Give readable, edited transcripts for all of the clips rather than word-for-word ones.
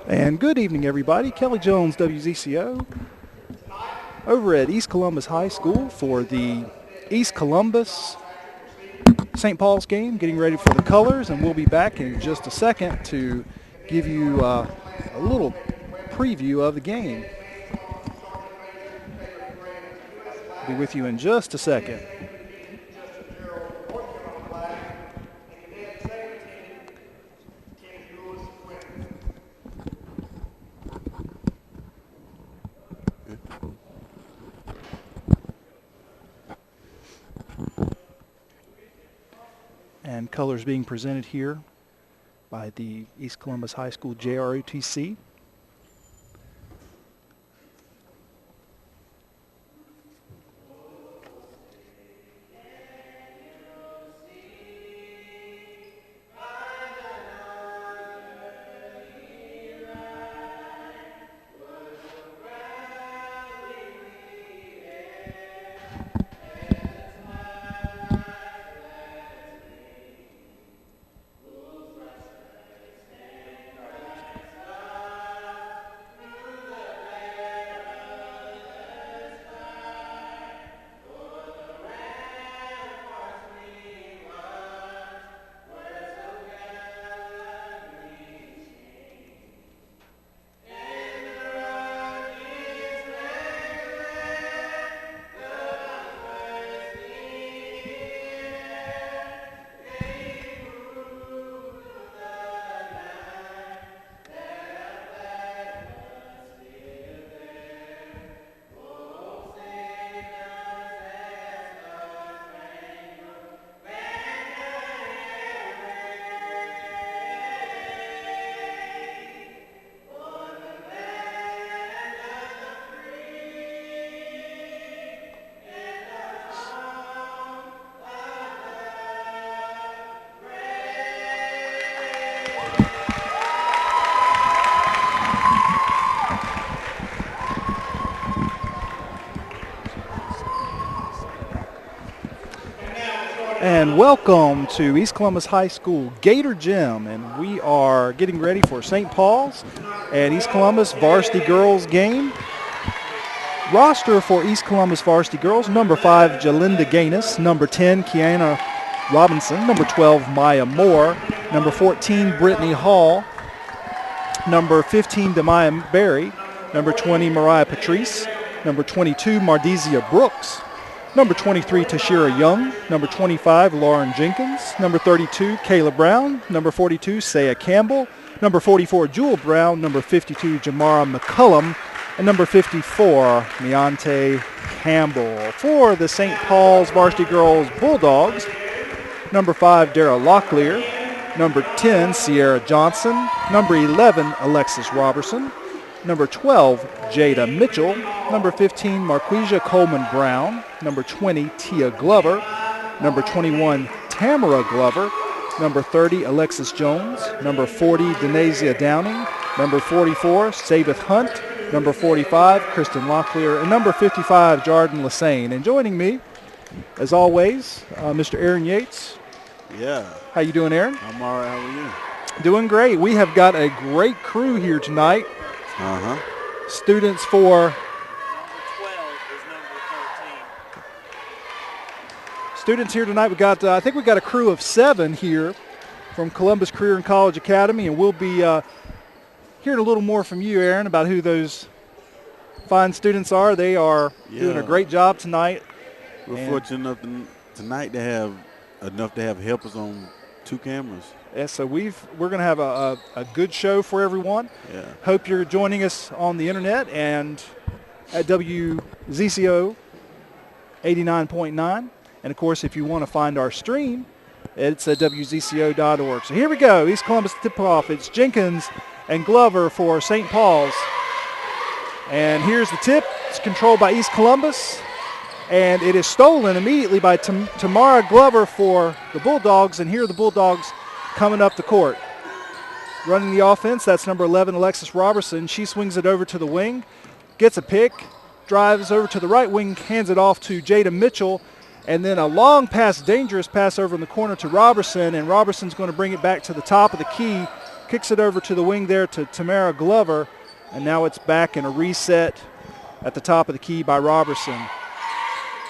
And good evening, everybody. Kelly Jones, WZCO, over at East Columbus High School for the East Columbus St. Paul's game, getting ready for the colors, and we'll be back in just a second to give you a little preview of the game. Be with you in just a second. And colors being presented here by the East Columbus High School JROTC. And welcome to East Columbus High School Gator Gym, and we are getting ready for St. Paul's and East Columbus Varsity Girls game. Roster for East Columbus Varsity Girls: number 5, Jalinda Gaines; number 10, Kiana Robinson; number 12, Maya Moore; number 14, Brittany Hall; number 15, Demaya Berry; number 20, Mariah Patrice; number 22, Mardizia Brooks; number 23, Tashira Young; number 25, Lauren Jenkins; number 32, Kayla Brown; number 42, Saya Campbell; number 44, Jewel Brown; number 52, Jamara McCullum; and number 54, Meante Campbell. For the St. Paul's Varsity Girls Bulldogs: number 5, Dara Locklear; number 10, Sierra Johnson; number 11, Alexis Robertson; number 12, Jada Mitchell; number 15, Marquisia Coleman Brown; number 20, Tia Glover; number 21, Tamara Glover; number 30, Alexis Jones; number 40, Denasia Downing; number 44, Sabeth Hunt; number 45, Kristen Locklear; and number 55, Jordan Lassane. And joining me, as always, Mr. Aaron Yates. Yeah. How you doing, Aaron? I'm all right. How are you? Doing great. We have got a great crew here tonight. Uh-huh. Students for Number 12 is number 13. students here tonight. We got I think we got a crew of 7 here from Columbus Career and College Academy, and we'll be hearing a little more from you, Aaron, about who those fine students are. They are doing a great job tonight. We're fortunate enough tonight to have enough to have helpers on 2 cameras. Yeah, so we're going to have a good show for everyone. Yeah. Hope you're joining us on the internet and at WZCO 89.9. And, of course, if you want to find our stream, it's at WZCO.org. So here we go. East Columbus tip-off. It's Jenkins and Glover for St. Paul's. And here's the tip. It's controlled by East Columbus. And it is stolen immediately by Tamara Glover for the Bulldogs. And here are the Bulldogs coming up the court. Running the offense, that's number 11, Alexis Robertson. She swings it over to the wing, gets a pick, drives over to the right wing, hands it off to Jada Mitchell, and then a long pass, dangerous pass over in the corner to Robertson, and Robertson's going to bring it back to the top of the key kicks it over to the wing there to Tamara Glover, and now it's back in a reset at the top of the key by Robertson.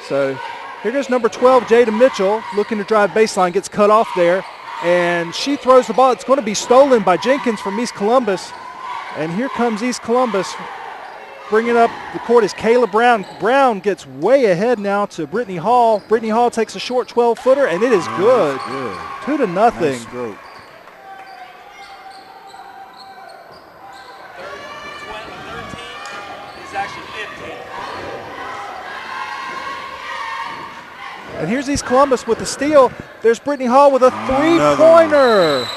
So here goes number 12, Jada Mitchell, looking to drive baseline, gets cut off there, and she throws the ball. It's going to be stolen by Jenkins from East Columbus, and here comes East Columbus. Bringing up the court is Kayla Brown. Brown gets way ahead now to Brittany Hall. Brittany Hall takes a short 12-footer, and it is good. 2-0. Nice stroke. 13 is actually 15. And here's East Columbus with the steal. There's Brittany Hall with a three-pointer.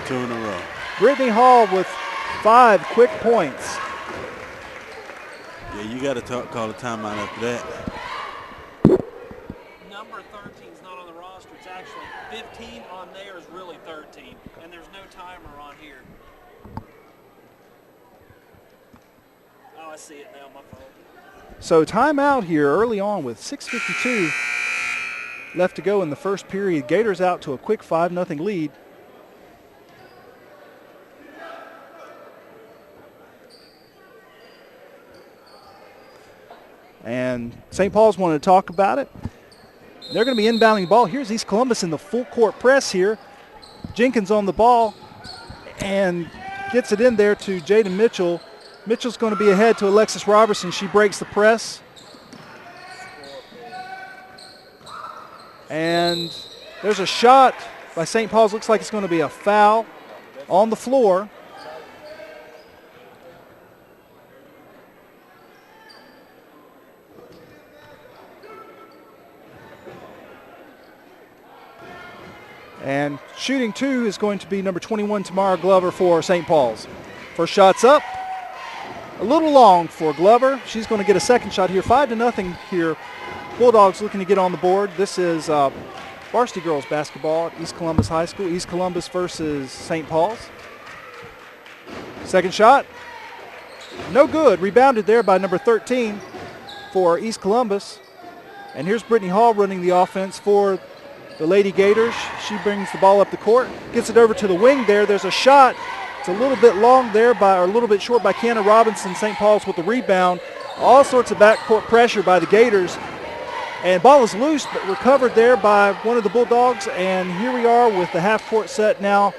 2 in a row. Brittany Hall with 5 quick points. Yeah, you got to call a timeout after that. Number 13 is not on the roster. It's actually 15 on there is really 13, and there's no timer on here. Oh, I see it now, my fault. So timeout here early on with 6:52 left to go in the first period. Gators out to a quick 5-0 lead. And St. Paul's wanted to talk about it. They're going to be inbounding the ball. Here's East Columbus in the full court press here. Jenkins on the ball and gets it in there to Jaden Mitchell. Mitchell's going to be ahead to Alexis Robertson. She breaks the press. And there's a shot by St. Paul's. Looks like it's going to be a foul on the floor. And shooting 2 is going to be number 21, Tamara Glover for St. Paul's. First shot's up. A little long for Glover. She's going to get a second shot here. 5-0 here. Bulldogs looking to get on the board. This is varsity girls basketball at East Columbus High School. East Columbus versus St. Paul's. Second shot. No good. Rebounded there by number 13 for East Columbus. And here's Brittany Hall running the offense for the Lady Gators. She brings the ball up the court, gets it over to the wing there. There's a shot. It's a little bit long there or a little bit short by Kiana Robinson. St. Paul's with the rebound. All sorts of backcourt pressure by the Gators. And ball is loose, but recovered there by one of the Bulldogs. And here we are with the half-court set now.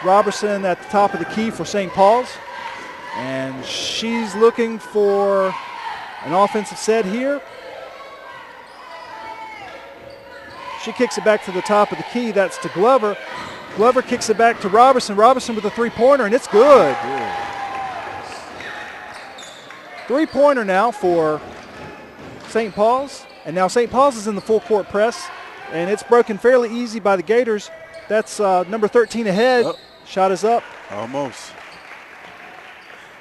Robertson at the top of the key for St. Paul's. And she's looking for an offensive set here. She kicks it back to the top of the key. That's to Glover. Glover kicks it back to Robertson. Robertson with a three-pointer, and it's good. Three-pointer now for St. Paul's. And now St. Paul's is in the full court press, and it's broken fairly easy by the Gators. That's number 13 ahead. Oh. Shot is up. Almost.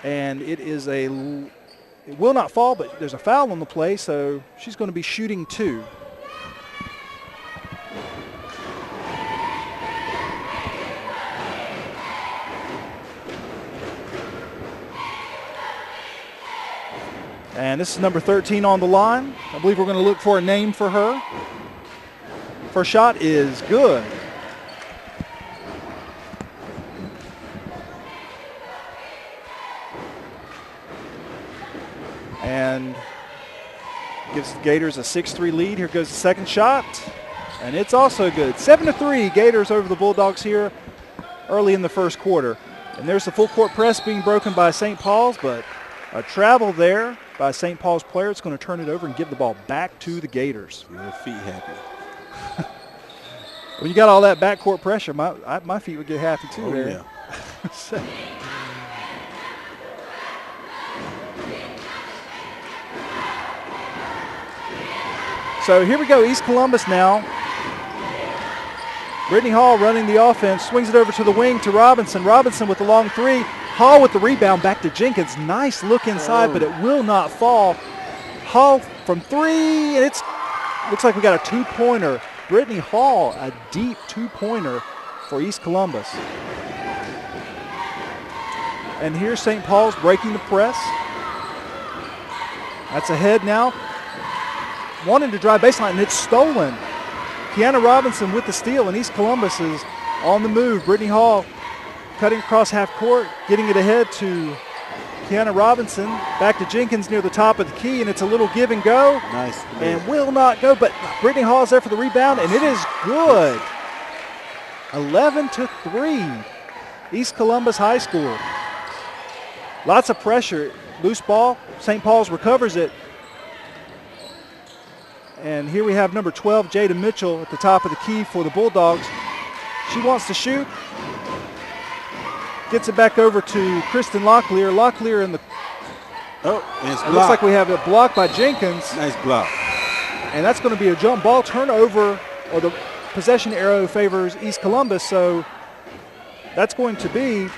And it will not fall, but there's a foul on the play, so she's going to be shooting 2. And this is number 13 on the line. I believe we're going to look for a name for her. First shot is good. And gives the Gators a 6-3 lead. Here goes the second shot. And it's also good. 7-3 Gators over the Bulldogs here early in the first quarter. And there's the full court press being broken by St. Paul's, but a travel there by St. Paul's player. It's going to turn it over and give the ball back to the Gators. Your feet happy. When you got all that backcourt pressure, my feet would get happy too. Oh, there. yeah. So here we go, East Columbus now. Brittany Hall running the offense, swings it over to the wing to Robinson. Robinson with the long three. Hall with the rebound back to Jenkins. Nice look inside, but it will not fall. Hall from 3, and it's looks like we got a 2-pointer. Brittany Hall, a deep 2-pointer for East Columbus. And here's St. Paul's breaking the press. That's ahead now. Wanting to drive baseline, and it's stolen. Kiana Robinson with the steal, and East Columbus is on the move. Brittany Hall cutting across half court, getting it ahead to Kiana Robinson. Back to Jenkins near the top of the key, and it's a little give and go. Nice. And will not go, but Brittany Hall is there for the rebound, and it is good. 11-3, East Columbus High School. Lots of pressure. Loose ball. St. Paul's recovers it. And here we have number 12, Jada Mitchell, at the top of the key for the Bulldogs. She wants to shoot. Gets it back over to Kristen Locklear. Locklear in the. Oh, and it's It looks like we have a block by Jenkins. Nice block. And that's going to be a jump ball turnover, or the possession arrow favors East Columbus. So that's going to be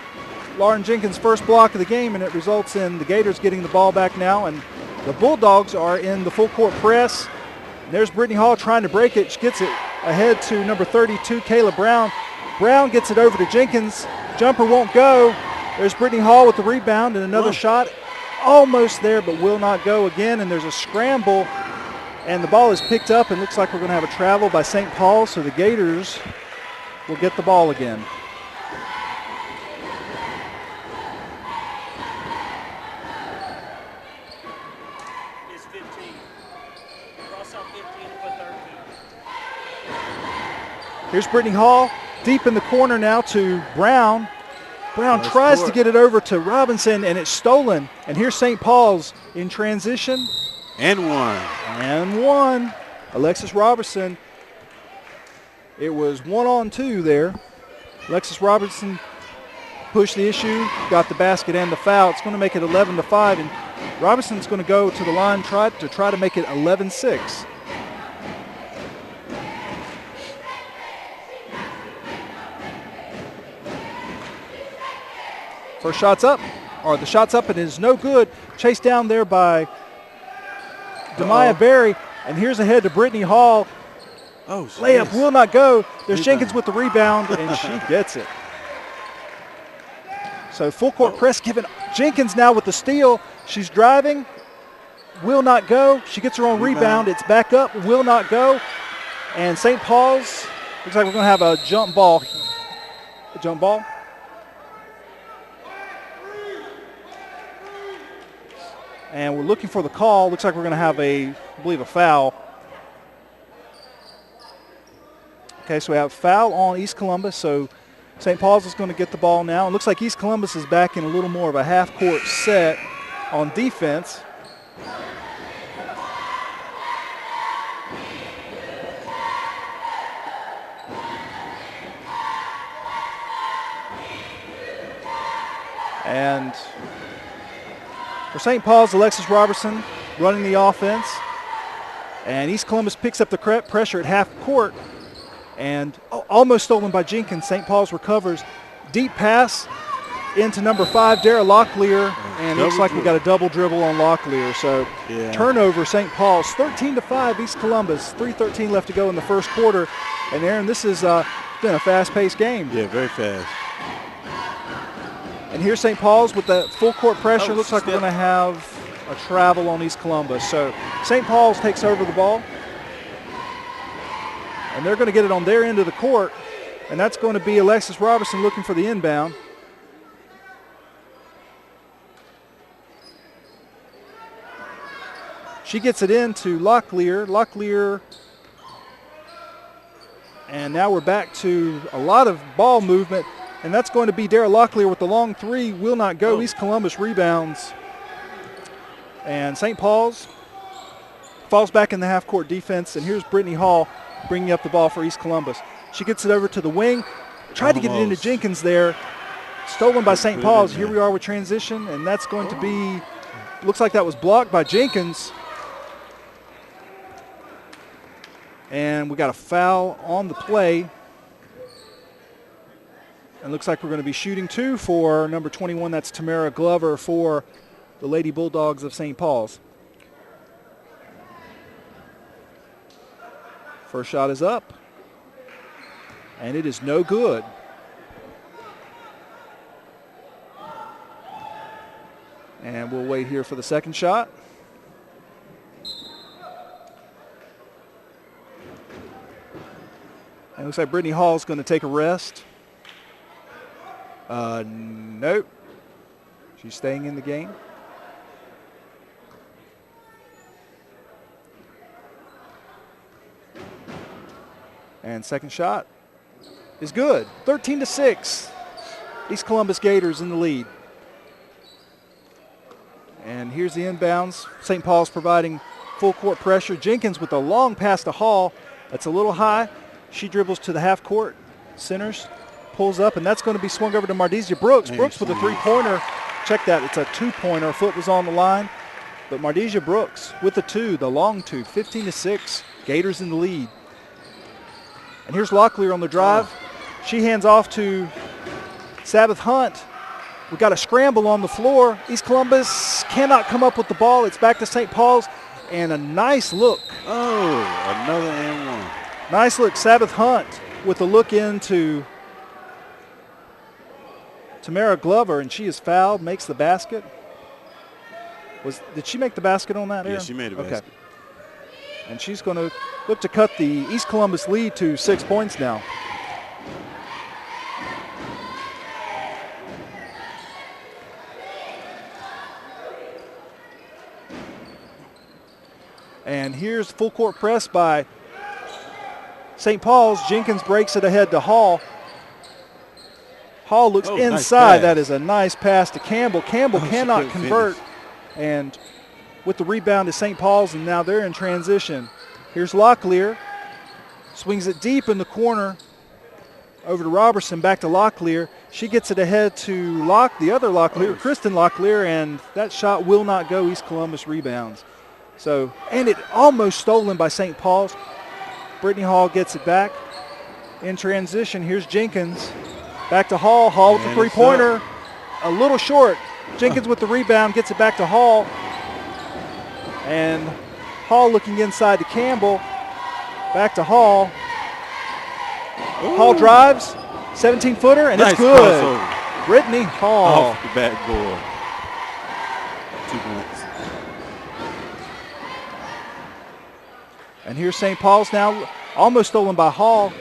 Lauren Jenkins' first block of the game, and it results in the Gators getting the ball back now. And the Bulldogs are in the full court press. And there's Brittany Hall trying to break it. She gets it ahead to number 32, Kayla Brown. Brown gets it over to Jenkins. Jumper won't go. There's Brittany Hall with the rebound, and another shot almost there, but will not go again. And there's a scramble, and the ball is picked up, and looks like we're going to have a travel by St. Paul, so the Gators will get the ball again. It's 15. Cross out 15 and put 13. Here's Brittany Hall deep in the corner now to Brown. Brown Nice tries court. to get it over to Robinson, and it's stolen. And here's St. Paul's in transition. And one. And one. Alexis Robertson. It was 1-on-2 there. Alexis Robertson pushed the issue, got the basket and the foul. It's going to make it 11-5, and Robertson's going to go to the line try to make it 11-6. First shot's up, or the shot's up, and it is no good. Chased down there by Demaya Berry, and here's ahead to Brittany Hall. Oh, Layup will not go. There's Rebound. Jenkins with the rebound, and she gets it. So full court press given. Jenkins now with the steal. She's driving. Will not go. She gets her own rebound. It's back up. Will not go. And St. Paul's, looks like we're going to have a jump ball. A jump ball. And we're looking for the call. Looks like we're going to have I believe, a foul. Okay, so we have foul on East Columbus. So St. Paul's is going to get the ball now. It looks like East Columbus is back in a little more of a half-court set on defense. And for St. Paul's, Alexis Robertson running the offense. And East Columbus picks up the pressure at half court. And almost stolen by Jenkins. St. Paul's recovers. Deep pass into number 5, Dara Locklear. And it looks like we got a double dribble on Locklear. So turnover, St. Paul's. 13-5, East Columbus. 3:13 left to go in the first quarter. And Aaron, this has been a fast-paced game. Yeah, very fast. And here's St. Paul's with the full court pressure. Looks like we're going to have a travel on East Columbus. So St. Paul's takes over the ball. And they're going to get it on their end of the court. And that's going to be Alexis Robertson looking for the inbound. She gets it in to Locklear. Locklear. And now we're back to a lot of ball movement. And that's going to be Dara Locklear with the long three. Will not go. East Columbus rebounds. And St. Paul's falls back in the half-court defense. And here's Brittany Hall bringing up the ball for East Columbus. She gets it over to the wing. Tried to get it into Jenkins there. Stolen by St. Paul's. Here we are with transition. And that's going to be, looks like that was blocked by Jenkins. And we got a foul on the play. And looks like we're going to be shooting 2 for number 21. That's Tamara Glover for the Lady Bulldogs of St. Paul's. First shot is up. And it is no good. And we'll wait here for the second shot. And it looks like Brittany Hall is going to take a rest. Nope. She's staying in the game. And second shot is good. 13-6. East Columbus Gators in the lead. And here's the inbounds. St. Paul's providing full court pressure. Jenkins with a long pass to Hall. That's a little high. She dribbles to the half court, centers, pulls up, and that's going to be swung over to Mardizia Brooks. Brooks with a three-pointer. Check that. It's a two-pointer. Foot was on the line. But Mardizia Brooks with the two, the long two, 15-6. Gators in the lead. And here's Locklear on the drive. She hands off to Sabbath Hunt. We got a scramble on the floor. East Columbus cannot come up with the ball. It's back to St. Paul's. And a nice look. Oh, another and one. Nice look. Sabbath Hunt with a look into Tamara Glover, and she is fouled, makes the basket. Did she make the basket on that, Aaron? Yeah, she made a basket. Okay. And she's going to look to cut the East Columbus lead to 6 points now. And here's full court press by St. Paul's. Jenkins breaks it ahead to Hall. Hall looks inside. Nice. That is a nice pass to Campbell. Campbell cannot convert. Finish. And with the rebound to St. Paul's, and now they're in transition. Here's Locklear. Swings it deep in the corner. Over to Robertson, back to Locklear. She gets it ahead to the other Locklear, Kristen Locklear, and that shot will not go. East Columbus rebounds. So, and it almost stolen by St. Paul's. Brittany Hall gets it back. In transition, here's Jenkins. Back to Hall. Hall with the three-pointer. A little short. Jenkins with the rebound, gets it back to Hall. And Hall looking inside to Campbell. Back to Hall. Ooh. Hall drives. 17-footer, and nice it's good. Crossover. Brittany Hall. Off the backboard. 2 points. And here's St. Paul's now, almost stolen by Hall.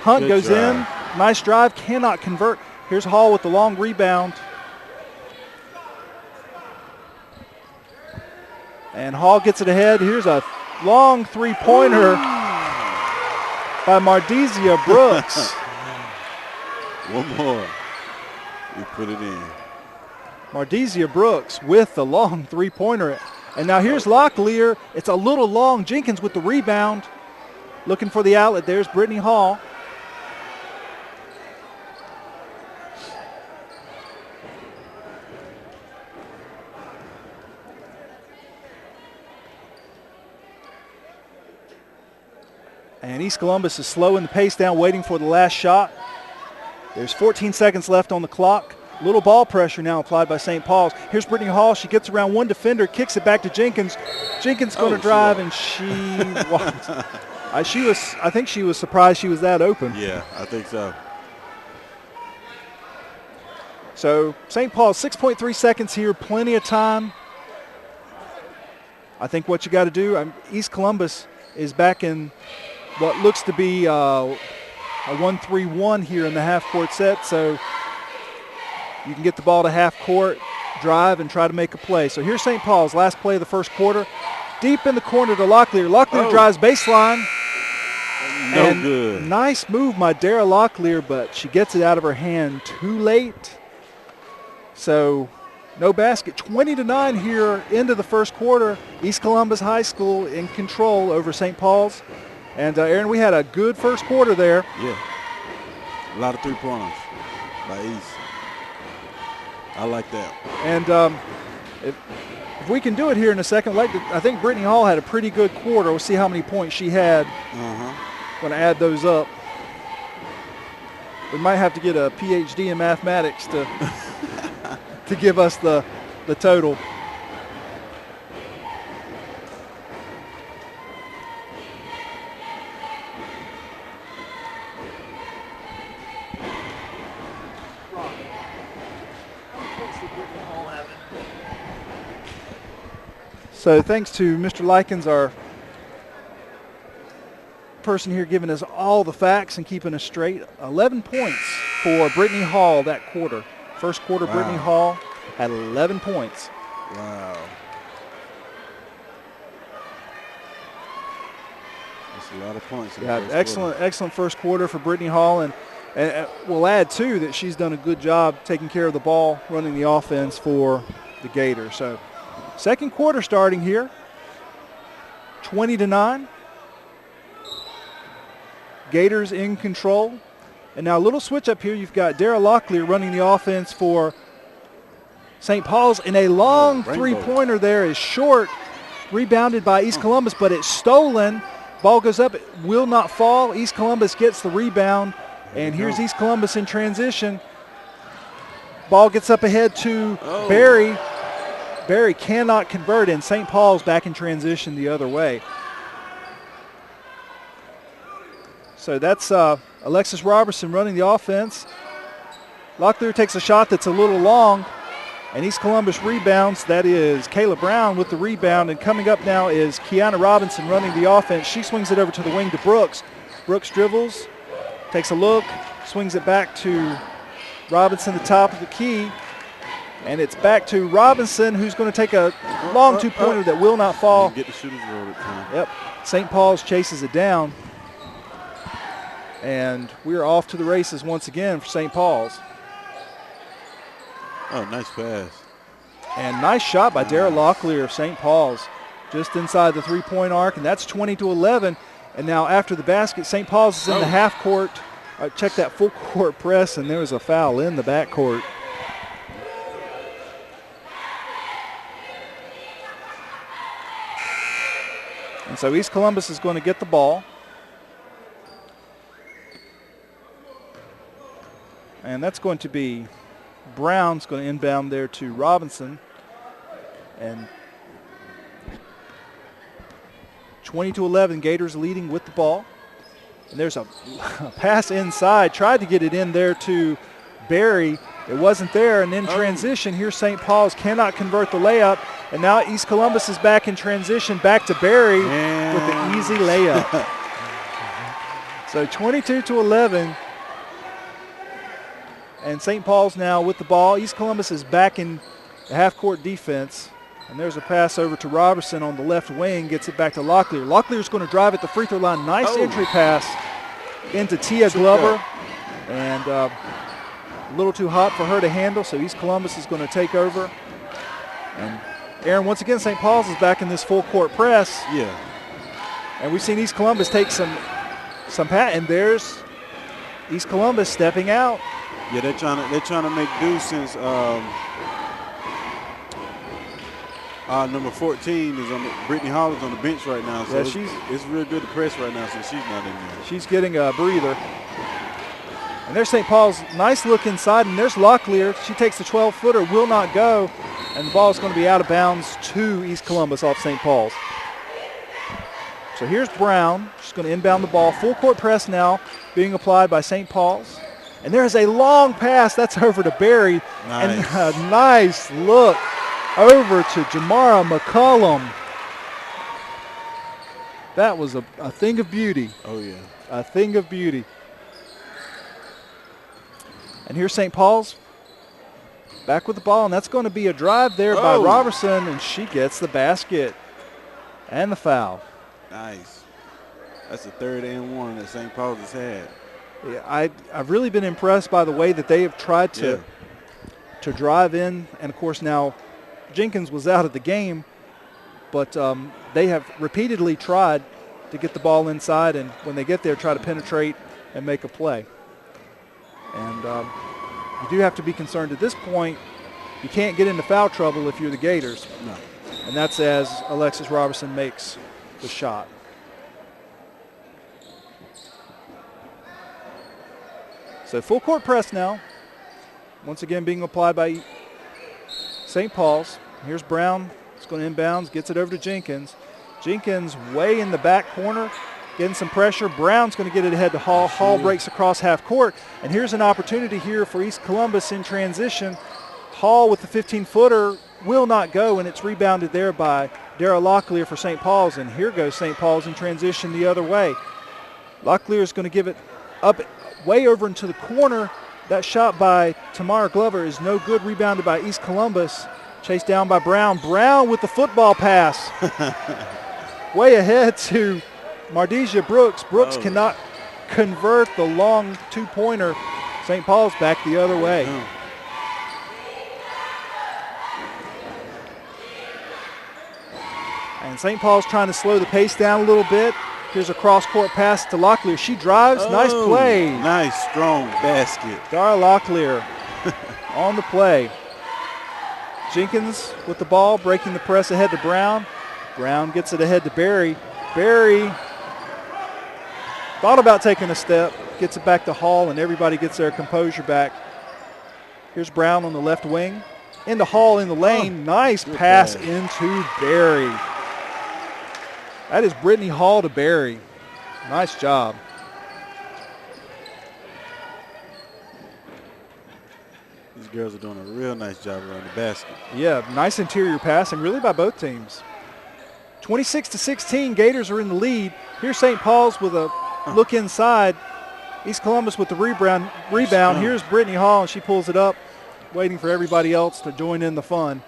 Hunt Good goes drive. in. Nice drive, cannot convert. Here's Hall with the long rebound. And Hall gets it ahead. Here's a long three-pointer by Mardizia Brooks. One more. We put it in. Mardizia Brooks with the long three-pointer. And now here's Locklear. It's a little long. Jenkins with the rebound. Looking for the outlet. There's Brittany Hall. And East Columbus is slowing the pace down, waiting for the last shot. There's 14 seconds left on the clock. Little ball pressure now applied by St. Paul's. Here's Brittany Hall. She gets around one defender, kicks it back to Jenkins. Jenkins going to drive, and she walked. I think she was surprised she was that open. Yeah, I think so. So St. Paul's 6.3 seconds here, plenty of time. I think what you got to do, East Columbus is back in what looks to be a 1-3-1 here in the half-court set. So you can get the ball to half court, drive, and try to make a play. So here's St. Paul's, last play of the first quarter. Deep in the corner to Locklear. Locklear drives baseline. No good. Nice move by Dara Locklear, but she gets it out of her hand too late. So no basket. 20-9 here into the first quarter. East Columbus High School in control over St. Paul's. And Aaron, we had a good first quarter there. Yeah. A lot of three-pointers by East. I like that. And if we can do it here in a second, I think Brittany Hall had a pretty good quarter. We'll see how many points she had. Going to add those up. We might have to get a PhD in mathematics to to give us the total. So thanks to Mr. Likens, our person here, giving us all the facts and keeping us straight. 11 points for Brittany Hall that quarter. First quarter, Wow. Brittany Hall had 11 points. Wow. That's a lot of points. In the Yeah, first excellent first quarter for Brittany Hall, and we'll add too that she's done a good job taking care of the ball, running the offense for the Gators. So, second quarter starting here, 20-9. Gators in control, and now a little switch up here. You've got Dara Locklear running the offense for St. Paul's, and a long three-pointer there is short, rebounded by East Columbus, but it's stolen. Ball goes up, it will not fall. East Columbus gets the rebound, and here's East Columbus in transition. Ball gets up ahead to Barry. Barry cannot convert, and St. Paul's back in transition the other way. So that's Alexis Robertson running the offense. Locklear takes a shot that's a little long, and East Columbus rebounds. That is Kayla Brown with the rebound, and coming up now is Kiana Robinson running the offense. She swings it over to the wing to Brooks. Brooks dribbles, takes a look, swings it back to Robinson, the top of the key, and it's back to Robinson, who's going to take a long two-pointer that will not fall. Get the shooter's roll at time. Yep, St. Paul's chases it down, and we're off to the races once again for St. Paul's. Oh, nice pass. And nice shot by Dara Locklear of St. Paul's, just inside the three-point arc, and that's 20-11. And now after the basket, St. Paul's is in the half court. Check that full court press, and there was a foul in the backcourt. And so East Columbus is going to get the ball. And that's going to be Brown's going to inbound there to Robinson. And 20-11, Gators leading with the ball. And there's a pass inside. Tried to get it in there to Barry. It wasn't there. And in transition, here's St. Paul's. Cannot convert the layup. And now East Columbus is back in transition. Back to Barry with the easy layup. So 22-11. And St. Paul's now with the ball. East Columbus is back in the half-court defense. And there's a pass over to Robertson on the left wing. Gets it back to Locklear. Locklear's going to drive at the free throw line. Nice entry pass into Tia Glover. And a little too hot for her to handle, so East Columbus is going to take over. And Aaron, once again, St. Paul's is back in this full court press. Yeah. And we've seen East Columbus take some pat, and there's East Columbus stepping out. Yeah, they're trying to make do since number 14 is on Brittany Hall is on the bench right now. So yeah, it's real good to press right now since she's not in there. She's getting a breather. And there's St. Paul's, nice look inside, and there's Locklear. She takes the 12-footer, will not go, and the ball is going to be out of bounds to East Columbus off St. Paul's. So here's Brown. She's going to inbound the ball. Full court press now being applied by St. Paul's. And there's a long pass. That's over to Barry. Nice. And a nice look over to Jamara McCollum. That was a thing of beauty. Oh, yeah. A thing of beauty. And here's St. Paul's back with the ball, and that's going to be a drive there by Robertson, and she gets the basket and the foul. Nice. That's the third and one that St. Paul's has had. Yeah, I've really been impressed by the way that they have tried to drive in, and of course now Jenkins was out of the game, but they have repeatedly tried to get the ball inside, and when they get there, try to penetrate and make a play. And you do have to be concerned at this point. You can't get into foul trouble if you're the Gators. No. And that's as Alexis Robertson makes the shot. So full court press now. Once again being applied by St. Paul's. Here's Brown. It's going to inbounds. Gets it over to Jenkins. Jenkins way in the back corner. Getting some pressure. Brown's going to get it ahead to Hall. Hall breaks across half court. And here's an opportunity here for East Columbus in transition. Hall with the 15-footer will not go, and it's rebounded there by Dara Locklear for St. Paul's. And here goes St. Paul's in transition the other way. Locklear is going to give it up way over into the corner. That shot by Tamara Glover is no good. Rebounded by East Columbus. Chased down by Brown. Brown with the football pass. Way ahead to Mardisia Brooks. Brooks cannot convert the long two-pointer. St. Paul's back the other way. And St. Paul's trying to slow the pace down a little bit. Here's a cross-court pass to Locklear. She drives. Nice play. Nice, strong basket. Dara Locklear on the play. Jenkins with the ball, breaking the press ahead to Brown. Brown gets it ahead to Berry. Berry thought about taking a step, gets it back to Hall, and everybody gets their composure back. Here's Brown on the left wing. Into Hall in the lane. Nice pass into Berry. That is Brittany Hall to Berry. Nice job. These girls are doing a real nice job around the basket. Yeah, nice interior passing, really by both teams. 26-16, Gators are in the lead. Here's St. Paul's with a look inside. East Columbus with the rebound. Here's Brittany Hall, and she pulls it up, waiting for everybody else to join in the fun.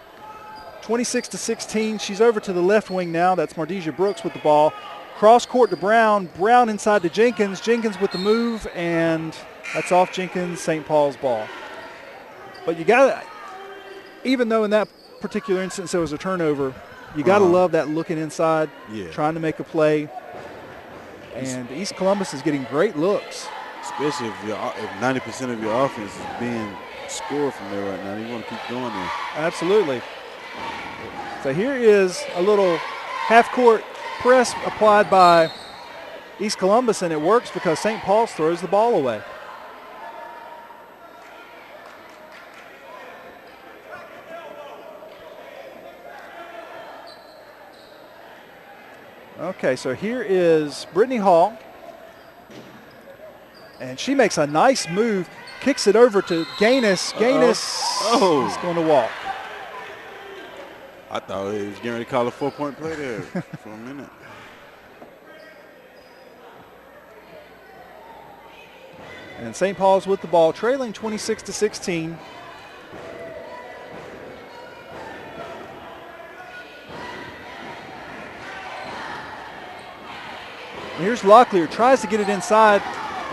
26-16, she's over to the left wing now. That's Mardisia Brooks with the ball. Cross court to Brown. Brown inside to Jenkins. Jenkins with the move, and that's off Jenkins, St. Paul's ball. But you got to, even though in that particular instance there was a turnover, you got to love that looking inside, trying to make a play. And East Columbus is getting great looks. Especially if 90% of your offense is being scored from there right now. You want to keep going there. Absolutely. So here is a little half-court press applied by East Columbus, and it works because St. Paul's throws the ball away. Okay, so here is Brittany Hall, and she makes a nice move, kicks it over to Gaines. Gaines is going to walk. I thought he was getting ready to call a 4-point play there for a minute. And St. Paul's with the ball, trailing 26-16. Here's Locklear, tries to get it inside.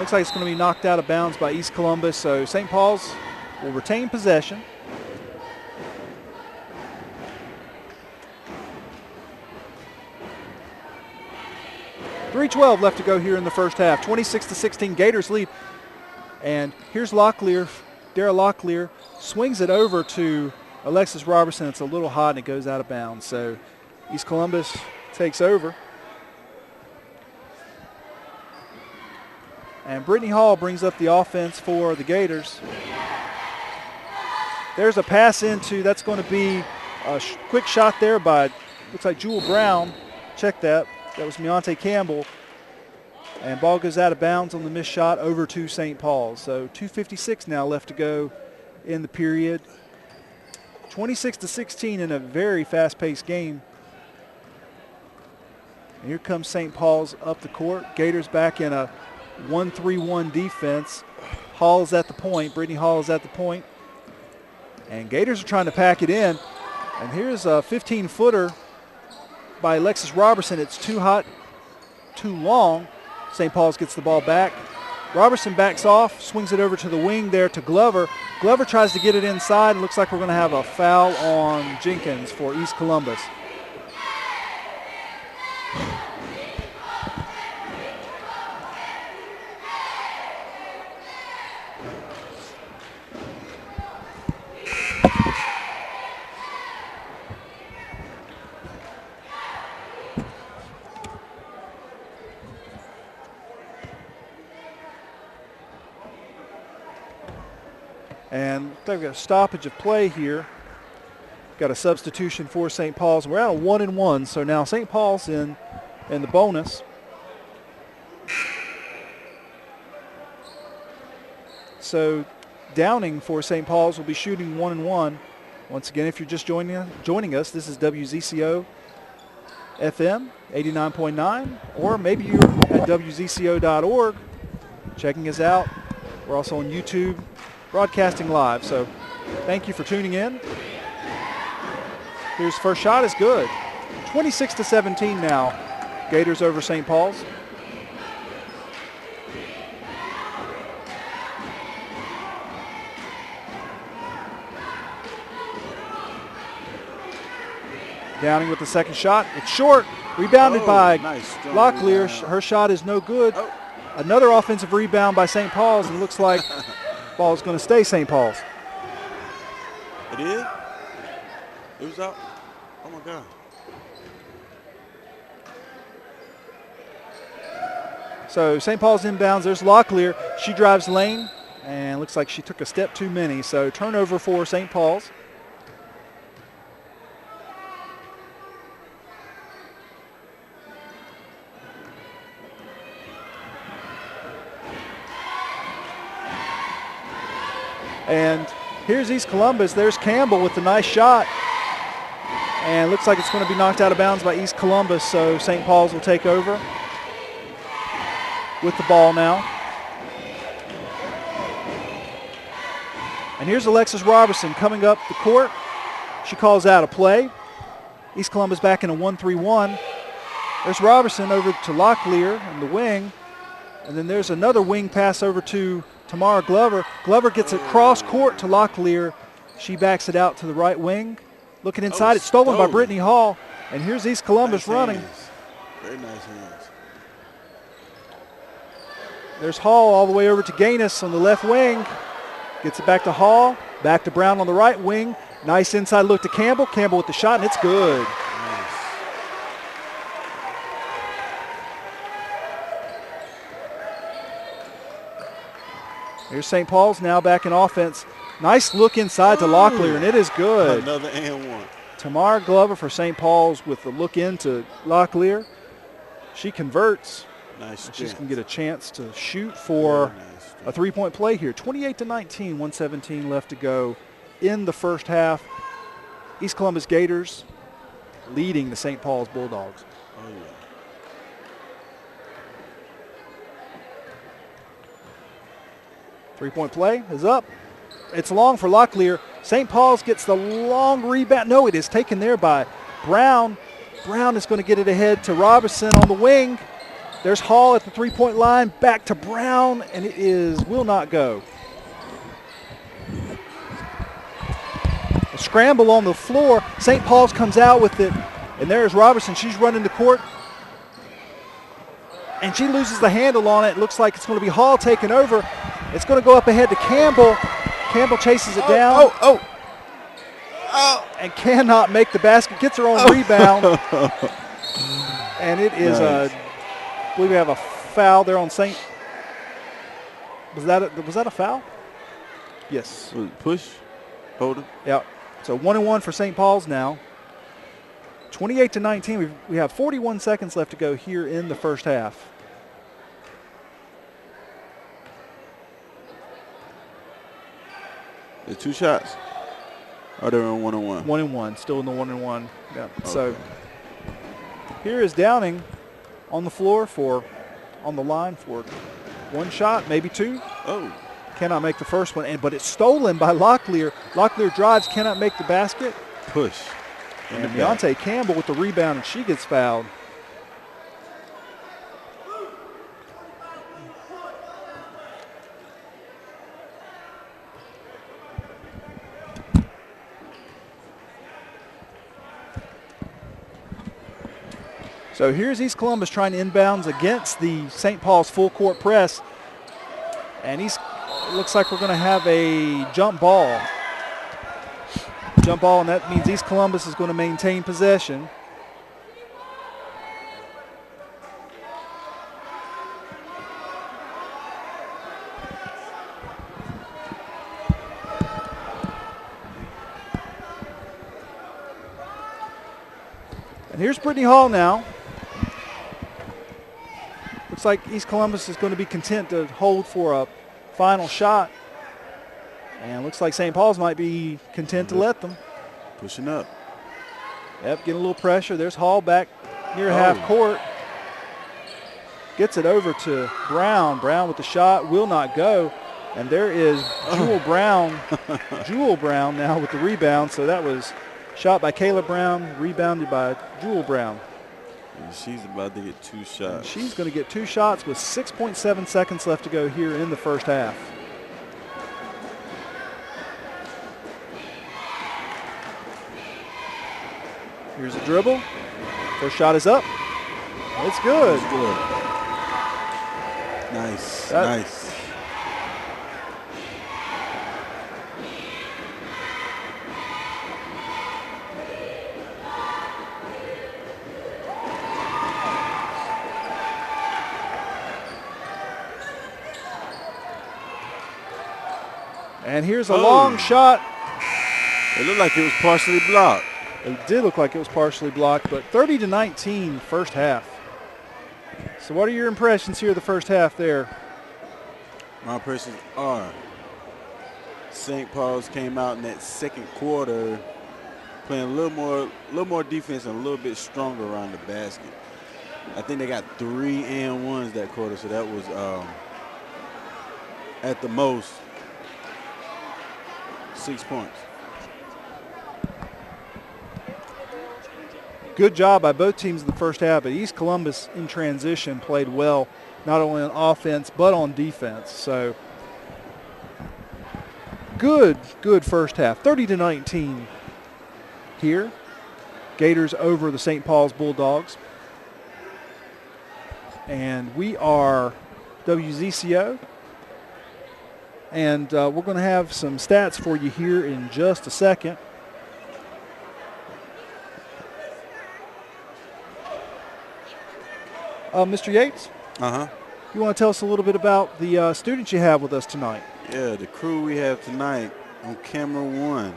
Looks like it's going to be knocked out of bounds by East Columbus, so St. Paul's will retain possession. .312 left to go here in the first half. 26-16, Gators lead. And here's Locklear, Dara Locklear, swings it over to Alexis Robertson. It's a little hot and it goes out of bounds. So East Columbus takes over. And Brittany Hall brings up the offense for the Gators. There's a pass into, that's going to be a quick shot there by, looks like Jewel Brown. Check that. That was Meonte Campbell. And ball goes out of bounds on the missed shot over to St. Paul's. So 2:56 now left to go in the period. 26-16 in a very fast-paced game. And here comes St. Paul's up the court. Gators back in a 1-3-1 defense. Hall's at the point. Brittany Hall is at the point. And Gators are trying to pack it in. And here's a 15-footer by Alexis Robertson. It's too hot, too long. St. Paul's gets the ball back. Robertson backs off, swings it over to the wing there to Glover. Glover tries to get it inside. Looks like we're going to have a foul on Jenkins for East Columbus. And they've got a stoppage of play here. Got a substitution for St. Paul's. We're at a 1-1, so now St. Paul's in the bonus. So Downing for St. Paul's will be shooting 1-1. Once again, if you're just joining us, this is WZCO FM 89.9, or maybe you're at WZCO.org checking us out. We're also on YouTube broadcasting live. So thank you for tuning in. Here's first shot is good. 26-17 now. Gators over St. Paul's. Downing with the second shot. It's short. Rebounded by nice, Locklear. rebound. Her shot is no good. Oh. Another offensive rebound by St. Paul's, and it looks like ball is going to stay St. Paul's. It is? It was out? Oh, my God. So St. Paul's inbounds. There's Locklear. She drives lane, and looks like she took a step too many. So turnover for St. Paul's. And here's East Columbus. There's Campbell with the nice shot. And looks like it's going to be knocked out of bounds by East Columbus, so St. Paul's will take over with the ball now. And here's Alexis Robertson coming up the court. She calls out a play. East Columbus back in a 1-3-1. There's Robertson over to Locklear in the wing. And then there's another wing pass over to Tamara Glover. Glover gets it cross court to Locklear. She backs it out to the right wing. Looking inside, it's stolen by Brittany Hall. And here's East Columbus running. Hands. Very nice hands. There's Hall all the way over to Gaines on the left wing. Gets it back to Hall. Back to Brown on the right wing. Nice inside look to Campbell. Campbell with the shot, and it's good. Nice. Here's St. Paul's now back in offense. Nice look inside to Locklear, and it is good. Another and one. Tamara Glover for St. Paul's with the look into Locklear. She converts. Nice. She's going to get a chance to shoot for nice a three-point play here. 28-19, 1:17 left to go in the first half. East Columbus Gators leading the St. Paul's Bulldogs. Oh, yeah. Three-point play is up. It's long for Locklear. St. Paul's gets the long rebound. No, it is taken there by Brown. Brown is going to get it ahead to Robertson on the wing. There's Hall at the three-point line. Back to Brown, and it will not go. A scramble on the floor. St. Paul's comes out with it, and there's Robertson. She's running the court, and she loses the handle on it. It looks like it's going to be Hall taking over. It's going to go up ahead to Campbell. Campbell chases it down. And cannot make the basket. Gets her own rebound. And it is nice. I believe we have a foul there on St. Was that a foul? Yes. Push. Hold it. Yeah. So 1-1 for St. Paul's now. 28-19. We have 41 seconds left to go here in the first half. There's two shots. Or they're on 1-1. 1-1. Still in the 1-1. Yeah. Okay. So here is Downing on the floor on the line for one shot, maybe two. Oh. Cannot make the first one, but it's stolen by Locklear. Locklear drives, cannot make the basket. Push. And Deontay Campbell with the rebound, and she gets fouled. So here's East Columbus trying to inbounds against the St. Paul's full court press. And it looks like we're going to have a jump ball. Jump ball, and that means East Columbus is going to maintain possession. And here's Brittany Hall now. Looks like East Columbus is going to be content to hold for a final shot. And looks like St. Paul's might be content to let them. Pushing up. Yep, getting a little pressure. There's Hall back near half court. Gets it over to Brown. Brown with the shot, will not go. And there is Jewel Brown. Jewel Brown now with the rebound. So that was shot by Kayla Brown, rebounded by Jewel Brown. And she's about to get 2 shots. And she's going to get 2 shots with 6.7 seconds left to go here in the first half. Here's a dribble. First shot is up. It's good. That's good. Nice. Nice. And here's a long shot. It looked like it was partially blocked. It did look like it was partially blocked, but 30-19 first half. So what are your impressions here the first half there? My impressions are St. Paul's came out in that second quarter playing a little more defense and a little bit stronger around the basket. I think they got 3 and 1s that quarter, so that was at the most 6 points. Good job by both teams in the first half, but East Columbus in transition played well, not only on offense but on defense. So good first half. 30-19 here. Gators over the St. Paul's Bulldogs. And we are WZCO. And we're going to have some stats for you here in just a second. Mr. Yates? You want to tell us a little bit about the students you have with us tonight? Yeah, the crew we have tonight on camera 1,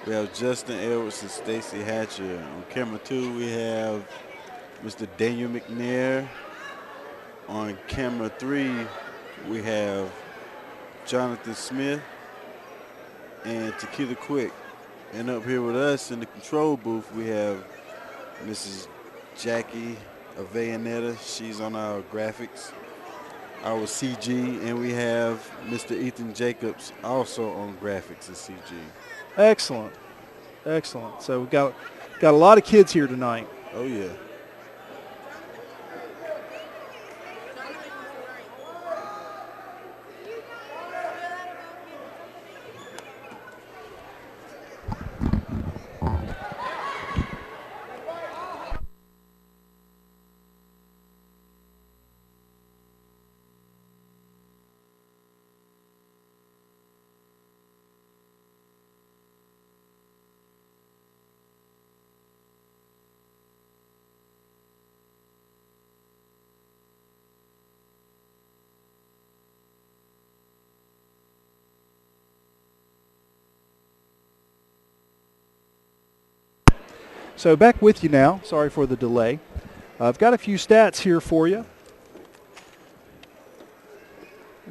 we have Justin Edwards and Stacy Hatcher. On camera 2, we have Mr. Daniel McNair. On camera 3, we have Jonathan Smith and Tequila Quick. And up here with us in the control booth, we have Mrs. Jackie Avellaneda. She's on our graphics, our CG, and we have Mr. Ethan Jacobs also on graphics and CG. Excellent. Excellent. So we've got a lot of kids here tonight. Oh, yeah. So back with you now. Sorry for the delay. I've got a few stats here for you.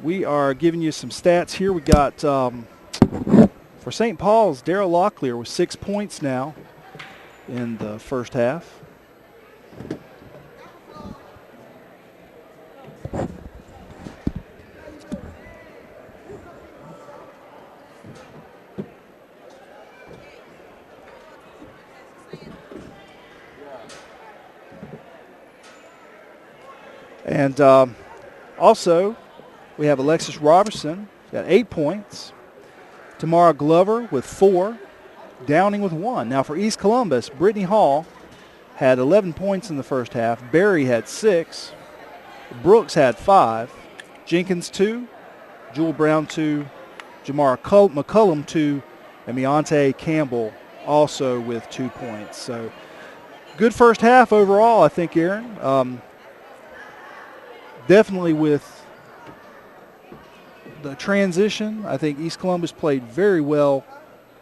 We are giving you some stats here. We got for St. Paul's, Daryl Locklear with 6 points now in the first half. And also, we have Alexis Robertson, got 8 points. Tamara Glover with 4. Downing with 1. Now for East Columbus, Brittany Hall had 11 points in the first half. Barry had 6. Brooks had 5. Jenkins 2. Jewel Brown 2. Jamara McCullum 2. And Meonte Campbell also with 2 points. So good first half overall, I think, Aaron. Definitely with the transition, I think East Columbus played very well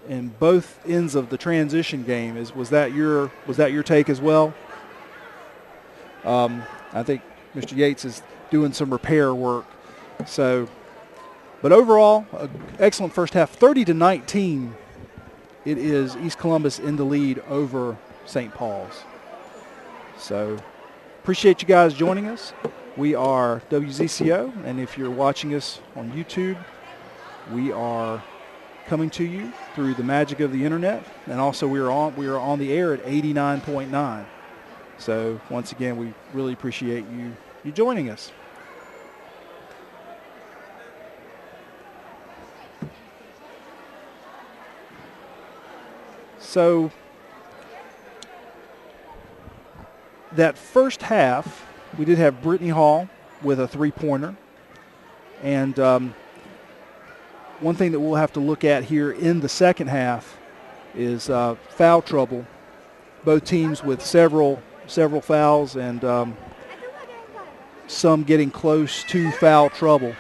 in both ends of the transition game. Was that your take as well? I think Mr. Yates is doing some repair work. So, but overall, excellent first half. 30-19. It is East Columbus in the lead over St. Paul's. So, appreciate you guys joining us. We are WZCO, and if you're watching us on YouTube, we are coming to you through the magic of the internet, and also we are on the air at 89.9. So once again, we really appreciate you joining us. So that first half, we did have Brittany Hall with a three-pointer. And one thing that we'll have to look at here in the second half is foul trouble. Both teams with several fouls and some getting close to foul trouble.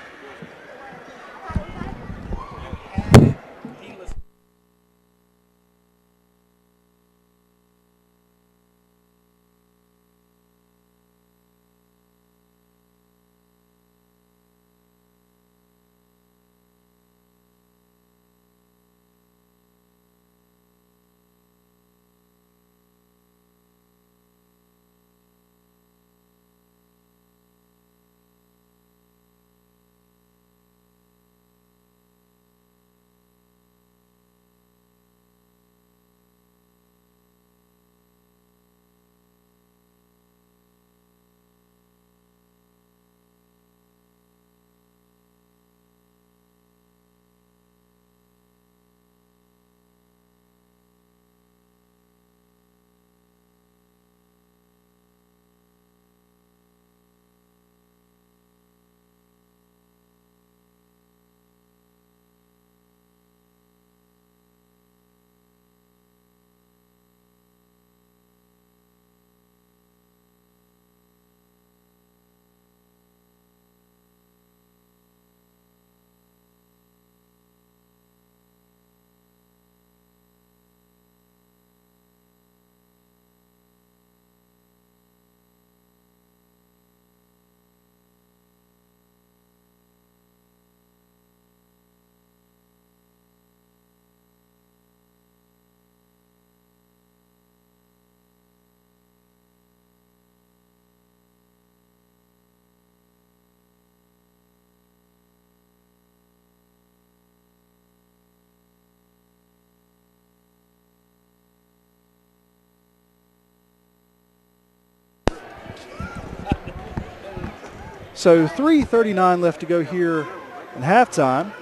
So 3:39 left to go here in halftime.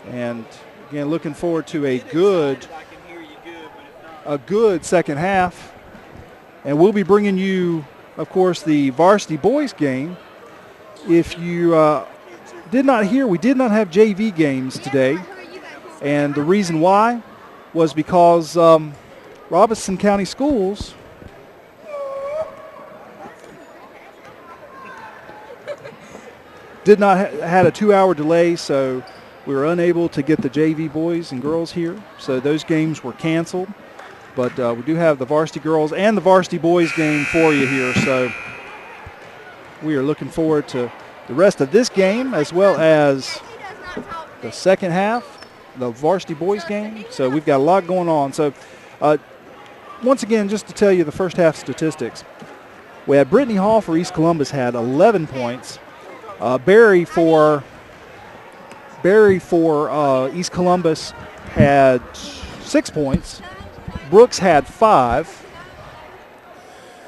And again, looking forward to a good second half. And we'll be bringing you, of course, the varsity boys game. If you did not hear, we did not have JV games today. And the reason why was because Robeson County Schools did not had a 2-hour delay, so we were unable to get the JV boys and girls here. So those games were canceled. But we do have the varsity girls and the varsity boys game for you here. So we are looking forward to the rest of this game as well as the second half, the varsity boys game. So we've got a lot going on. So once again, just to tell you the first half statistics, we had Brittany Hall for East Columbus had 11 points. Barry for East Columbus had 6 points. Brooks had 5.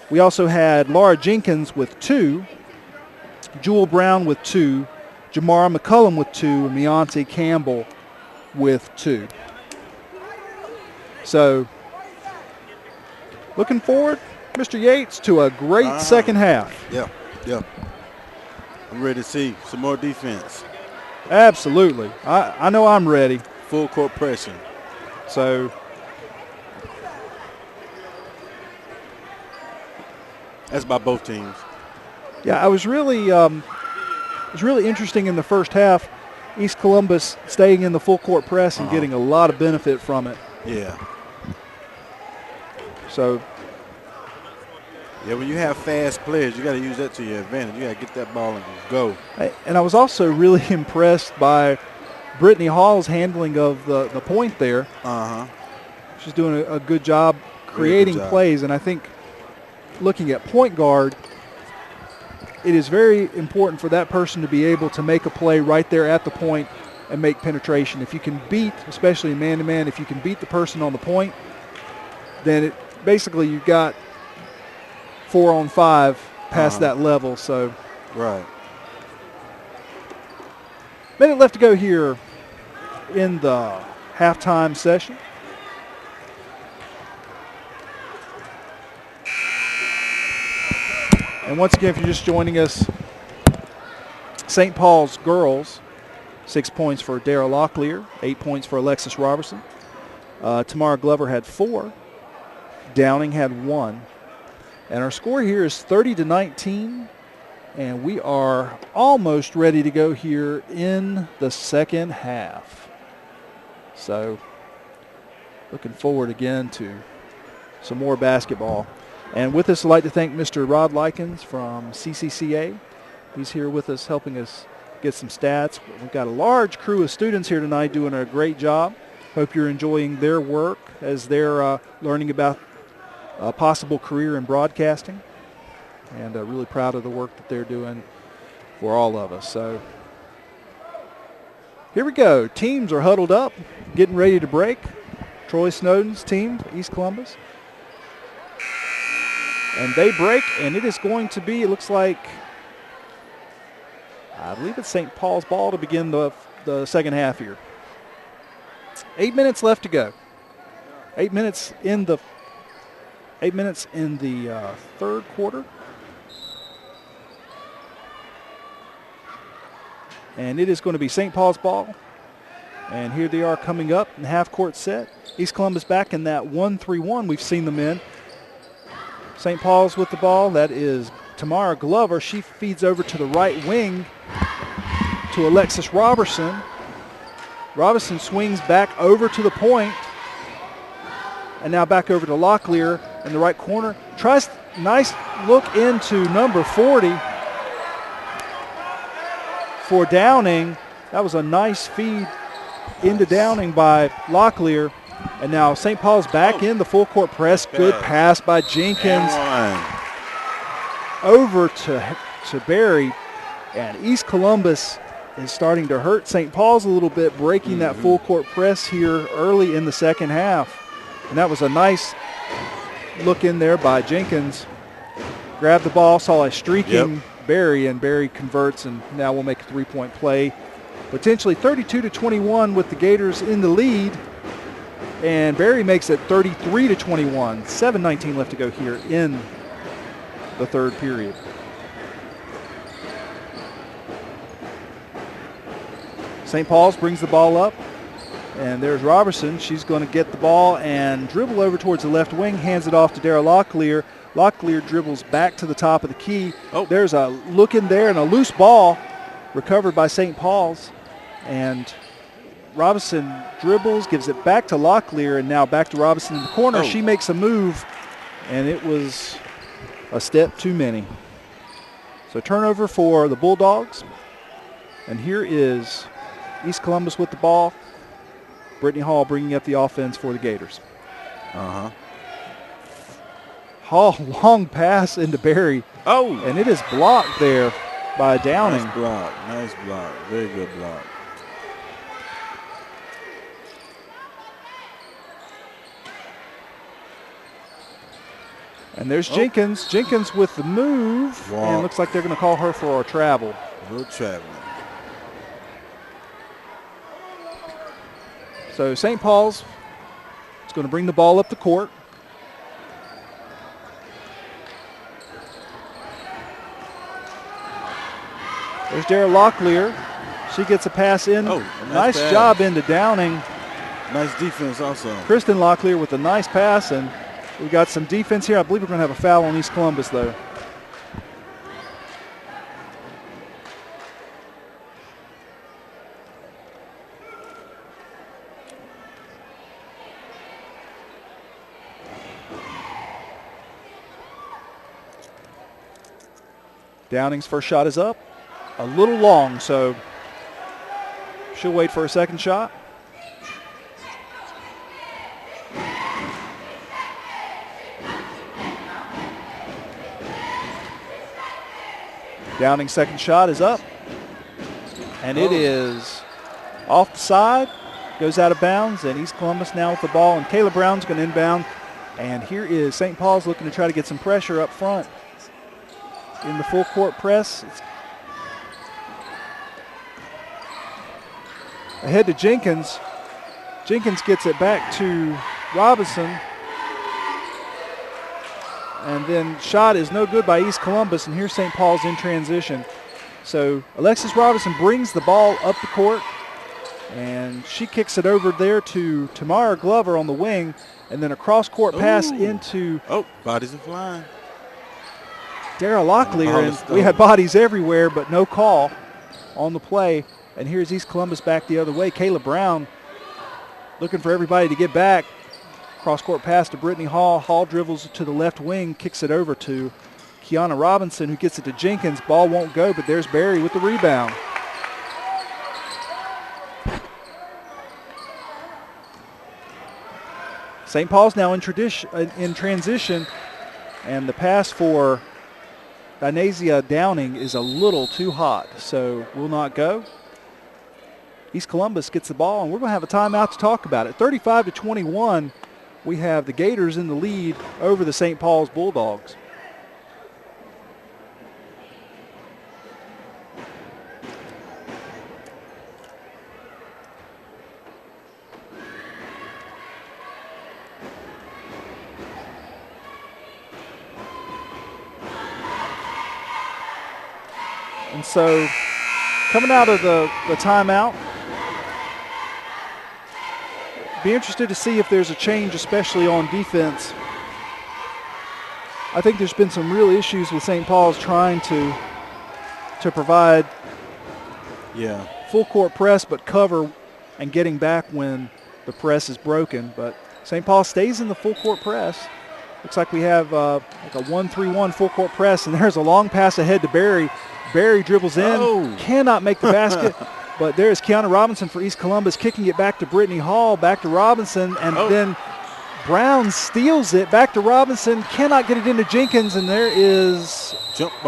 We also had Laura Jenkins with 2, Jewel Brown with 2, Jamara McCullum with 2, and Meonte Campbell with 2. So looking forward, Mr. Yates, to a great second half. Yeah. I'm ready to see some more defense. Absolutely. I know I'm ready. Full court pressure. So that's by both teams. Yeah, it was really interesting in the first half. East Columbus staying in the full court press and getting a lot of benefit from it. Yeah. So. Yeah, when you have fast players, you got to use that to your advantage. You got to get that ball and go. And I was also really impressed by Brittany Hall's handling of the point there. She's doing a good job creating plays, and I think looking at point guard, it is very important for that person to be able to make a play right there at the point and make penetration. If you can beat, especially in man-to-man, if you can beat the person on the point, then basically you've got 4-on-5 past that level. So, right. Minute left to go here in the halftime session. And once again, if you're just joining us, St. Paul's girls, 6 points for Dara Locklear, 8 points for Alexis Robertson. Tamara Glover had 4. Downing had 1. And our score here is 30-19. And we are almost ready to go here in the second half. So looking forward again to some more basketball. And with us, I'd like to thank Mr. Rod Likens from CCCA. He's here with us helping us get some stats. We've got a large crew of students here tonight doing a great job. Hope you're enjoying their work as they're learning about a possible career in broadcasting. And really proud of the work that they're doing for all of us. So here we go. Teams are huddled up, getting ready to break. Troy Snowden's team, East Columbus. And they break, and it is going to be, it looks like, I believe it's St. Paul's ball to begin the second half here. 8 minutes left to go. 8 minutes in the third quarter. And it is going to be St. Paul's ball. And here they are coming up in the half-court set. East Columbus back in that 1-3-1 we've seen them in. St. Paul's with the ball. That is Tamara Glover. She feeds over to the right wing to Alexis Robertson. Robinson swings back over to the point. And now back over to Locklear in the right corner. Tries nice look into number 40 for Downing. That was a nice feed into Downing by Locklear. And now St. Paul's back in the full court press. Good pass by Jenkins over to Barry. And East Columbus is starting to hurt St. Paul's a little bit, breaking that full court press here early in the second half. And that was a nice look in there by Jenkins. Grabbed the ball, saw a streaking Barry, and Barry converts, and now we'll make a three-point play. Potentially 32-21 with the Gators in the lead. And Barry makes it 33-21. 7:19 left to go here in the third period. St. Paul's brings the ball up. And there's Robertson. She's going to get the ball and dribble over towards the left wing, hands it off to Dara Locklear. Locklear dribbles back to the top of the key. There's a look in there and a loose ball recovered by St. Paul's. And Robinson dribbles, gives it back to Locklear, and now back to Robinson in the corner. She makes a move, and it was a step too many. So turnover for the Bulldogs. And here is East Columbus with the ball. Brittany Hall bringing up the offense for the Gators. Hall, long pass into Barry. And it is blocked there by Downing. Nice block. Very good block. And there's Jenkins. Jenkins with the move. And it looks like they're going to call her for a travel. Good traveling. So St. Paul's is going to bring the ball up the court. There's Dara Locklear. She gets a pass in. Nice job into Downing. Nice defense also. Kristen Locklear with a nice pass, and we got some defense here. I believe we're going to have a foul on East Columbus, though. Downing's first shot is up. A little long, so she'll wait for a second shot. Downing second shot is up. And it is off the side, goes out of bounds, and East Columbus now with the ball. And Kayla Brown's going to inbound. And here is St. Paul's looking to try to get some pressure up front in the full court press. It's ahead to Jenkins. Jenkins gets it back to Robinson. And then shot is no good by East Columbus, and here's St. Paul's in transition. So Alexis Robinson brings the ball up the court, and she kicks it over there to Tamara Glover on the wing, and then a cross-court pass into bodies are flying. Dara Locklear, and we had bodies everywhere, but no call on the play. And here's East Columbus back the other way. Kayla Brown looking for everybody to get back. Cross-court pass to Brittany Hall. Hall dribbles to the left wing, kicks it over to Kiana Robinson, who gets it to Jenkins. Ball won't go, but there's Barry with the rebound. St. Paul's now in transition, and the pass for Dinasia Downing is a little too hot, so will not go. East Columbus gets the ball, and we're going to have a timeout to talk about it. 35-21, we have the Gators in the lead over the St. Paul's Bulldogs. And so coming out of the timeout, be interested to see if there's a change, especially on defense. I think there's been some real issues with St. Paul's trying to provide full court press but cover and getting back when the press is broken. But St. Paul stays in the full court press. Looks like we have like a 1-3-1 full court press, and there's a long pass ahead to Barry. Barry dribbles in, cannot make the basket, but there's Kiana Robinson for East Columbus, kicking it back to Brittany Hall, back to Robinson, and then Brown steals it, back to Robinson, cannot get it into Jenkins, and there is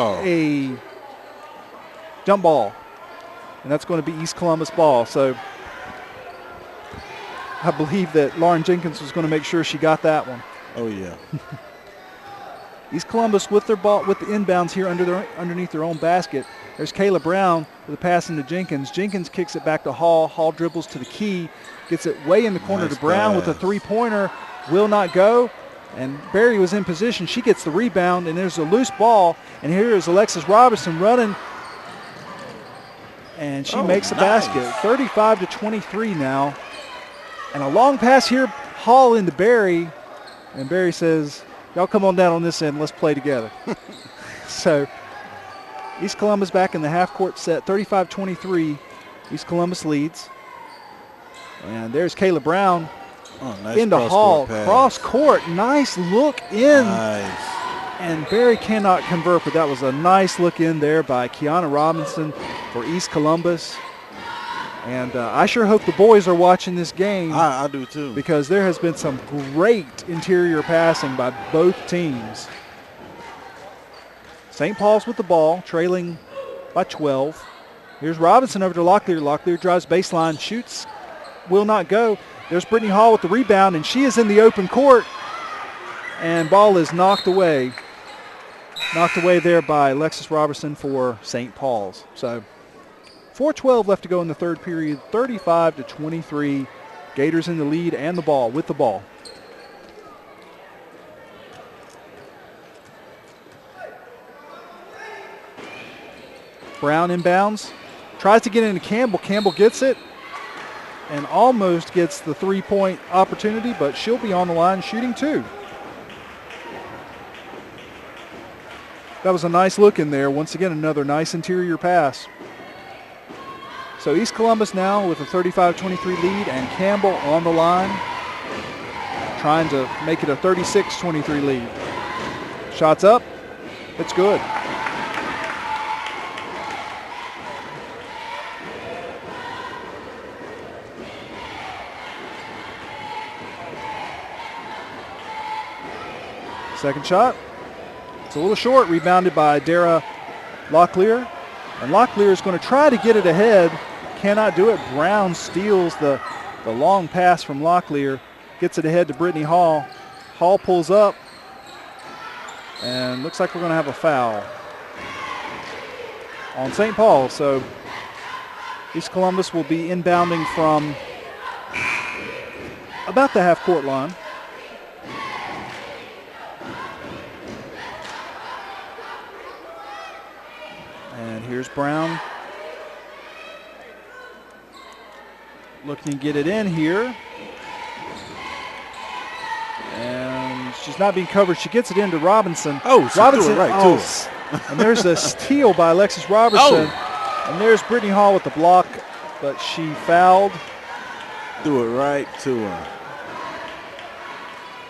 a jump ball, and that's going to be East Columbus ball. So I believe that Lauren Jenkins was going to make sure she got that one. Oh, yeah. East Columbus with their ball, with the inbounds here underneath their own basket. There's Kayla Brown with a pass into Jenkins. Jenkins kicks it back to Hall. Hall dribbles to the key, gets it way in the corner to Brown with a three-pointer. Will not go. And Barry was in position. She gets the rebound, and there's a loose ball. And here is Alexis Robinson running, and she makes the basket. 35-23 now. And a long pass here, Hall into Barry. And Barry says, y'all come on down on this end. Let's play together. So East Columbus back in the half-court set, 35-23. East Columbus leads. And there's Kayla Brown into Hall. Cross-court, nice look in. Nice. And Barry cannot convert, but that was a nice look in there by Kiana Robinson for East Columbus. And I sure hope the boys are watching this game. I do too. Because there has been some great interior passing by both teams. St. Paul's with the ball, trailing by 12. Here's Robinson over to Locklear. Locklear drives baseline, shoots, will not go. There's Brittany Hall with the rebound, and she is in the open court. And ball is knocked away. Knocked away there by Alexis Robertson for St. Paul's. So 4:12 left to go in the third period, 35-23. Gators in the lead and the ball, with the ball. Brown inbounds, tries to get into Campbell. Campbell gets it and almost gets the three-point opportunity, but she'll be on the line shooting two. That was a nice look in there. Once again, another nice interior pass. So East Columbus now with a 35-23 lead, and Campbell on the line trying to make it a 36-23 lead. Shots up. It's good. Second shot. It's a little short, rebounded by Dara Locklear. And Locklear is going to try to get it ahead. Cannot do it. Brown steals the long pass from Locklear. Gets it ahead to Brittany Hall. Hall pulls up. And looks like we're going to have a foul on St. Paul. So East Columbus will be inbounding from about the half-court line. And here's Brown looking to get it in here. And she's not being covered. She gets it into Robinson. Oh, she Robinson, threw it right to her. And there's a steal by Alexis Robertson. Oh. And there's Brittany Hall with the block, but she fouled. Threw it right to her.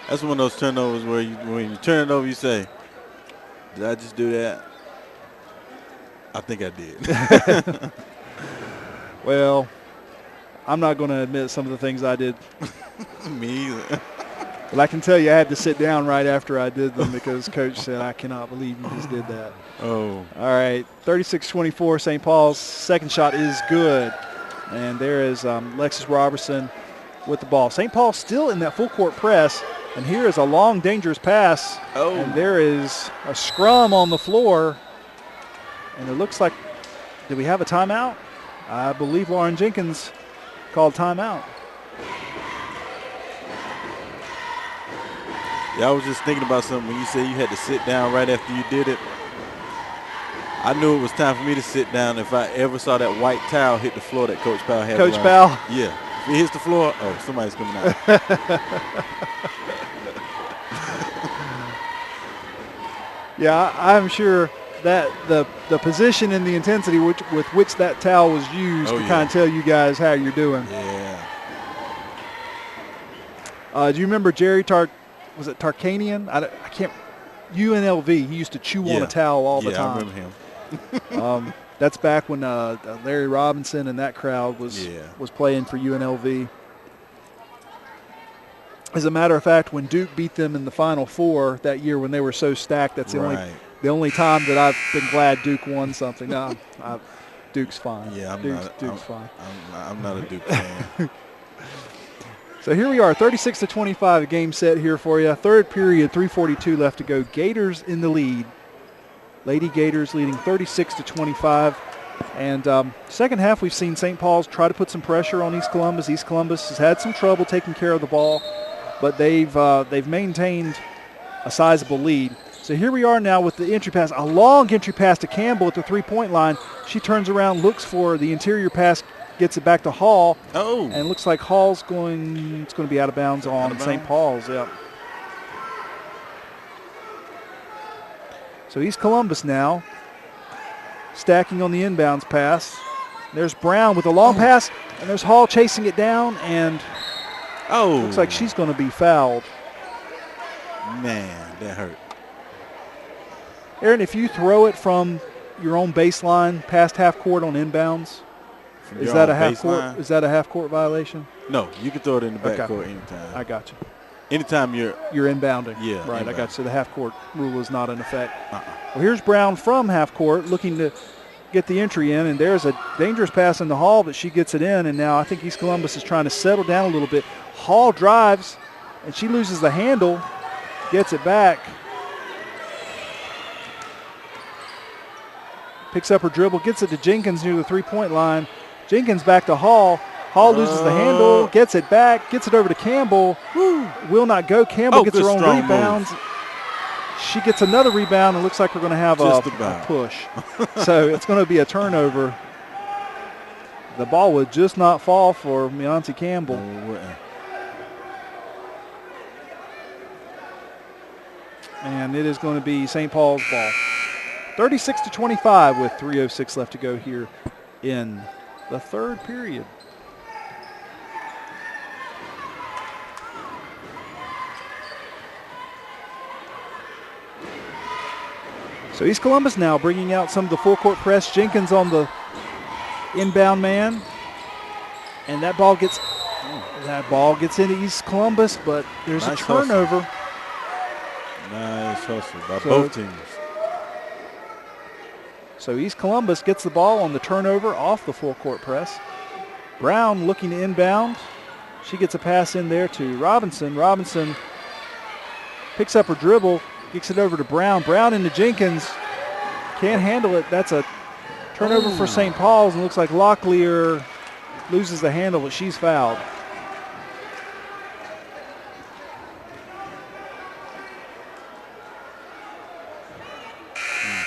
That's one of those turnovers where when you turn it over, you say, did I just do that? I think I did. Well, I'm not going to admit some of the things I did. Me either. But I can tell you I had to sit down right after I did them because Coach said, I cannot believe you just did that. Oh. All right, 36-24, St. Paul's second shot is good. And there is Alexis Robertson with the ball. St. Paul still in that full court press. And here is a long, dangerous pass. Oh. And there is a scrum on the floor. And it looks like, did we have a timeout? I believe Lauren Jenkins called timeout. Yeah, I was just thinking about something when you said you had to sit down right after you did it. I knew it was time for me to sit down if I ever saw that white towel hit the floor that Coach Powell had. Coach Powell? Yeah. If it hits the floor, oh, somebody's coming out. Yeah, I'm sure that the position and the intensity with which that towel was used to kind of tell you guys how you're doing. Yeah. Do you remember Jerry was it Tarkanian? I can't. UNLV. He used to chew on a towel all the time. Yeah, I remember him. That's back when Larry Robinson and that crowd was playing for UNLV. As a matter of fact, when Duke beat them in the Final Four that year when they were so stacked, that's the only time that I've been glad Duke won something. No, Duke's fine. Yeah, Duke's fine. I'm not a Duke fan. So here we are, 36-25, a game set here for you. Third period, 3:42 left to go. Gators in the lead. Lady Gators leading 36-25. And second half, we've seen St. Paul's try to put some pressure on East Columbus. East Columbus has had some trouble taking care of the ball, but they've maintained a sizable lead. So here we are now with the entry pass, a long entry pass to Campbell at the three-point line. She turns around, looks for the interior pass, gets it back to Hall. Oh. And it looks like Hall's it's going to be out of bounds on St. Paul's. Yep. So East Columbus now stacking on the inbounds pass. There's Brown with a long pass, and there's Hall chasing it down, and looks like she's going to be fouled. Man, that hurt. Aaron, if you throw it from your own baseline past half court on inbounds, is that a half court violation? No, you can throw it in the back court anytime. I got you. Anytime you're inbounding. Yeah. Right, inbound. I got you. So the half court rule is not in effect. Well, here's Brown from half court looking to get the entry in, and there's a dangerous pass in the Hall, but she gets it in, and now I think East Columbus is trying to settle down a little bit. Hall drives, and she loses the handle, gets it back. Picks up her dribble, gets it to Jenkins near the three-point line. Jenkins back to Hall. Hall loses the handle, gets it back, gets it over to Campbell. Will not go. Campbell gets her own rebounds. She gets another rebound, and looks like we're going to have a push. So it's going to be a turnover. The ball would just not fall for Meonte Campbell. And it is going to be St. Paul's ball. 36-25 with 3:06 left to go here in the third period. So East Columbus now bringing out some of the full court press. Jenkins on the inbound man. And that ball gets into East Columbus, but there's a turnover. Nice hustle by both teams. So East Columbus gets the ball on the turnover off the full court press. Brown looking to inbound. She gets a pass in there to Robinson. Robinson picks up her dribble, kicks it over to Brown. Brown into Jenkins. Can't handle it. That's a turnover for St. Paul's, and looks like Locklear loses the handle, but she's fouled.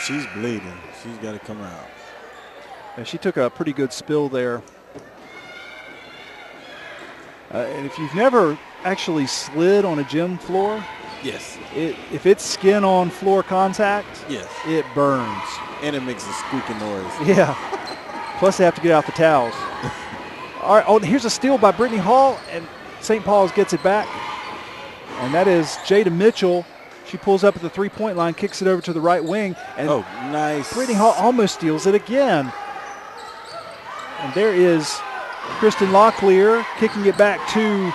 She's bleeding. She's got to come out. And she took a pretty good spill there. And if you've never actually slid on a gym floor, Yes. if it's skin on floor contact, Yes. it burns. And it makes a squeaky noise. Yeah. Plus they have to get out the towels. All right. Oh, here's a steal by Brittany Hall, and St. Paul's gets it back. And that is Jada Mitchell. She pulls up at the three-point line, kicks it over to the right wing, and nice. Brittany Hall almost steals it again. And there is Kristen Locklear kicking it back to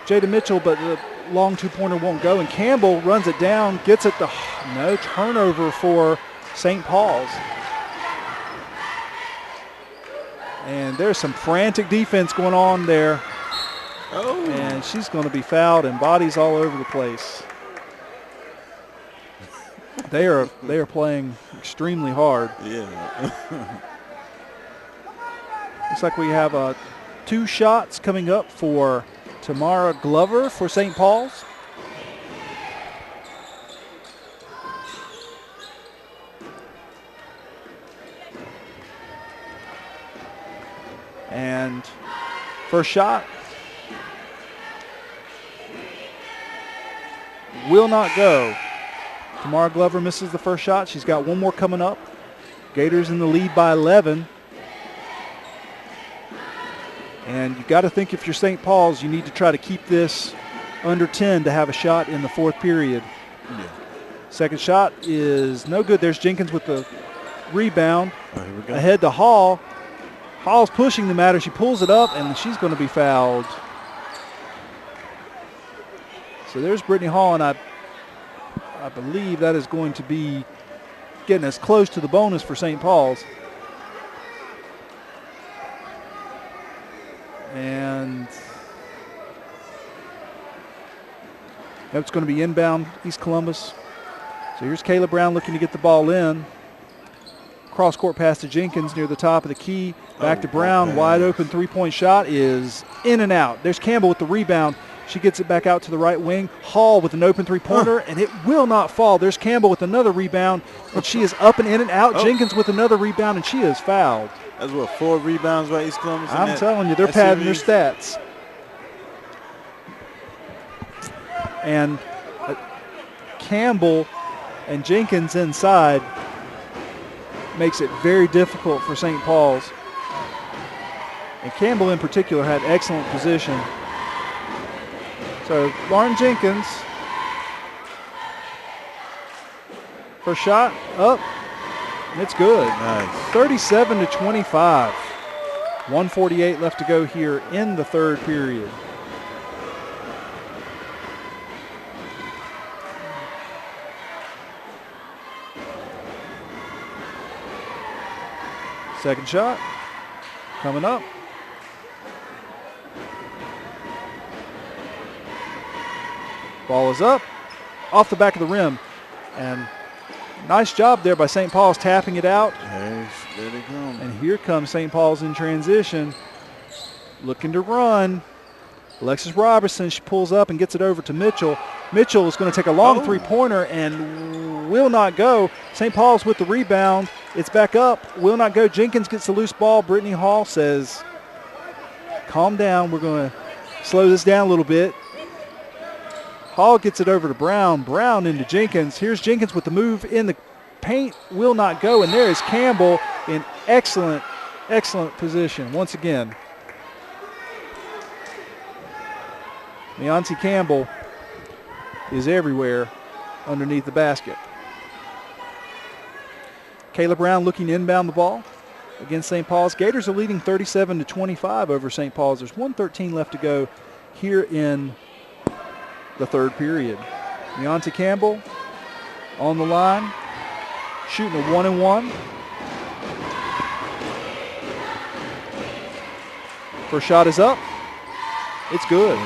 Jada Mitchell, but the long two-pointer won't go. And Campbell runs it down, gets it to no turnover for St. Paul's. And there's some frantic defense going on there. Oh. And she's going to be fouled, and bodies all over the place. They are playing extremely hard. Yeah. Looks like we have 2 shots coming up for Tamara Glover for St. Paul's. And first shot will not go. Tamara Glover misses the first shot. She's got one more coming up. Gators in the lead by 11. And you got to think, if you're St. Paul's, you need to try to keep this under 10 to have a shot in the fourth period. Yeah. Second shot is no good. There's Jenkins with the rebound. Oh, here we go. Ahead to Hall. Hall's pushing the matter. She pulls it up, and she's going to be fouled. So there's Brittany Hall, and I believe that is going to be getting us close to the bonus for St. Paul's. And that's going to be inbound East Columbus. So here's Kayla Brown looking to get the ball in. Cross court pass to Jenkins near the top of the key. Back to Brown. Okay. Wide open three-point shot is in and out. There's Campbell with the rebound. She gets it back out to the right wing. Hall with an open three-pointer, and it will not fall. There's Campbell with another rebound, and she is up and in and out. Jenkins with another rebound, and she is fouled. That's what, 4 rebounds by East Columbus? I'm telling you, they're padding their stats. And Campbell and Jenkins inside makes it very difficult for St. Paul's. And Campbell in particular had excellent position. So Lauren Jenkins, first shot up, and it's good. Nice. 37-25. 1:48 left to go here in the third period. Second shot coming up. Ball is up, off the back of the rim. And nice job there by St. Paul's tapping it out. Hey, there they come. And here comes St. Paul's in transition, looking to run. Alexis Robertson, she pulls up and gets it over to Mitchell. Mitchell is going to take a long three-pointer and will not go. St. Paul's with the rebound. It's back up, will not go. Jenkins gets the loose ball. Brittany Hall says, calm down. We're going to slow this down a little bit. Hall gets it over to Brown. Brown into Jenkins. Here's Jenkins with the move in the paint. Will not go. And there is Campbell in excellent, excellent position once again. Leoncie Campbell is everywhere underneath the basket. Kayla Brown looking to inbound the ball against St. Paul's. Gators are leading 37-25 over St. Paul's. There's 1:13 left to go here in the third period. Leoncie Campbell on the line, shooting a 1-and-1. First shot is up. It's good.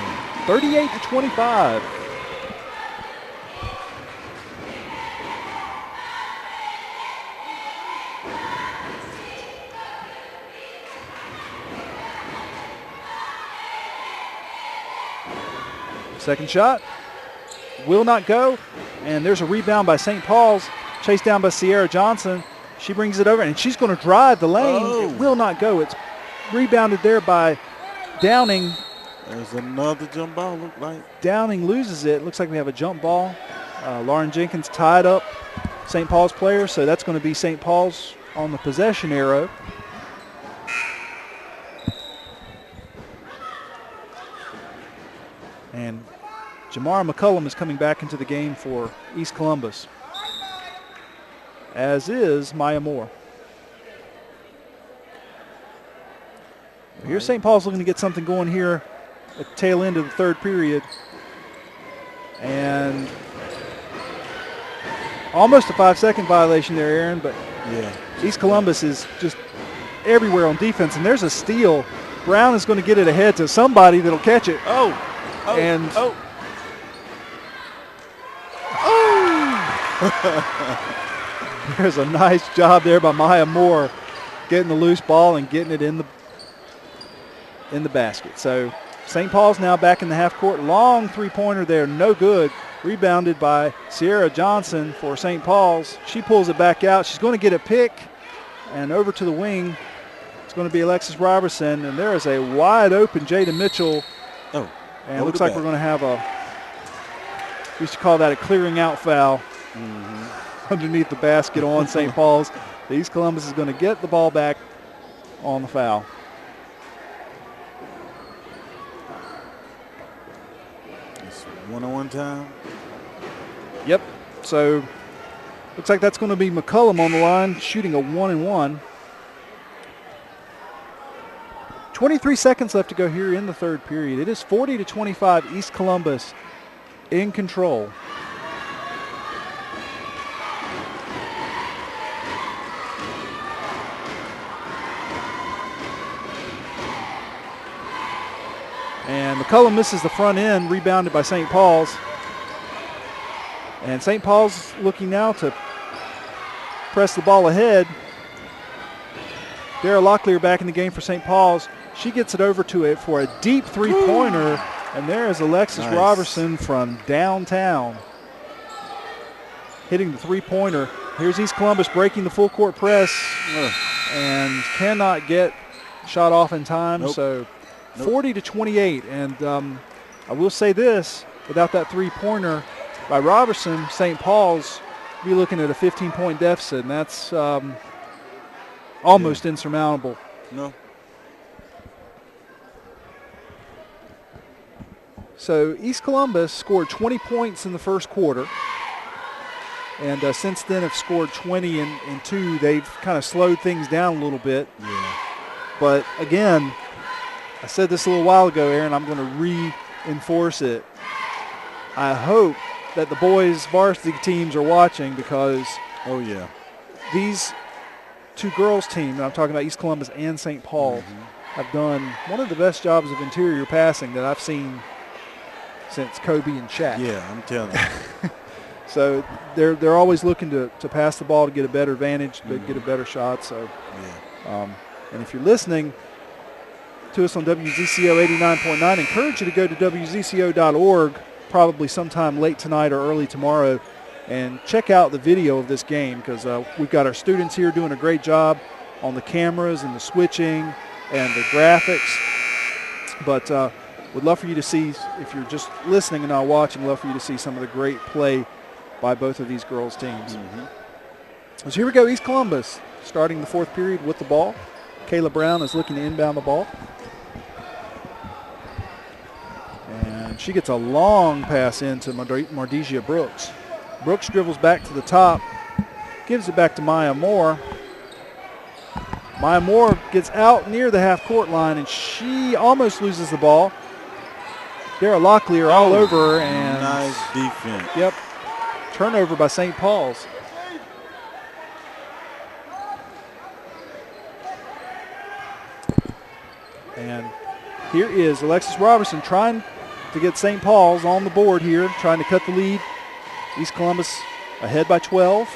38-25. Second shot will not go, and there's a rebound by St. Paul's, chased down by Sierra Johnson. She brings it over, and she's going to drive the lane. Oh. It will not go. It's rebounded there by Downing. There's another jump ball, look like. Downing loses it. Looks like we have a jump ball. Lauren Jenkins tied up St. Paul's player, so that's going to be St. Paul's on the possession arrow. And Jamara McCullum is coming back into the game for East Columbus, as is Maya Moore. Here's St. Paul's looking to get something going here at the tail end of the third period. And almost a 5-second violation there, Aaron, but Yeah. East Columbus is just everywhere on defense. And there's a steal. Brown is going to get it ahead to somebody that'll catch it. Oh. And oh. there's a nice job there by Maya Moore getting the loose ball and getting it in the basket. So St. Paul's now back in the half court. Long three-pointer there, no good. Rebounded by Sierra Johnson for St. Paul's. She pulls it back out. She's going to get a pick, and over to the wing. It's going to be Alexis Robertson, and there is a wide open Jada Mitchell. Oh. And it looks like we're going to have we used to call that a clearing out foul underneath the basket on St. Paul's. The East Columbus is going to get the ball back on the foul. It's one-on-one time. Yep. So looks like that's going to be McCullum on the line, shooting a 1-and-1. 23 seconds left to go here in the third period. It is 40-25, East Columbus in control. And McCullum misses the front end, rebounded by St. Paul's. And St. Paul's looking now to press the ball ahead. Dara Locklear back in the game for St. Paul's. She gets it over to it for a deep three-pointer, and there is Alexis Robertson from downtown hitting the three-pointer. Here's East Columbus breaking the full-court press and cannot get shot off in time. So 40-28, and I will say this, without that three-pointer by Robertson, St. Paul's be looking at a 15-point deficit, and that's almost insurmountable. No. So East Columbus scored 20 points in the first quarter, and since then have scored 20 in two. They've kind of slowed things down a little bit. Yeah. But again, I said this a little while ago, Aaron, I'm going to reinforce it. I hope that the boys' varsity teams are watching, because these two girls' teams, and I'm talking about East Columbus and St. Paul, have done one of the best jobs of interior passing that I've seen since Kobe and Shaq. Yeah, I'm telling you. So they're always looking to pass the ball to get a better advantage, to get a better shot. So, and if you're listening to us on WZCO 89.9, I encourage you to go to WZCO.org probably sometime late tonight or early tomorrow and check out the video of this game, because we've got our students here doing a great job on the cameras and the switching and the graphics. But would love for you to see, if you're just listening and not watching, love for you to see some of the great play by both of these girls' teams. So here we go, East Columbus starting the fourth period with the ball. Kayla Brown is looking to inbound the ball. And she gets a long pass into Mardesia Brooks. Brooks dribbles back to the top, gives it back to Maya Moore. Maya Moore gets out near the half-court line, and she almost loses the ball. Dara Locklear all over her, and nice defense. Yep, turnover by St. Paul's. And Here is Alexis Robertson trying to get St. Paul's on the board here, trying to cut the lead. East Columbus ahead by 12.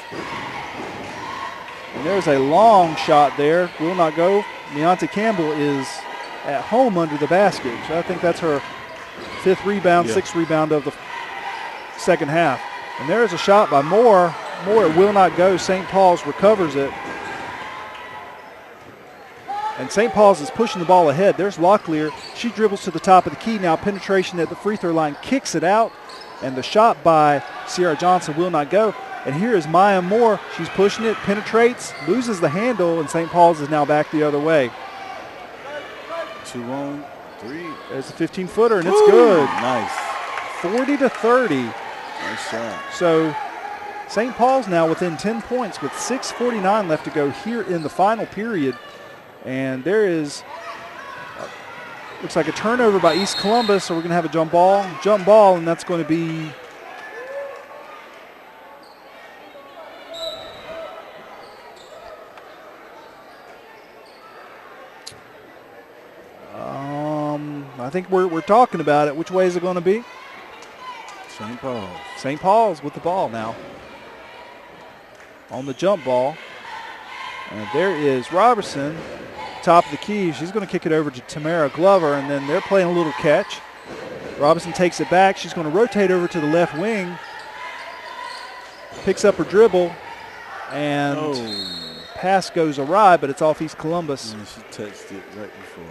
And there's a long shot there. Will not go. Deonta Campbell is at home under the basket. So I think that's her 5th rebound, 6th rebound of the second half. And there is a shot by Moore. Moore, it will not go. St. Paul's recovers it. And St. Paul's is pushing the ball ahead. There's Locklear. She dribbles to the top of the key. Now penetration at the free throw line, kicks it out. And the shot by Sierra Johnson will not go. And here is Maya Moore. She's pushing it, penetrates, loses the handle, and St. Paul's is now back the other way. 2 on 3. There's a 15-footer, and it's good. Nice. 40-30. Nice shot. So St. Paul's now within 10 points with 6:49 left to go here in the final period. And there is, looks like a turnover by East Columbus, so we're going to have a jump ball, and that's going to be I think we're talking about it. Which way is it going to be? St. Paul's. St. Paul's with the ball now on the jump ball. And there is Robertson, top of the key. She's going to kick it over to Tamara Glover, and then they're playing a little catch. Robinson takes it back. She's going to rotate over to the left wing, picks up her dribble, and pass goes awry, but it's off East Columbus. And she touched it right before.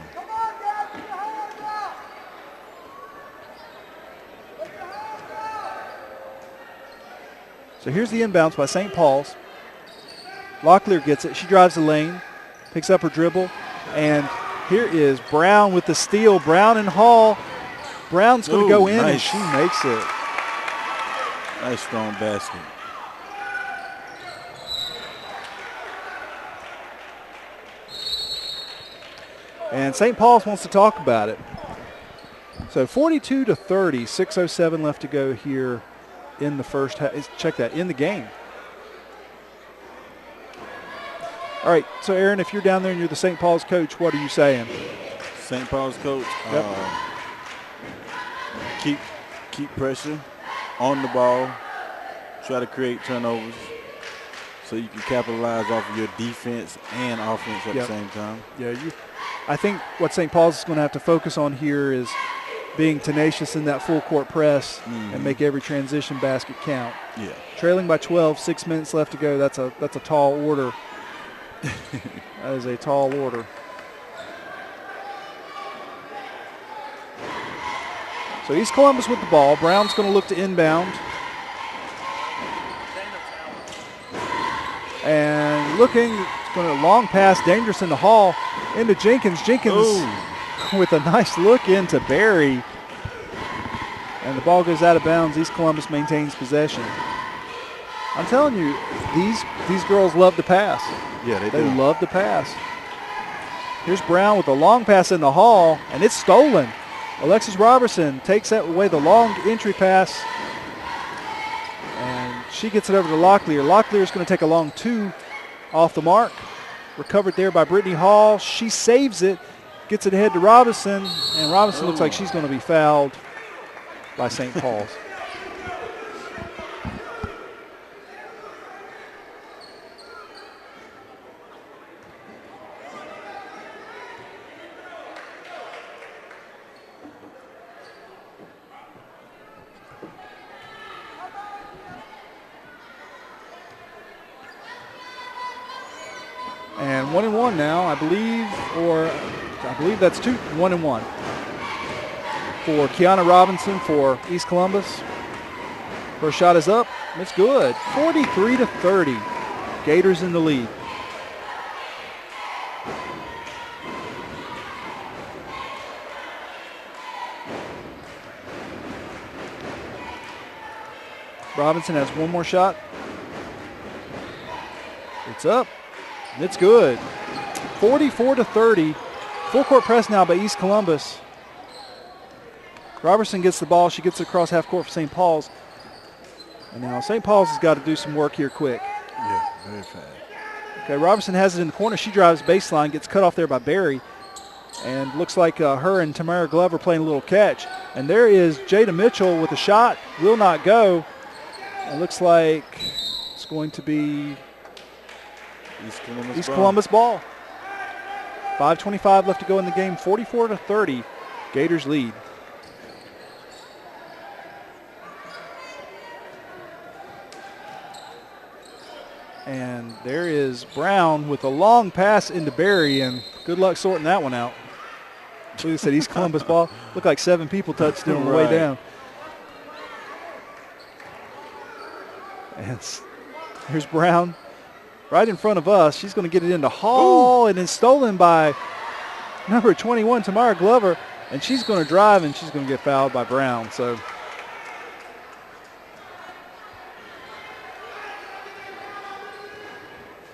So here's the inbounds by St. Paul's. Locklear gets it. She drives the lane, picks up her dribble, and here is Brown with the steal. Brown and Hall. Brown's going to go in, and she makes it. Nice strong basket. And St. Paul's wants to talk about it. So 42-30, 6:07 left to go here in the first half. Check that, in the game. All right, so Aaron, if you're down there and you're the St. Paul's coach, what are you saying? St. Paul's coach, keep pressure on the ball. Try to create turnovers so you can capitalize off of your defense and offense at the same time. Yeah, I think what St. Paul's is going to have to focus on here is being tenacious in that full court press and make every transition basket count. Yeah. Trailing by 12, 6 minutes left to go. That's a tall order. That is a tall order. So East Columbus with the ball. Brown's going to look to inbound. And looking, it's going to long pass, dangerous in the Hall, into Jenkins. Jenkins with a nice look into Barry. And the ball goes out of bounds. East Columbus maintains possession. I'm telling you, these girls love to pass. Yeah, they They do. love to pass. Here's Brown with a long pass in the Hall, and it's stolen. Alexis Robertson takes that away, the long entry pass, and she gets it over to Locklear. Locklear is going to take a long 2 off the mark. Recovered there by Brittany Hall. She saves it, gets it ahead to Robinson, and Robinson looks like she's going to be fouled by St. Paul's. And 1-1 now, I believe that's 1-1 for Kiana Robinson for East Columbus. First shot is up. It's good. 43-30. Gators in the lead. Robinson has one more shot. It's up. It's good. 44-30. Full court press now by East Columbus. Robertson gets the ball. She gets it across half court for St. Paul's. And now St. Paul's has got to do some work here quick. Yeah, very fast. Okay, Robertson has it in the corner. She drives baseline, gets cut off there by Barry. And looks like her and Tamara Glover playing a little catch. And there is Jada Mitchell with a shot. Will not go. It looks like it's going to be East Columbus ball. 5:25 left to go in the game. 44-30. Gators lead. And there is Brown with a long pass into Barry, and good luck sorting that one out. Like I said, East Columbus ball. Looked like 7 people touched it on the way down. And here's Brown right in front of us. She's going to get it into Hall, and then stolen by number 21, Tamara Glover. And she's going to drive, and she's going to get fouled by Brown. So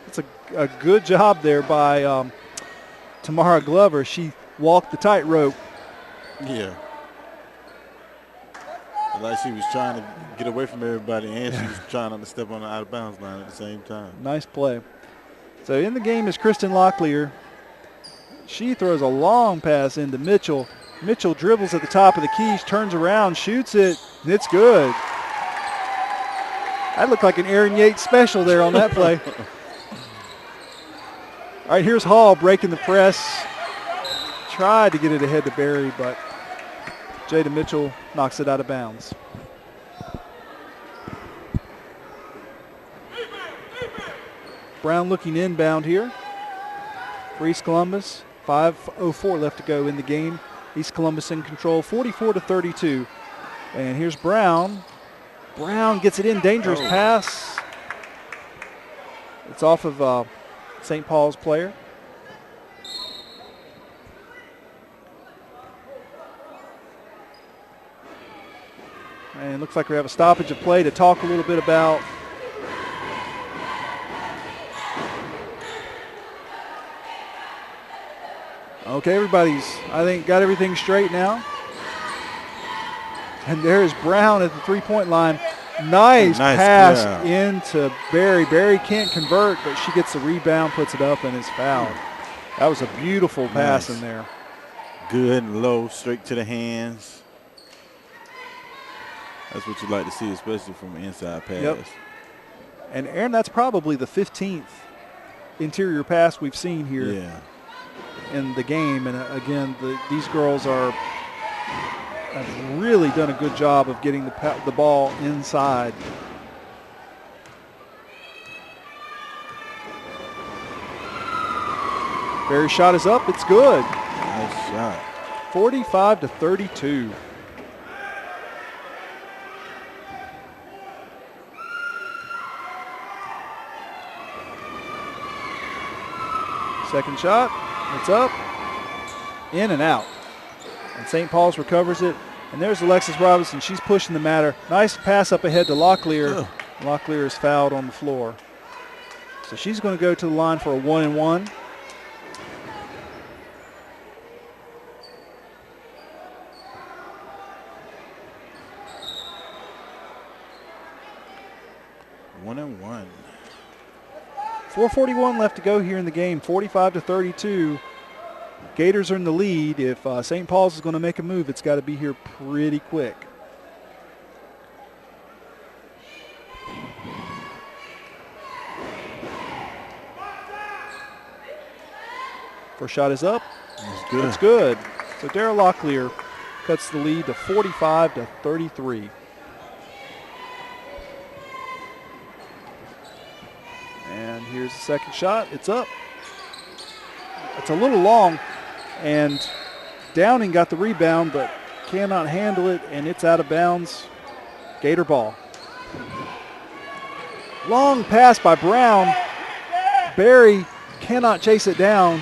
it's a good job there by Tamara Glover. She walked the tightrope. Yeah. Like she was trying to get away from everybody, and she was trying not to step on the out-of-bounds line at the same time. Nice play. So in the game is Kristen Locklear. She throws a long pass into Mitchell. Mitchell dribbles at the top of the keys, turns around, shoots it, and it's good. That looked like an Aaron Yates special there on that play. All right, here's Hall breaking the press. Tried to get it ahead to Barry, but Jada Mitchell knocks it out of bounds. Brown looking inbound here for East Columbus. 5:04 left to go in the game. East Columbus in control, 44-32. And here's Brown. Brown gets it in, dangerous pass. It's off of St. Paul's player. And it looks like we have a stoppage of play to talk a little bit about. Okay, everybody's, I think, got everything straight now. And there's Brown at the three-point line. Nice pass into Barry. Barry can't convert, but she gets the rebound, puts it up, and is fouled. That was a beautiful pass in there. Good and low, straight to the hands. That's what you like to see, especially from an inside pass. Yep. And Aaron, that's probably the 15th interior pass we've seen here in the game. And again, these girls have really done a good job of getting the ball inside. Barry's shot is up. It's good. Nice shot. 45-32. Second shot, it's up, in and out. And St. Paul's recovers it. And there's Alexis Robinson. She's pushing the matter. Nice pass up ahead to Locklear. Locklear is fouled on the floor. So she's going to go to the line for a 1-and-1. One and one. 4:41 left to go here in the game, 45-32. Gators are in the lead. If St. Paul's is going to make a move, it's got to be here pretty quick. First shot is up. That's good. It's good. So Daryl Locklear cuts the lead to 45-33. And here's the second shot. It's up. It's a little long, and Downing got the rebound, but cannot handle it, and it's out of bounds. Gator ball. Long pass by Brown. Barry cannot chase it down.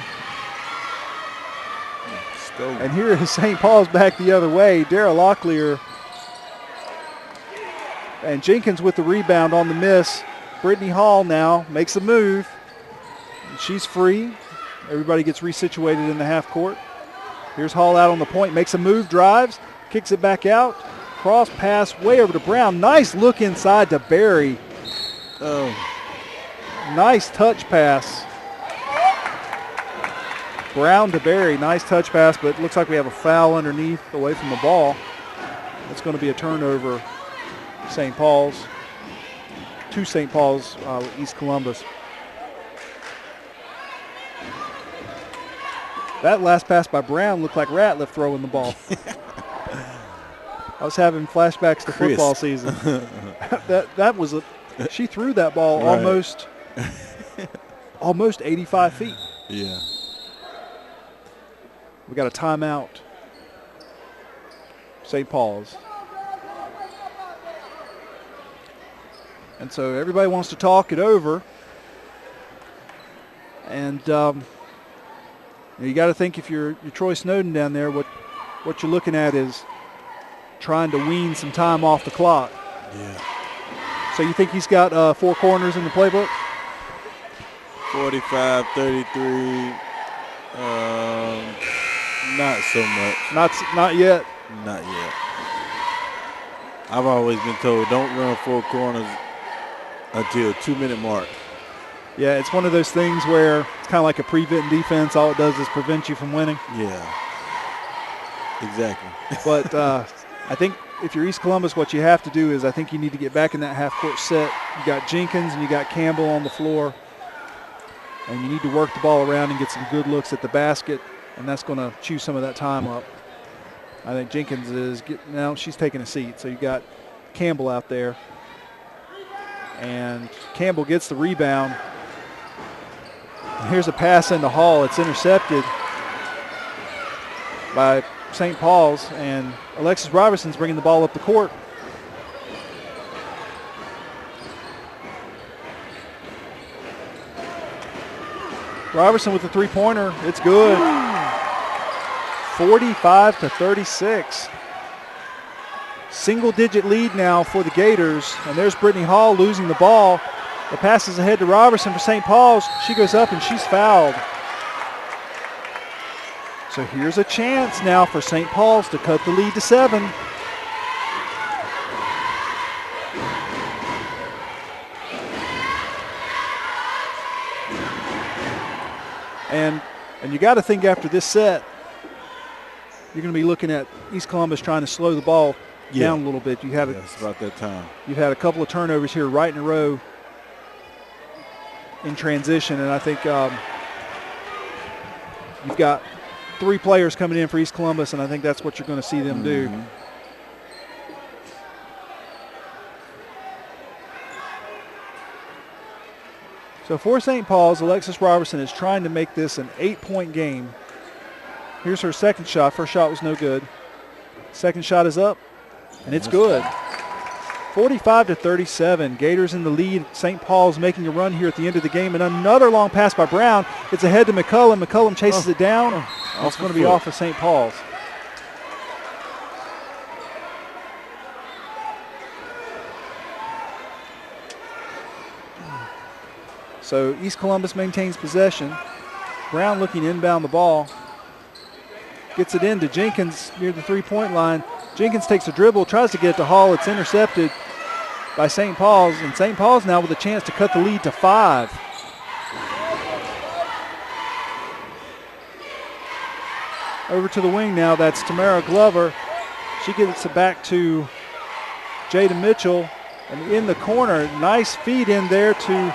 And here is St. Paul's back the other way. Daryl Locklear and Jenkins with the rebound on the miss. Brittany Hall now makes a move. She's free. Everybody gets resituated in the half court. Here's Hall out on the point, makes a move, drives, kicks it back out. Cross pass way over to Brown. Nice look inside to Barry. Nice touch pass. Brown to Berry. Nice touch pass, but it looks like we have a foul underneath away from the ball. It's going to be a turnover, St. Paul's. To St. Paul's, East Columbus. That last pass by Brown looked like Ratliff throwing the ball. I was having flashbacks to football season. that was she threw that ball Right. almost 85 feet. Yeah. We got a timeout. St. Paul's. And so everybody wants to talk it over. And you got to think if you're Troy Snowden down there, what you're looking at is trying to wean some time off the clock. Yeah. So you think he's got 4 corners in the playbook? 45, 33. Not so much. Not yet. Not yet. I've always been told don't run 4 corners until 2-minute mark. Yeah, it's one of those things where it's kind of like a prevent defense. All it does is prevent you from winning. Yeah. Exactly. But I think if you're East Columbus, what you have to do is I think you need to get back in that half-court set. You got Jenkins and you got Campbell on the floor. And you need to work the ball around and get some good looks at the basket. And that's going to chew some of that time up. I think Jenkins is getting, now she's taking a seat. So you got Campbell out there. And Campbell gets the rebound. And here's a pass into Hall. It's intercepted by St. Paul's. And Alexis Robertson's bringing the ball up the court. Robertson with the three-pointer. It's good. 45-36. Single-digit lead now for the Gators. And there's Brittany Hall losing the ball. The pass is ahead to Robertson for St. Paul's. She goes up and she's fouled. So here's a chance now for St. Paul's to cut the lead to 7. And you got to think after this set, you're going to be looking at East Columbus trying to slow the ball down a little bit. It's about that time. You've had a couple of turnovers here right in a row in transition, and I think you've got 3 players coming in for East Columbus, and I think that's what you're going to see them do. So for St. Paul's, Alexis Robertson is trying to make this an 8-point game. Here's her second shot. First shot was no good. Second shot is up, and it's good. 45-37. Gators in the lead. St. Paul's making a run here at the end of the game, and another long pass by Brown. It's ahead to McCullum. McCullum chases it down. It's going to be off of St. Paul's. So East Columbus maintains possession. Brown looking inbound the ball. Gets it into Jenkins near the three-point line. Jenkins takes a dribble, tries to get it to Hall. It's intercepted by St. Paul's. And St. Paul's now with a chance to cut the lead to 5. Over to the wing now. That's Tamara Glover. She gets it back to Jada Mitchell. And in the corner, nice feed in there to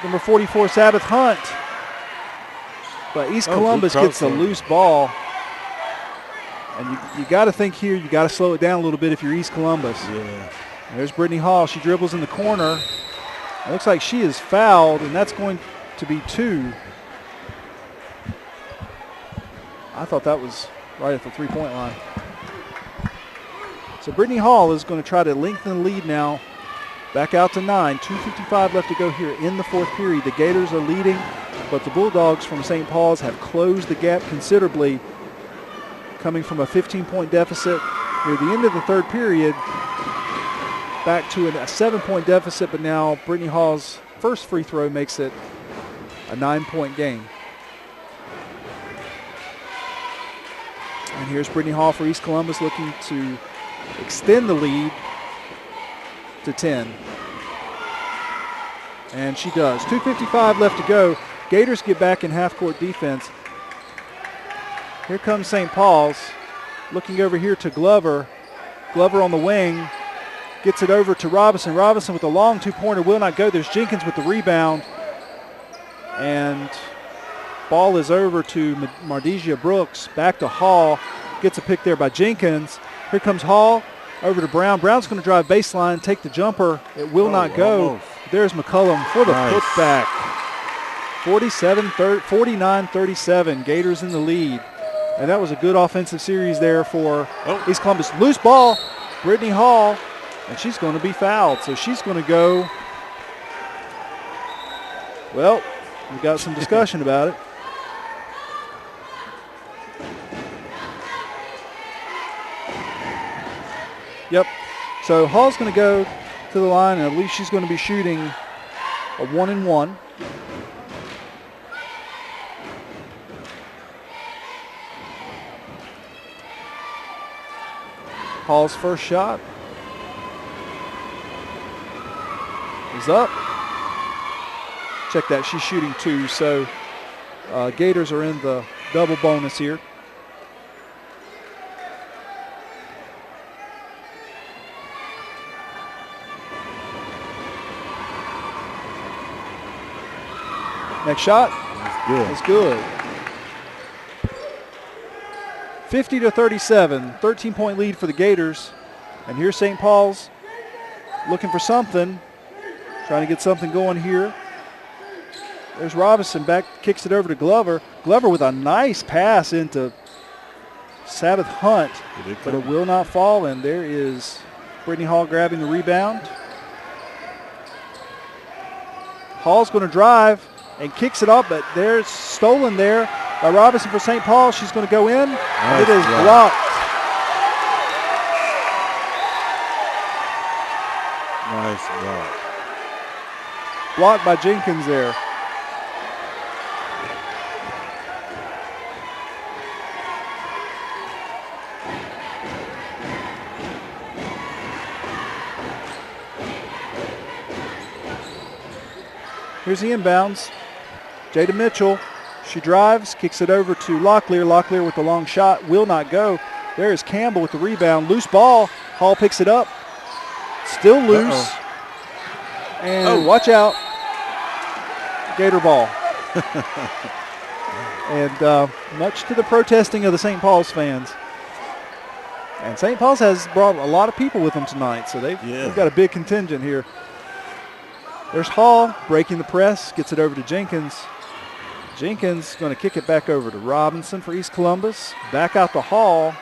number 44, Sabbath Hunt. But East Columbus gets the loose ball. And you got to think here, you got to slow it down a little bit if you're East Columbus. Yeah. There's Brittany Hall. She dribbles in the corner. It looks like she is fouled, and that's going to be 2. I thought that was right at the three-point line. So Brittany Hall is going to try to lengthen the lead now. Back out to 9. 2:55 left to go here in the fourth period. The Gators are leading, but the Bulldogs from St. Paul's have closed the gap considerably, coming from a 15-point deficit near the end of the third period back to a 7-point deficit, but now Brittany Hall's first free throw makes it a 9-point game. And here's Brittany Hall for East Columbus looking to extend the lead to 10. And she does. 2:55 left to go. Gators get back in half-court defense. Here comes St. Paul's. Looking over here to Glover. Glover on the wing. Gets it over to Robinson. Robinson with a long two-pointer will not go. There's Jenkins with the rebound. And ball is over to Mardesia Brooks. Back to Hall. Gets a pick there by Jenkins. Here comes Hall. Over to Brown. Brown's going to drive baseline, take the jumper. It will not go. Almost. There's McCullum for the Nice. putback. 49-37. Gators in the lead. And that was a good offensive series there for East Columbus. Loose ball. Brittany Hall. And she's going to be fouled. So she's going to go. Well, we've got some discussion about it. Yep. So Hall's going to go to the line, and I believe she's going to be shooting a 1-and-1. Hall's first shot is up. Check that. She's shooting 2. So Gators are in the double bonus here. Next shot. That's good. That's good. 50-37, 13-point lead for the Gators. And here's St. Paul's looking for something, trying to get something going here. There's Robinson back, kicks it over to Glover. Glover with a nice pass into Sabbath Hunt, but it will not fall. And there is Brittany Hall grabbing the rebound. Hall's going to drive and kicks it up, but there's stolen there by Robinson for St. Paul. She's going to go in. Nice It is block. blocked. Nice block. Blocked by Jenkins there. Here's the inbounds. Jada Mitchell, she drives, kicks it over to Locklear. Locklear with the long shot, will not go. There is Campbell with the rebound. Loose ball. Hall picks it up. Still loose. And watch out. Gator ball. And much to the protesting of the St. Paul's fans. And St. Paul's has brought a lot of people with them tonight, so they've got a big contingent here. There's Hall breaking the press, gets it over to Jenkins. Jenkins going to kick it back over to Robinson for East Columbus. Back out to Hall.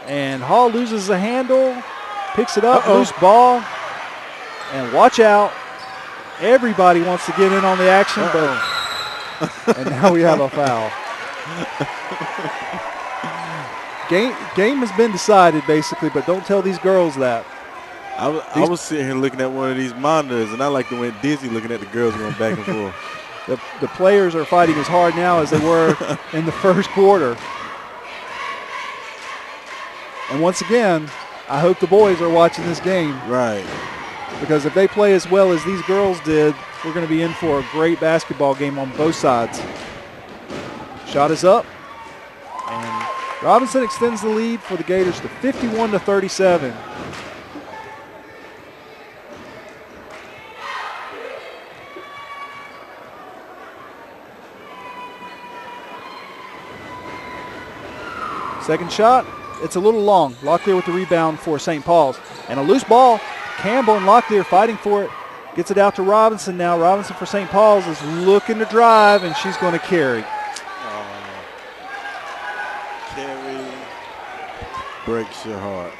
And Hall loses the handle, picks it up, loose ball. And watch out. Everybody wants to get in on the action, but and now we have a foul. Game has been decided basically, but don't tell these girls that. I was sitting here looking at one of these monitors, and I like to went dizzy looking at the girls going back and forth. The players are fighting as hard now as they were in the first quarter. And once again, I hope the boys are watching this game. Right. Because if they play as well as these girls did, we're going to be in for a great basketball game on both sides. Shot is up. And Robinson extends the lead for the Gators to 51-37. Second shot, it's a little long. Locklear with the rebound for St. Paul's. And a loose ball. Campbell and Locklear fighting for it. Gets it out to Robinson now. Robinson for St. Paul's is looking to drive, and she's going to carry. Carry breaks your heart.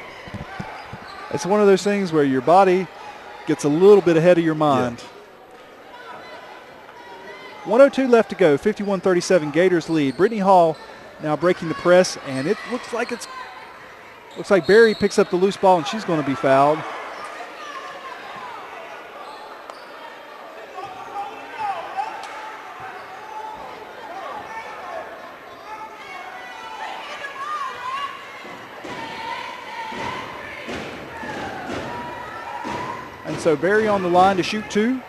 It's one of those things where your body gets a little bit ahead of your mind. Yeah. 1:02 left to go. 51-37 Gators lead. Brittany Hall now breaking the press, and it looks like Barry picks up the loose ball, and she's going to be fouled. And so Barry on the line to shoot 2.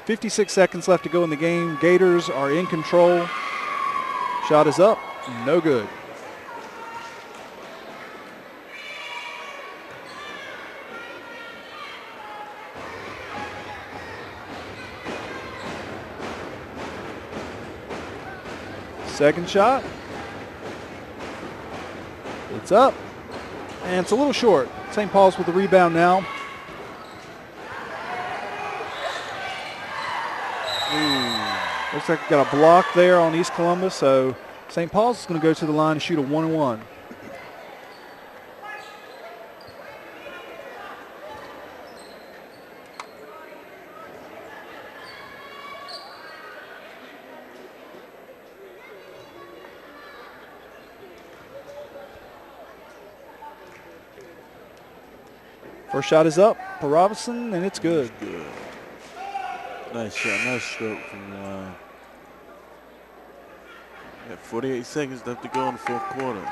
56 seconds left to go in the game. Gators are in control. Shot is up. No good. Second shot. It's up. And it's a little short. St. Paul's with the rebound now. Looks like we got a block there on East Columbus, so St. Paul's is going to go to the line to shoot a 1-and-1. First shot is up for Robinson, and it's good. Good. Nice shot, nice stroke from the line. Got 48 seconds left to go in the fourth quarter.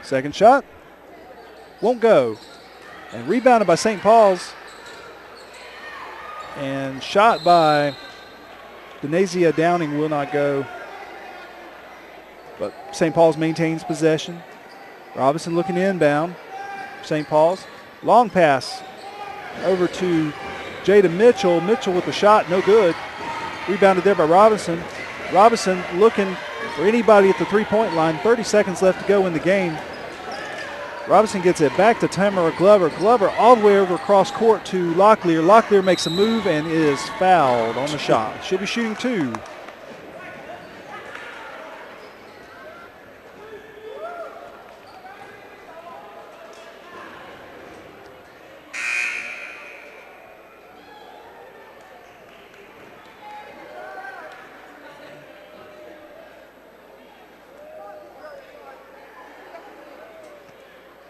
Second shot. Won't go. And rebounded by St. Paul's. And shot by Denazia Downing will not go. But St. Paul's maintains possession. Robinson looking inbound. St. Paul's. Long pass over to Jada Mitchell. Mitchell with the shot, no good. Rebounded there by Robinson. Robinson looking for anybody at the three-point line. 30 seconds left to go in the game. Robinson gets it back to Tamara Glover. Glover all the way over across court to Locklear. Locklear makes a move and is fouled on the shot. She'll be shooting 2.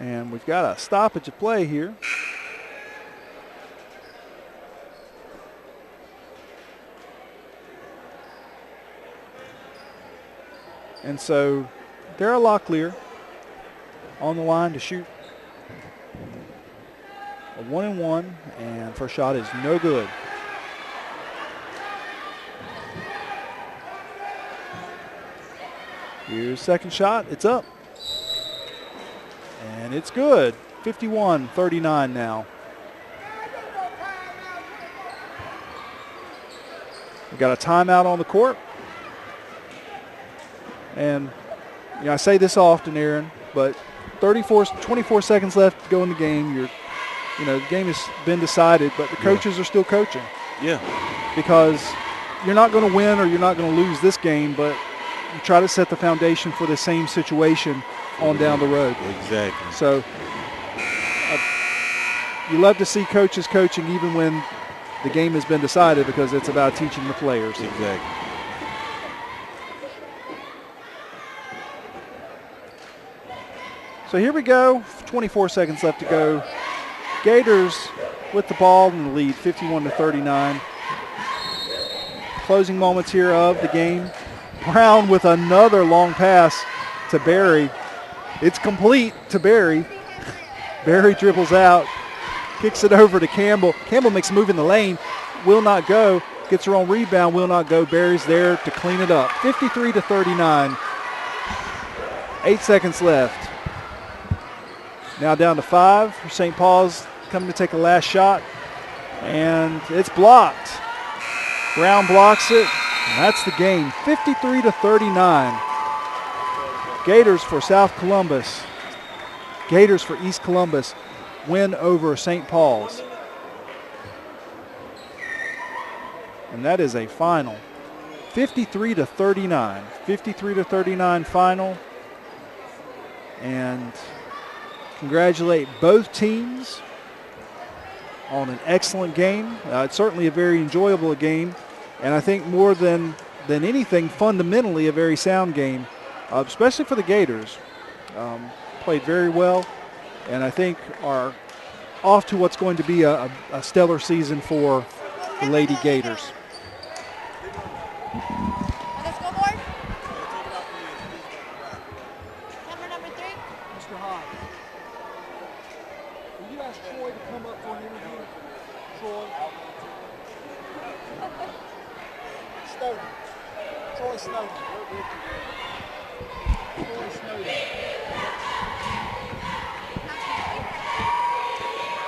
And we've got a stoppage of play here. And so Dara Locklear on the line to shoot a 1-and-1, and first shot is no good. Here's second shot, it's up. And it's good. 51-39 now. We got a timeout on the court. And you know, I say this often, Aaron, but 24 seconds left to go in the game. The game has been decided, but the coaches are still coaching. Yeah. Because you're not going to win or you're not going to lose this game, but you try to set the foundation for the same situation on down the road. Exactly. So you love to see coaches coaching even when the game has been decided, because it's about teaching the players. Exactly. So here we go. 24 seconds left to go. Gators with the ball in the lead, 51-39. Closing moments here of the game. Brown with another long pass to Barry. It's complete to Barry. Barry dribbles out, kicks it over to Campbell. Campbell makes a move in the lane, will not go. Gets her own rebound, will not go. Barry's there to clean it up. 53-39. 8 seconds left. Now down to 5 for St. Paul's, coming to take a last shot. And it's blocked. Brown blocks it, and that's the game. 53-39. Gators for South Columbus. Gators for East Columbus win over St. Paul's. And that is a final. 53-39. 53-39 final. And congratulate both teams on an excellent game. It's certainly a very enjoyable game. And I think more than anything, fundamentally a very sound game. Especially for the Gators. Played very well, and I think are off to what's going to be a stellar season for the Lady Gators. On the scoreboard? Camera number 3. Mr. 5. Will you ask Troy to come up for an interview? Troy? Snowden. Troy Snowden. Troy Snowden.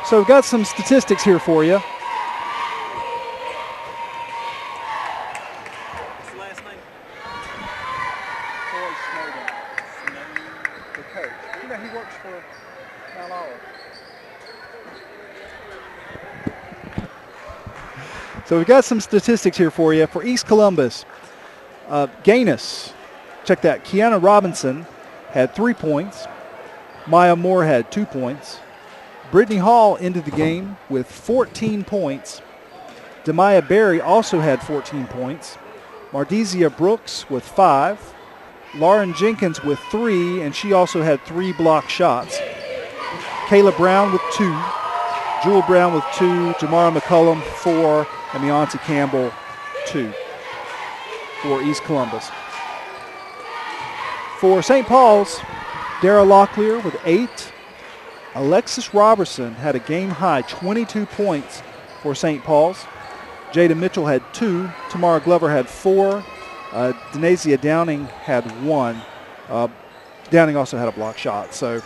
So we've got some statistics here for you. What's the last name? Troy Snowden, the coach. You know, he works for Mount Olive. So we've got some statistics here for you. For East Columbus, Gaines, check that. Kiana Robinson had 3 points. Maya Moore had 2 points. Brittany Hall ended the game with 14 points. Demaya Berry also had 14 points. Mardizia Brooks with 5. Lauren Jenkins with 3, and she also had 3 block shots. Kayla Brown with 2. Jewel Brown with 2. Jamara McCullum 4. And Leonti Campbell 2 for East Columbus. For St. Paul's, Dara Locklear with 8. Alexis Robertson had a game-high 22 points for St. Paul's. Jada Mitchell had 2. Tamara Glover had 4. Denasia Downing had 1. Downing also had a block shot. So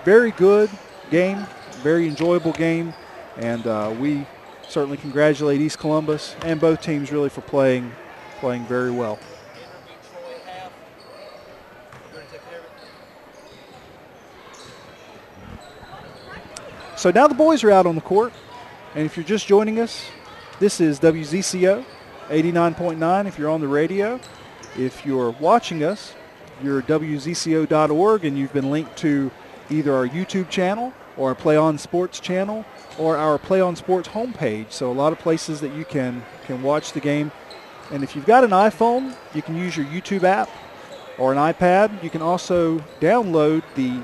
very good game, very enjoyable game, and we certainly congratulate East Columbus and both teams really for playing very well. So now the boys are out on the court, and if you're just joining us, this is WZCO 89.9 if you're on the radio. If you're watching us, you're WZCO.org, and you've been linked to either our YouTube channel or our Play On Sports channel or our Play On Sports homepage. So a lot of places that you can watch the game. And if you've got an iPhone, you can use your YouTube app or an iPad. You can also download the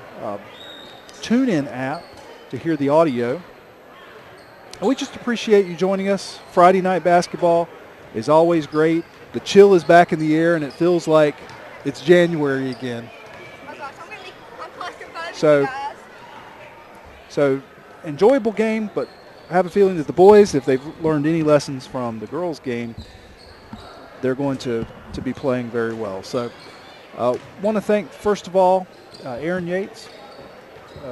TuneIn app to hear the audio. And we just appreciate you joining us. Friday night basketball is always great. The chill is back in the air, and it feels like it's January again. Oh gosh, I'm claustrophobic, guys. So enjoyable game, but I have a feeling that the boys, if they've learned any lessons from the girls' game, they're going to be playing very well. So want to thank, first of all, Aaron Yates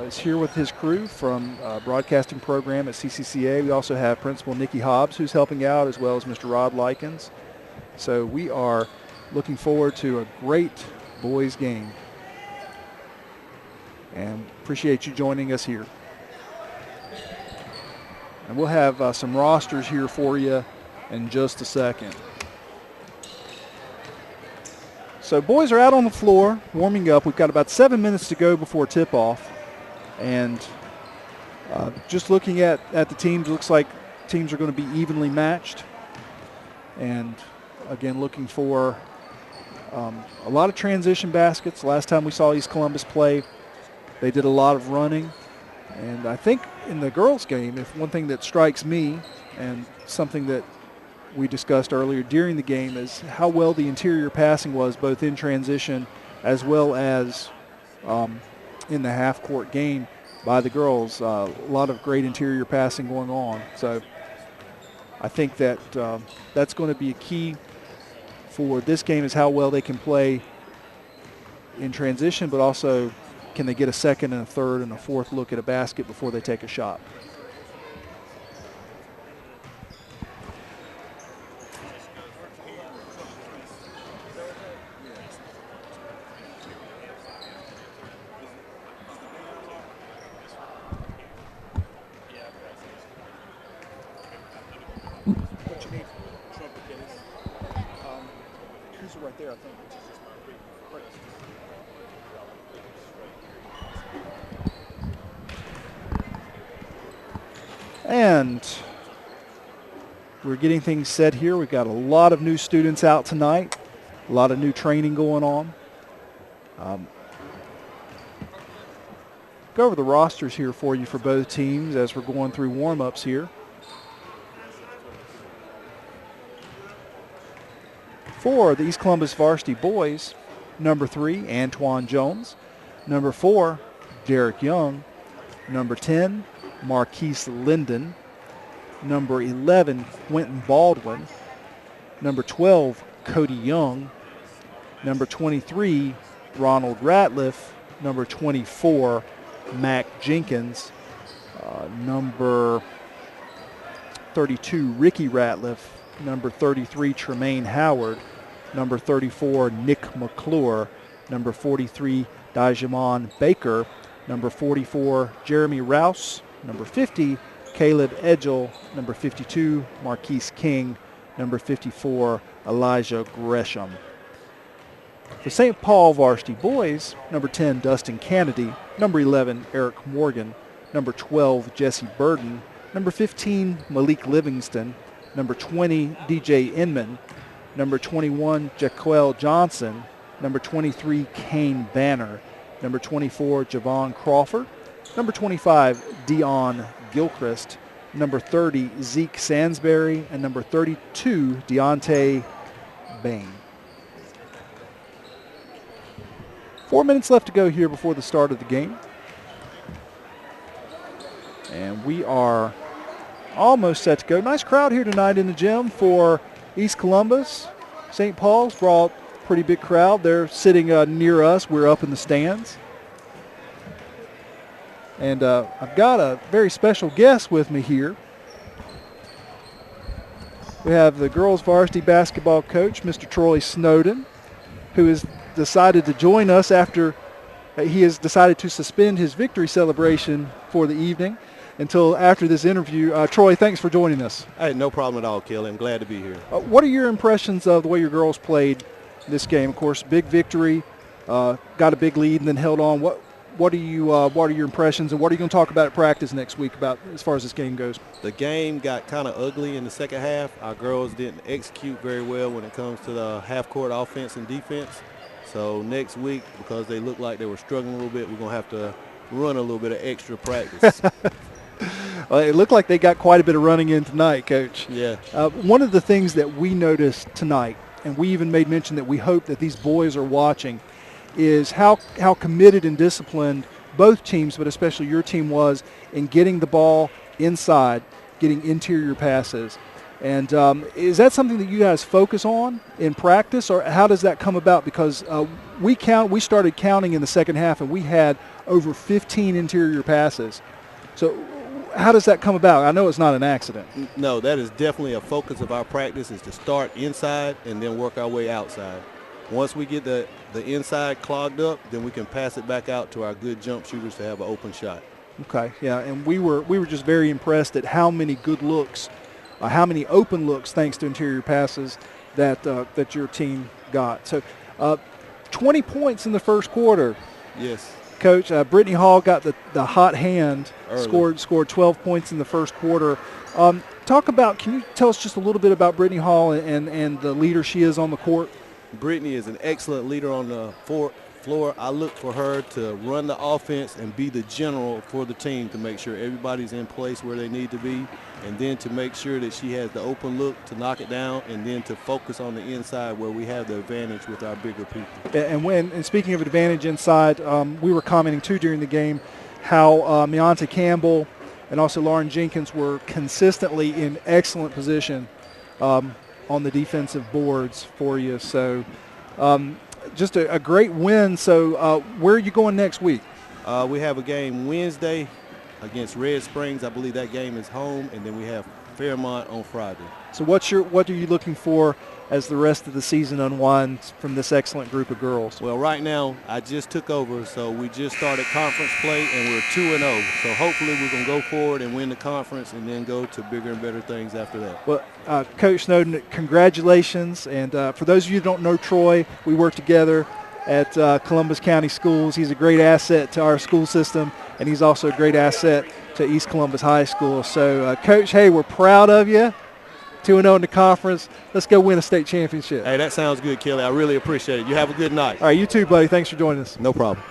is here with his crew from broadcasting program at CCCA. We also have Principal Nikki Hobbs, who's helping out, as well as Mr. Rod Likens. So we are looking forward to a great boys' game, and appreciate you joining us here. And we'll have some rosters here for you in just a second. So boys are out on the floor warming up. We've got about 7 minutes to go before tip-off. And just looking at the teams, looks like teams are going to be evenly matched. And again, looking for a lot of transition baskets. Last time we saw East Columbus play, they did a lot of running. And I think in the girls' game, if one thing that strikes me, and something that we discussed earlier during the game, is how well the interior passing was, both in transition as well as in the half-court game by the girls. A lot of great interior passing going on. So I think that that's going to be a key for this game, is how well they can play in transition, but also can they get a second and a third and a fourth look at a basket before they take a shot. What you need? Trumpet case. Who's right there, I think. And we're getting things set here. We've got a lot of new students out tonight, a lot of new training going on. Go over the rosters here for you for both teams as we're going through warm-ups here. For the East Columbus varsity boys, number 3, Antoine Jones. Number 4, Derek Young. Number 10, Marquise Linden. Number 11, Quentin Baldwin. Number 12, Cody Young. Number 23, Ronald Ratliff. Number 24, Mac Jenkins. Number 32, Ricky Ratliff. Number 33, Tremaine Howard. Number 34, Nick McClure. Number 43, Dajamon Baker. Number 44, Jeremy Rouse. Number 50, Caleb Edgel. Number 52, Marquise King. Number 54, Elijah Gresham. For St. Paul varsity boys, number 10, Dustin Kennedy. Number 11, Eric Morgan. Number 12, Jesse Burden. Number 15, Malik Livingston. Number 20, DJ Inman. Number 21, Jaquel Johnson. Number 23, Kane Banner. Number 24, Javon Crawford. Number 25, Dion Gilchrist. Number 30, Zeke Sansbury. And number 32, Deontay Bain. 4 minutes left to go here before the start of the game. And we are almost set to go. Nice crowd here tonight in the gym for East Columbus. St. Paul's brought a pretty big crowd. They're sitting near us. We're up in the stands. And I've got a very special guest with me here. We have the girls varsity basketball coach, Mr. Troy Snowden, who has decided to join us after he has decided to suspend his victory celebration for the evening until after this interview. Troy, thanks for joining us. Hey, no problem at all, Kelly. I'm glad to be here. What are your impressions of the way your girls played this game? Of course, big victory, got a big lead and then held on. What are your impressions, and what are you going to talk about at practice next week about as far as this game goes? The game got kind of ugly in the second half. Our girls didn't execute very well when it comes to the half-court offense and defense. So next week, because they looked like they were struggling a little bit, we're going to have to run a little bit of extra practice. Well, it looked like they got quite a bit of running in tonight, Coach. Yeah. One of the things that we noticed tonight, and we even made mention that we hope that these boys are watching, is how committed and disciplined both teams, but especially your team, was in getting the ball inside, getting interior passes. And is that something that you guys focus on in practice, or how does that come about? Because we started counting in the second half, and we had over 15 interior passes. So how does that come about? I know it's not an accident. No, that is definitely a focus of our practice, is to start inside and then work our way outside. Once we get the inside clogged up, then we can pass it back out to our good jump shooters to have an open shot. Okay, yeah, and we were just very impressed at how many good looks, how many open looks, thanks to interior passes that your team got. So 20 points in the first quarter. Yes. Coach, Brittany Hall got the hot hand, Early. scored 12 points in the first quarter. Can you tell us just a little bit about Brittany Hall and the leader she is on the court? Brittany is an excellent leader on the floor. I look for her to run the offense and be the general for the team to make sure everybody's in place where they need to be, and then to make sure that she has the open look to knock it down, and then to focus on the inside where we have the advantage with our bigger people. And speaking of advantage inside, we were commenting too during the game how Meonta Campbell and also Lauren Jenkins were consistently in excellent position on the defensive boards for you. So just a great win. So where are you going next week? We have a game Wednesday against Red Springs. I believe that game is home, and then we have Fairmont on Friday. So what are you looking for as the rest of the season unwinds from this excellent group of girls? Well, right now I just took over, so we just started conference play, and we're 2-0. So hopefully we can go forward and win the conference, and then go to bigger and better things after that. Well, Coach Snowden, congratulations. And for those of you who don't know Troy, we work together at Columbus County Schools. He's a great asset to our school system, and he's also a great asset to East Columbus High School. So, Coach, hey, we're proud of you. 2-0 in the conference. Let's go win a state championship. Hey, that sounds good, Kelly. I really appreciate it. You have a good night. All right, you too, buddy. Thanks for joining us. No problem.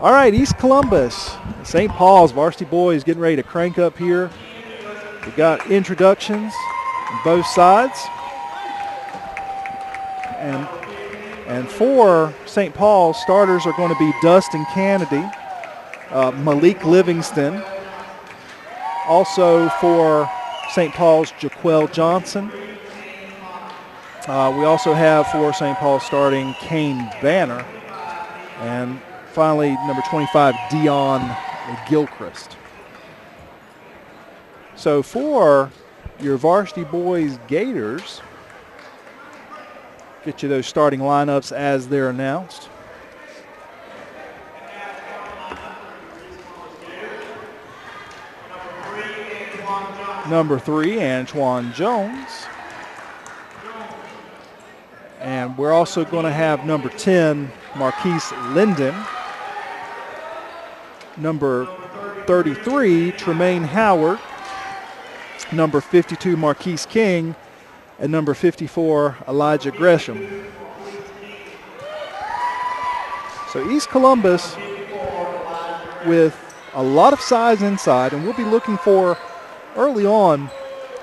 All right, East Columbus, St. Paul's varsity boys getting ready to crank up here. We've got introductions on both sides. And for St. Paul, starters are going to be Dustin Kennedy, Malik Livingston. Also for St. Paul's, Jaquel Johnson. We also have for St. Paul starting Kane Banner. And finally, number 25, Dion Gilchrist. So for your varsity boys Gators, get you those starting lineups as they're announced. Number 3, Antoine Jones. And we're also going to have number 10, Marquise Linden. Number 33, Tremaine Howard. Number 52, Marquise King. And number 54, Elijah Gresham. So East Columbus with a lot of size inside, and we'll be looking for early on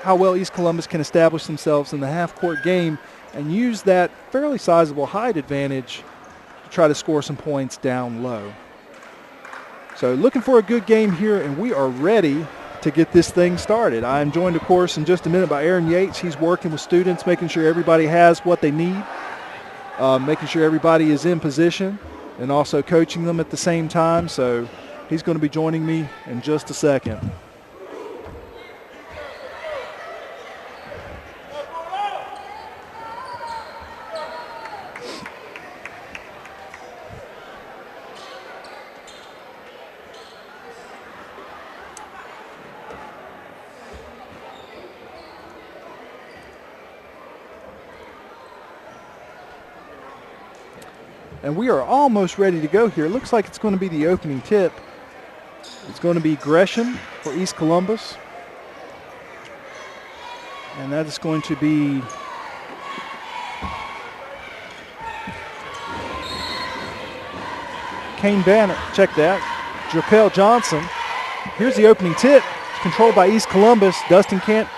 how well East Columbus can establish themselves in the half-court game and use that fairly sizable height advantage to try to score some points down low. So looking for a good game here, and we are ready to get this thing started. I am joined, of course, in just a minute by Aaron Yates. He's working with students, making sure everybody has what they need, making sure everybody is in position, and also coaching them at the same time. So he's going to be joining me in just a second. And we are almost ready to go here. It looks like it's going to be the opening tip. It's going to be Gresham for East Columbus. And that is going to be Kane Banner. Check that. Jaquel Johnson. Here's the opening tip. It's controlled by East Columbus. Dustin Kent.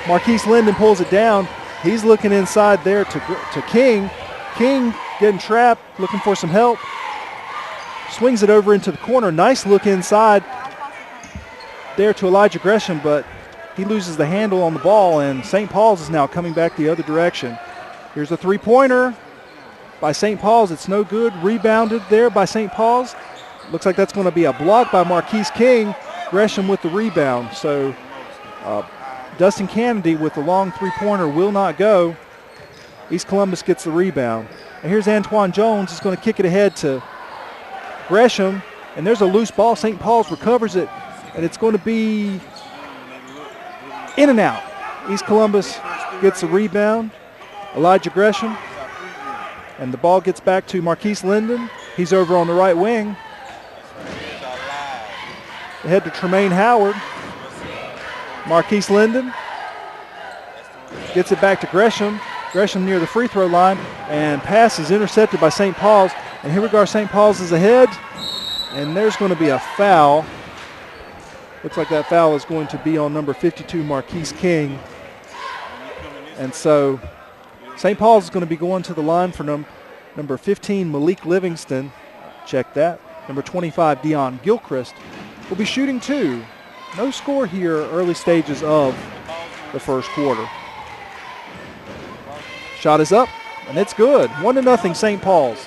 Marquise Linden pulls it down. He's looking inside there to King. King getting trapped, looking for some help. Swings it over into the corner. Nice look inside there to Elijah Gresham, but he loses the handle on the ball, and St. Paul's is now coming back the other direction. Here's a three-pointer by St. Paul's. It's no good. Rebounded there by St. Paul's. Looks like that's going to be a block by Marquise King. Gresham with the rebound. So Dustin Kennedy with the long three-pointer will not go. East Columbus gets the rebound. And here's Antoine Jones. He's going to kick it ahead to Gresham. And there's a loose ball. St. Paul's recovers it. And it's going to be in and out. East Columbus gets the rebound. Elijah Gresham. And the ball gets back to Marquise Linden. He's over on the right wing. Ahead to Tremaine Howard. Marquise Linden gets it back to Gresham. Gresham near the free throw line, and pass is intercepted by St. Paul's. And here we go, St. Paul's is ahead, and there's going to be a foul. Looks like that foul is going to be on number 52, Marquise King. And so St. Paul's is going to be going to the line for number 15, Malik Livingston. Check that. Number 25, Dion Gilchrist, will be shooting two. No score here, early stages of the first quarter. Shot is up, and it's good. 1-0 St. Paul's.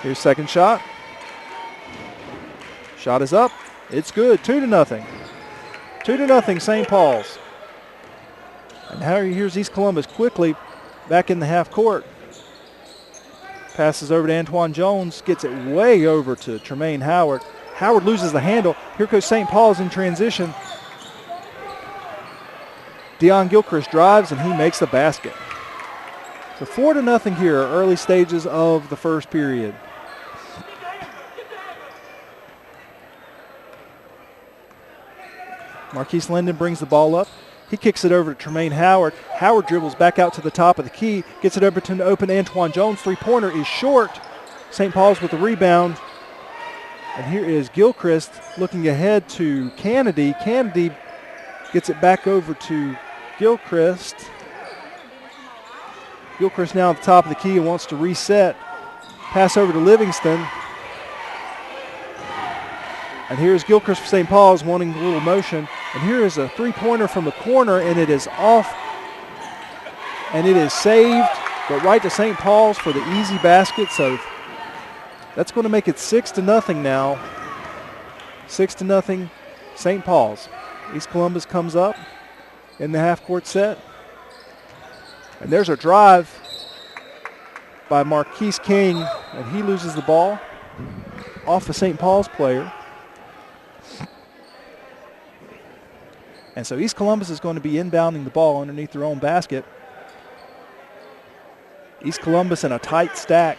Here's second shot. Shot is up. It's good. 2-0. 2-0 St. Paul's. And here's East Columbus quickly back in the half court. Passes over to Antoine Jones, gets it way over to Tremaine Howard. Howard loses the handle. Here goes St. Paul's in transition. Dion Gilchrist drives, and he makes the basket. So 4-0 here, early stages of the first period. Marquise Linden brings the ball up. He kicks it over to Tremaine Howard. Howard dribbles back out to the top of the key, gets it over to an open Antoine Jones. Three-pointer is short. St. Paul's with the rebound. And here is Gilchrist looking ahead to Kennedy. Kennedy gets it back over to Gilchrist. Gilchrist now at the top of the key and wants to reset. Pass over to Livingston. And here's Gilchrist for St. Paul's wanting a little motion. And here is a three-pointer from the corner, and it is off. And it is saved, but right to St. Paul's for the easy basket. So that's going to make it 6-0 now. 6-0 St. Paul's. East Columbus comes up in the half-court set. And there's a drive by Marquise King, and he loses the ball off the St. Paul's player. And so East Columbus is going to be inbounding the ball underneath their own basket. East Columbus in a tight stack.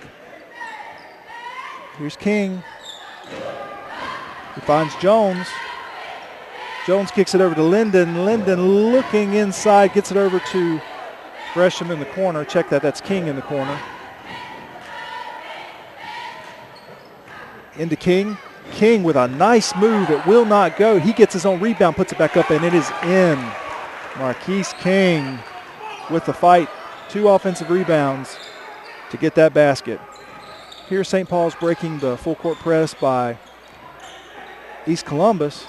Here's King. He finds Jones. Jones kicks it over to Linden. Linden looking inside, gets it over to Gresham in the corner. Check that, that's King in the corner. Into King. King with a nice move. It will not go. He gets his own rebound, puts it back up, and it is in. Marquise King with the fight. 2 offensive rebounds to get that basket. Here St. Paul's breaking the full court press by East Columbus.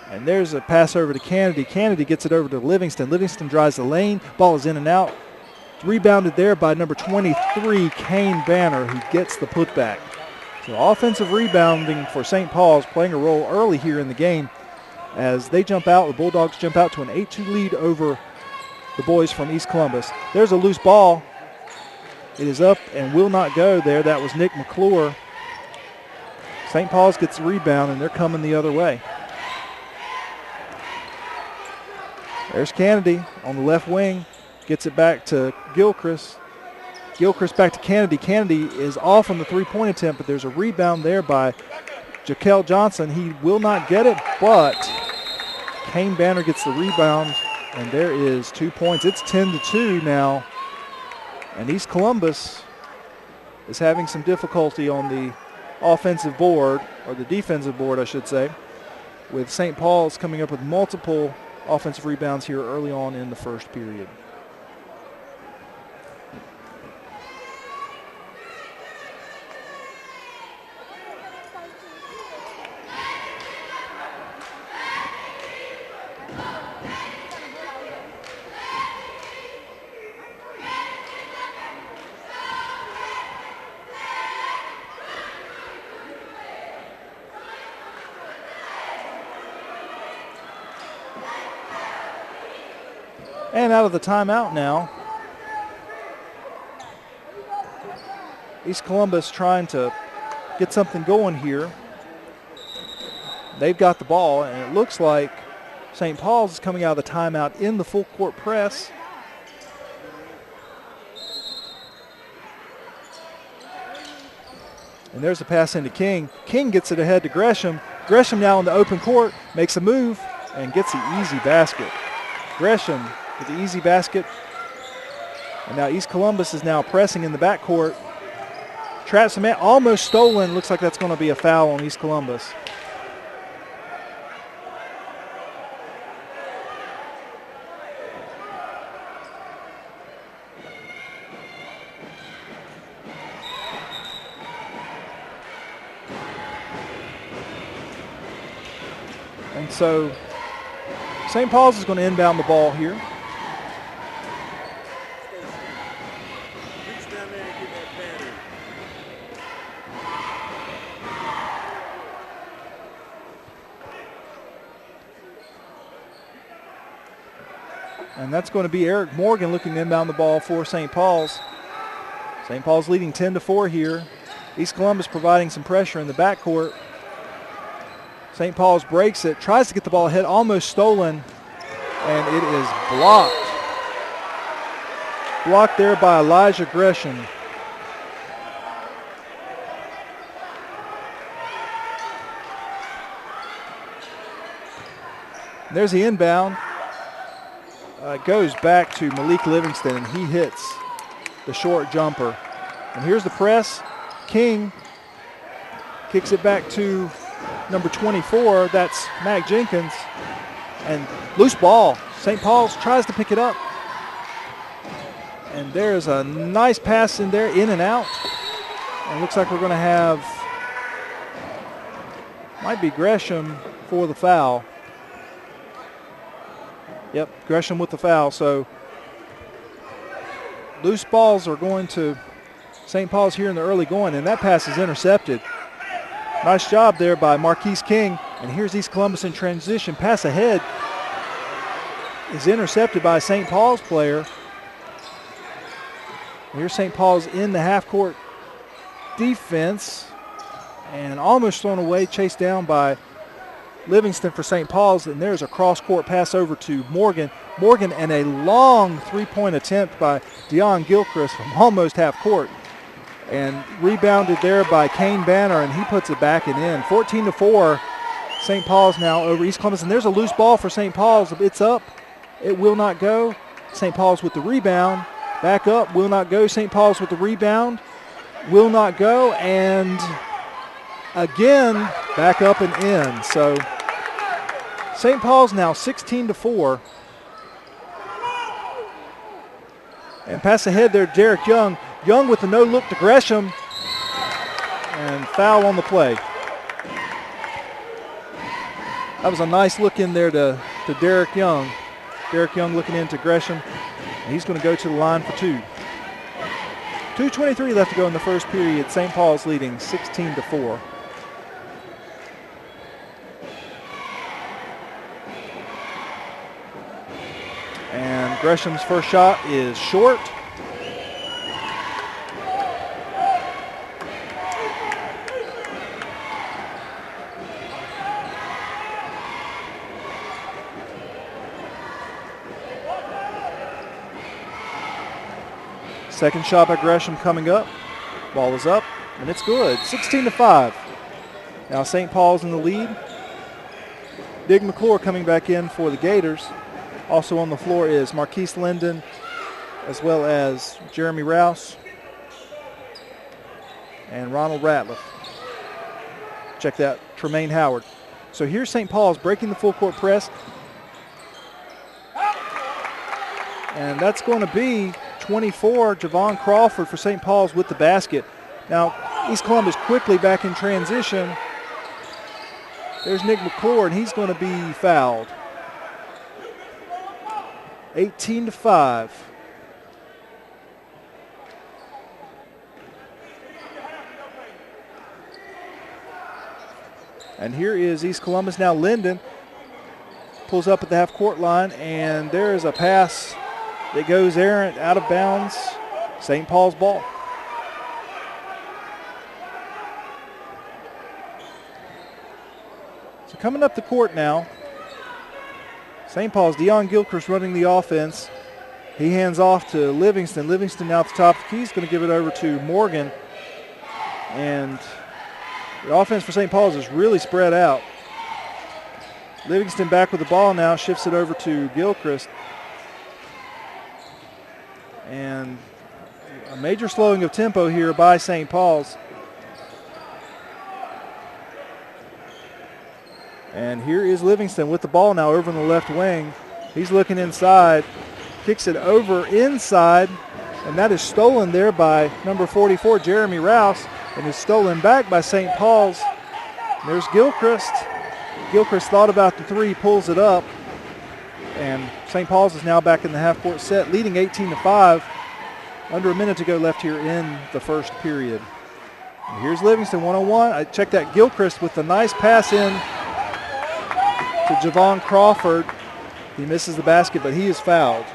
And there's a pass over to Kennedy. Kennedy gets it over to Livingston. Livingston drives the lane. Ball is in and out. Rebounded there by number 23, Kane Banner, who gets the putback. So offensive rebounding for St. Paul's playing a role early here in the game as they jump out. The Bulldogs jump out to an 8-2 lead over the boys from East Columbus. There's a loose ball. It is up and will not go there. That was Nick McClure. St. Paul's gets the rebound, and they're coming the other way. There's Kennedy on the left wing. Gets it back to Gilchrist. Gilchrist back to Kennedy. Kennedy is off on the three-point attempt, but there's a rebound there by Jaquel Johnson. He will not get it, but Kane Banner gets the rebound, and there is 2 points. It's 10-2 now, and East Columbus is having some difficulty on the offensive board, or the defensive board, I should say, with St. Paul's coming up with multiple offensive rebounds here early on in the first period. And out of the timeout now. East Columbus trying to get something going here. They've got the ball, and it looks like St. Paul's is coming out of the timeout in the full court press. And there's a pass into King. King gets it ahead to Gresham. Gresham now in the open court, makes a move, and gets the easy basket. Gresham with the easy basket. And now East Columbus is now pressing in the backcourt. Traps the man, almost stolen. Looks like that's going to be a foul on East Columbus. And so St. Paul's is going to inbound the ball here. And that's going to be Eric Morgan looking to inbound the ball for St. Paul's. St. Paul's leading 10-4 here. East Columbus providing some pressure in the backcourt. St. Paul's breaks it, tries to get the ball ahead, almost stolen, and it is blocked. Blocked there by Elijah Gresham. There's the inbound. It goes back to Malik Livingston, and he hits the short jumper. And here's the press. King Kicks it back to number 24. That's Mac Jenkins. And loose ball. St. Paul's tries to pick it up. And there's a nice pass in there, in and out. And looks like we're going to have, might be Gresham for the foul. Yep, Gresham with the foul. So loose balls are going to St. Paul's here in the early going, and that pass is intercepted. Nice job there by Marquise King. And here's East Columbus in transition. Pass ahead is intercepted by a St. Paul's player. Here's St. Paul's in the half-court defense and almost thrown away, chased down by Livingston for St. Paul's, and there's a cross-court pass over to Morgan. Morgan and a long three-point attempt by Deion Gilchrist from almost half-court, and rebounded there by Kane Banner, and he puts it back and in. 14-4, St. Paul's now over East Columbus, and there's a loose ball for St. Paul's. It's up. It will not go. St. Paul's with the rebound. Back up, will not go. St. Paul's with the rebound. Will not go, and again, back up and in. So St. Paul's now 16-4. And pass ahead there, Derek Young. Young with the no look to Gresham, and foul on the play. That was a nice look in there to Derek Young. Derek Young looking into Gresham. And he's going to go to the line for two. 2:23 left to go in the first period. St. Paul's leading 16-4. And Gresham's first shot is short. Second shot by Gresham coming up. Ball is up, and it's good. 16-5. Now St. Paul's in the lead. Dig McClure coming back in for the Gators. Also on the floor is Marquise Linden, as well as Jeremy Rouse and Ronald Ratliff. Check that, Tremaine Howard. So here's St. Paul's breaking the full court press. And that's going to be 24, Javon Crawford for St. Paul's with the basket. Now, East Columbus quickly back in transition. There's Nick McClure, and he's going to be fouled. 18-5. And here is East Columbus now. Linden pulls up at the half-court line, and there is a pass that goes errant, out of bounds. St. Paul's ball. So coming up the court now, St. Paul's, Deion Gilchrist running the offense. He hands off to Livingston. Livingston now at the top of the key. He's going to give it over to Morgan. And the offense for St. Paul's is really spread out. Livingston back with the ball now, shifts it over to Gilchrist. And a major slowing of tempo here by St. Paul's. And here is Livingston with the ball now over in the left wing. He's looking inside, kicks it over inside, and that is stolen there by number 44, Jeremy Rouse, and is stolen back by St. Paul's. And there's Gilchrist. Gilchrist thought about the three, pulls it up, and St. Paul's is now back in the half-court set, leading 18-5. Under a minute to go left here in the first period. And here's Livingston, 1-on-1. I checked that Gilchrist with a nice pass in to Javon Crawford. He misses the basket, but he is fouled.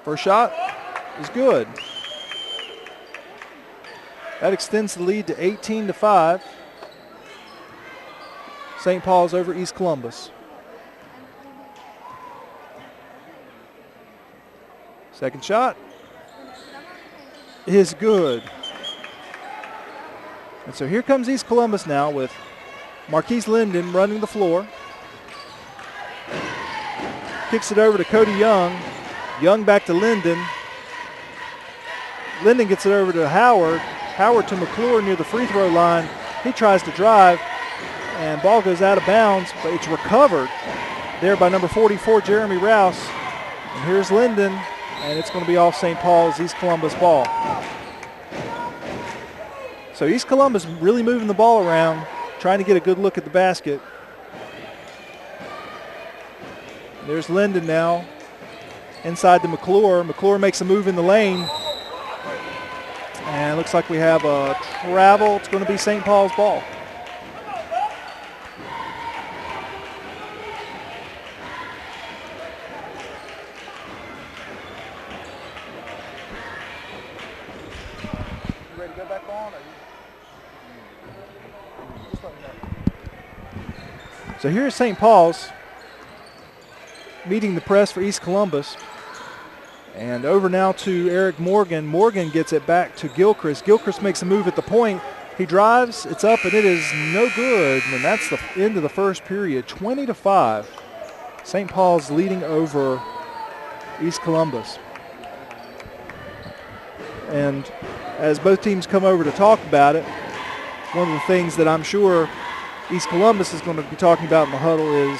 First shot is good. That extends the lead to 18-5. St. Paul's over East Columbus. Second shot is good. And so here comes East Columbus now with Marquise Linden running the floor. Kicks it over to Cody Young. Young back to Linden. Linden gets it over to Howard. Howard to McClure near the free throw line. He tries to drive, and ball goes out of bounds, but it's recovered there by number 44, Jeremy Rouse. And here's Linden, and it's going to be off St. Paul's East Columbus ball. So East Columbus really moving the ball around, trying to get a good look at the basket. There's Linden now inside to McClure. McClure makes a move in the lane. And it looks like we have a travel. It's going to be St. Paul's ball. You ready to go back on? Just let me know. So here's St. Paul's meeting the press for East Columbus. And over now to Eric Morgan. Morgan gets it back to Gilchrist. Gilchrist makes a move at the point. He drives, it's up, and it is no good. And that's the end of the first period, 20-5. St. Paul's leading over East Columbus. And as both teams come over to talk about it, one of the things that I'm sure East Columbus is going to be talking about in the huddle is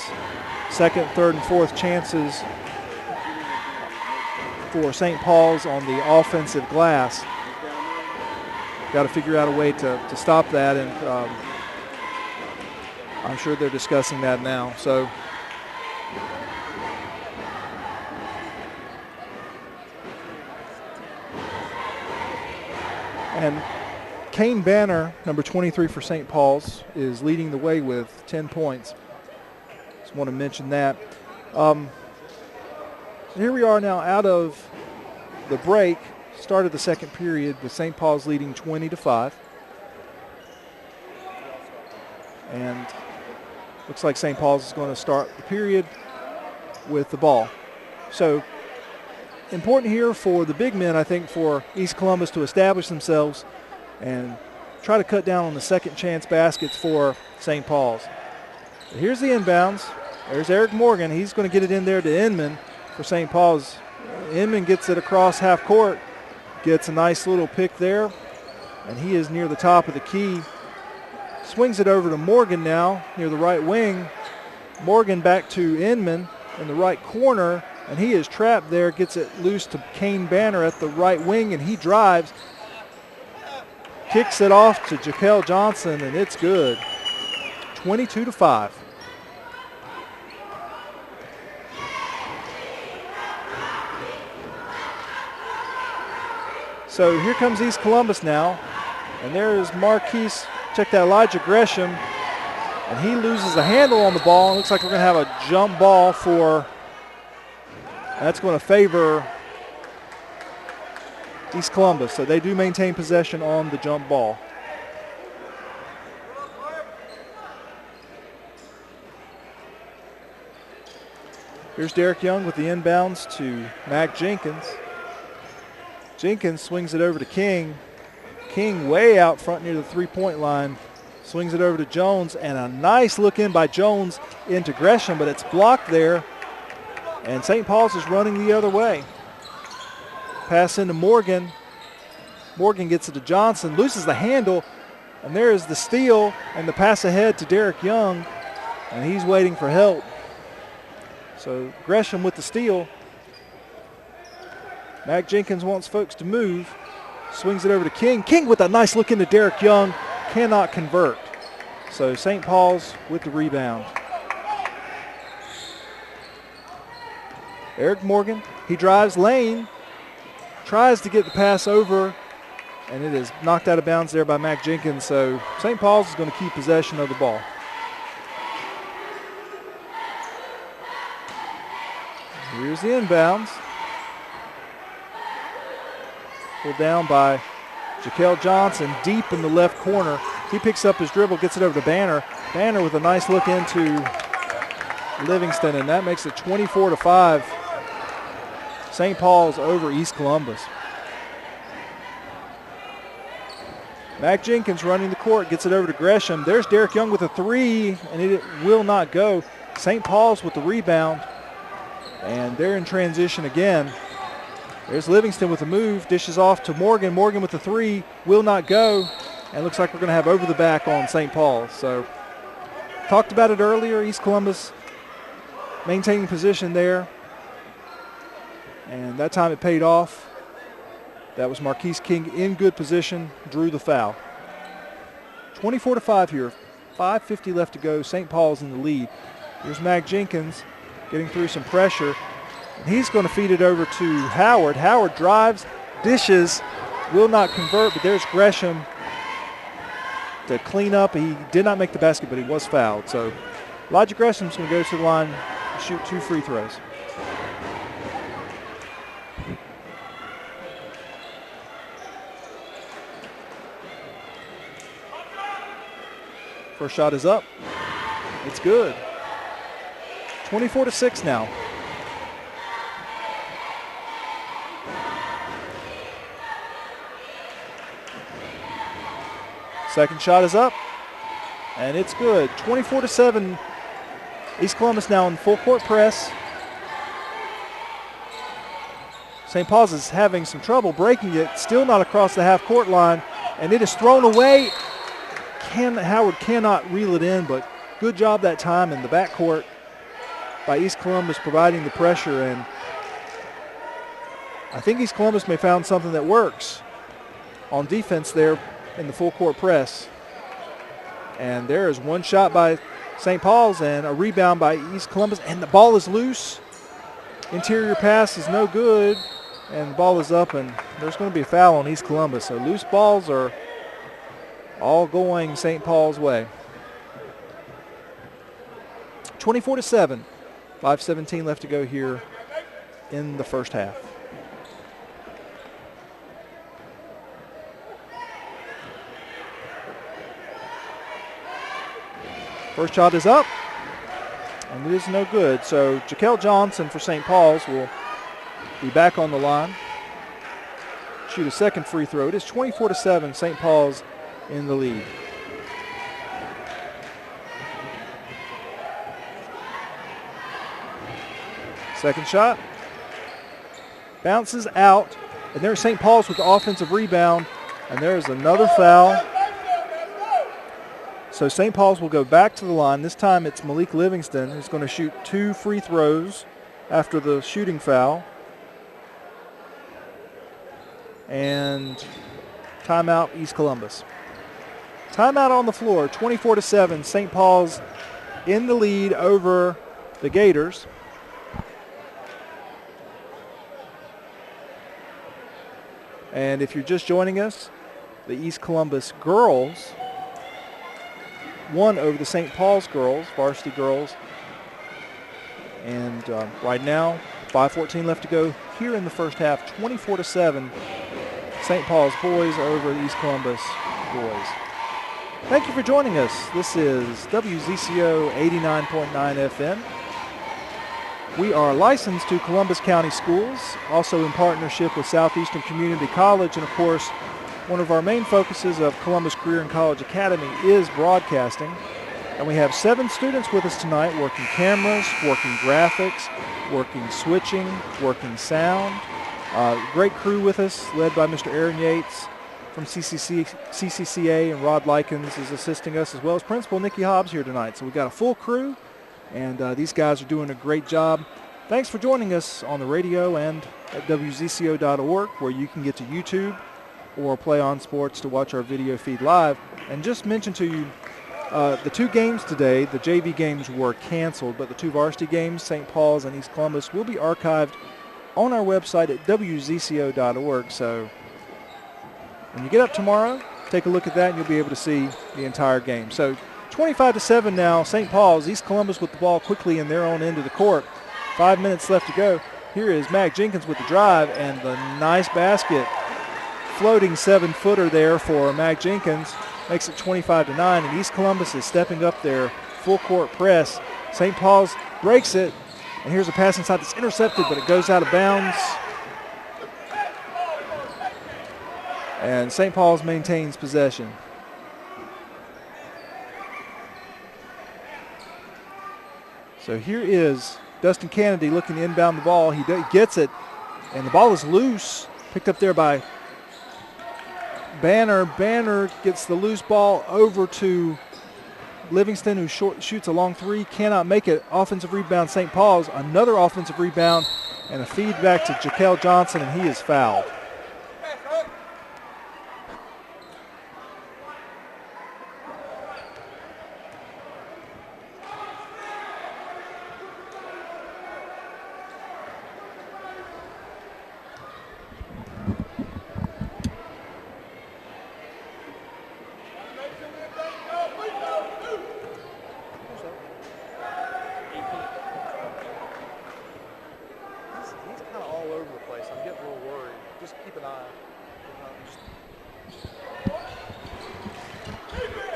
second, third, and fourth chances for St. Paul's on the offensive glass. Got to figure out a way to stop that, and I'm sure they're discussing that now. So and Kane Banner, number 23 for St. Paul's, is leading the way with 10 points. Just want to mention that. Here we are now out of the break. Started the second period with St. Paul's leading 20-5. And looks like St. Paul's is going to start the period with the ball. So important here for the big men, I think, for East Columbus to establish themselves and try to cut down on the second chance baskets for St. Paul's. Here's the inbounds. There's Eric Morgan. He's going to get it in there to Inman for St. Paul's. Inman gets it across half court, gets a nice little pick there, and he is near the top of the key. Swings it over to Morgan now near the right wing. Morgan back to Inman in the right corner, and he is trapped there, gets it loose to Kane Banner at the right wing, and he drives, kicks it off to Jaquel Johnson, and it's good. 22-5. So here comes East Columbus now, and there's Marquise. Check that, Elijah Gresham, and he loses a handle on the ball. It looks like we're going to have a jump ball for, that's going to favor East Columbus. So they do maintain possession on the jump ball. Here's Derek Young with the inbounds to Mac Jenkins. Jenkins swings it over to King. King way out front near the three-point line. Swings it over to Jones, and a nice look in by Jones into Gresham, but it's blocked there. And St. Paul's is running the other way. Pass into Morgan. Morgan gets it to Johnson, loses the handle, and there is the steal and the pass ahead to Derek Young, and he's waiting for help. So Gresham with the steal. Mac Jenkins wants folks to move. Swings it over to King. King with a nice look into Derek Young. Cannot convert. So St. Paul's with the rebound. Eric Morgan, he drives lane. Tries to get the pass over, and it is knocked out of bounds there by Mac Jenkins. So St. Paul's is going to keep possession of the ball. Here's the inbounds. Pulled down by Jaquel Johnson deep in the left corner. He picks up his dribble, gets it over to Banner. Banner with a nice look into Livingston, and that makes it 24-5. St. Paul's over East Columbus. Mac Jenkins running the court, gets it over to Gresham. There's Derek Young with a three, and it will not go. St. Paul's with the rebound, and they're in transition again. There's Livingston with a move, dishes off to Morgan. Morgan with the three, will not go, and looks like we're going to have over the back on St. Paul's. So talked about it earlier, East Columbus maintaining position there, and that time it paid off. That was Marquise King in good position, drew the foul. 24-5 here, 5:50 left to go. St. Paul's in the lead. Here's Mac Jenkins getting through some pressure. And he's going to feed it over to Howard. Howard drives, dishes, will not convert, but there's Gresham to clean up. He did not make the basket, but he was fouled. So Elijah Gresham's going to go to the line and shoot 2 free throws. First shot is up. It's good. 24-6 now. Second shot is up, and it's good. 24-7. East Columbus now in full court press. St. Paul's is having some trouble breaking it. Still not across the half court line, and it is thrown away. Howard cannot reel it in, but good job that time in the backcourt by East Columbus providing the pressure, and I think East Columbus may have found something that works on defense there in the full court press. And there is one shot by St. Paul's and a rebound by East Columbus, and the ball is loose. Interior pass is no good, and the ball is up, and there's going to be a foul on East Columbus. So loose balls are all going St. Paul's way. 24-7. 5:17 left to go here in the first half. First shot is up, and it is no good. So Jaquel Johnson for St. Paul's will be back on the line. Shoot a second free throw. It is 24-7. St. Paul's in the lead. Second shot. Bounces out. And there's St. Paul's with the offensive rebound. And there's another foul. So St. Paul's will go back to the line. This time it's Malik Livingston who's going to shoot 2 free throws after the shooting foul. And timeout East Columbus. Timeout on the floor, 24-7. St. Paul's in the lead over the Gators. And if you're just joining us, the East Columbus girls won over the St. Paul's girls, varsity girls. And right now, 5:14 left to go here in the first half, 24-7. St. Paul's boys over the East Columbus boys. Thank you for joining us. This is WZCO 89.9 FM. We are licensed to Columbus County Schools, also in partnership with Southeastern Community College, and of course, one of our main focuses of Columbus Career and College Academy is broadcasting. And we have 7 students with us tonight working cameras, working graphics, working switching, working sound. Great crew with us, led by Mr. Aaron Yates from CCCA, and Rod Likens is assisting us, as well as Principal Nikki Hobbs here tonight. So we've got a full crew, and these guys are doing a great job. Thanks for joining us on the radio and at WZCO.org, where you can get to YouTube or Play On Sports to watch our video feed live. And just mention to you, the 2 games today, the JV games were canceled, but the 2 varsity games, St. Paul's and East Columbus, will be archived on our website at WZCO.org. So when you get up tomorrow, take a look at that and you'll be able to see the entire game. So 25-7 now, St. Paul's. East Columbus with the ball quickly in their own end of the court. 5 minutes left to go. Here is Mac Jenkins with the drive and the nice basket. Floating 7-footer there for Mac Jenkins. Makes it 25-9, and East Columbus is stepping up their full court press. St. Paul's breaks it, and here's a pass inside that's intercepted, but it goes out of bounds. And St. Paul's maintains possession. So here is Dustin Kennedy looking to inbound the ball. He gets it, and the ball is loose. Picked up there by Banner. Banner gets the loose ball over to Livingston, who shoots a long three, cannot make it. Offensive rebound, St. Paul's. Another offensive rebound and a feed back to Jaquel Johnson, and he is fouled.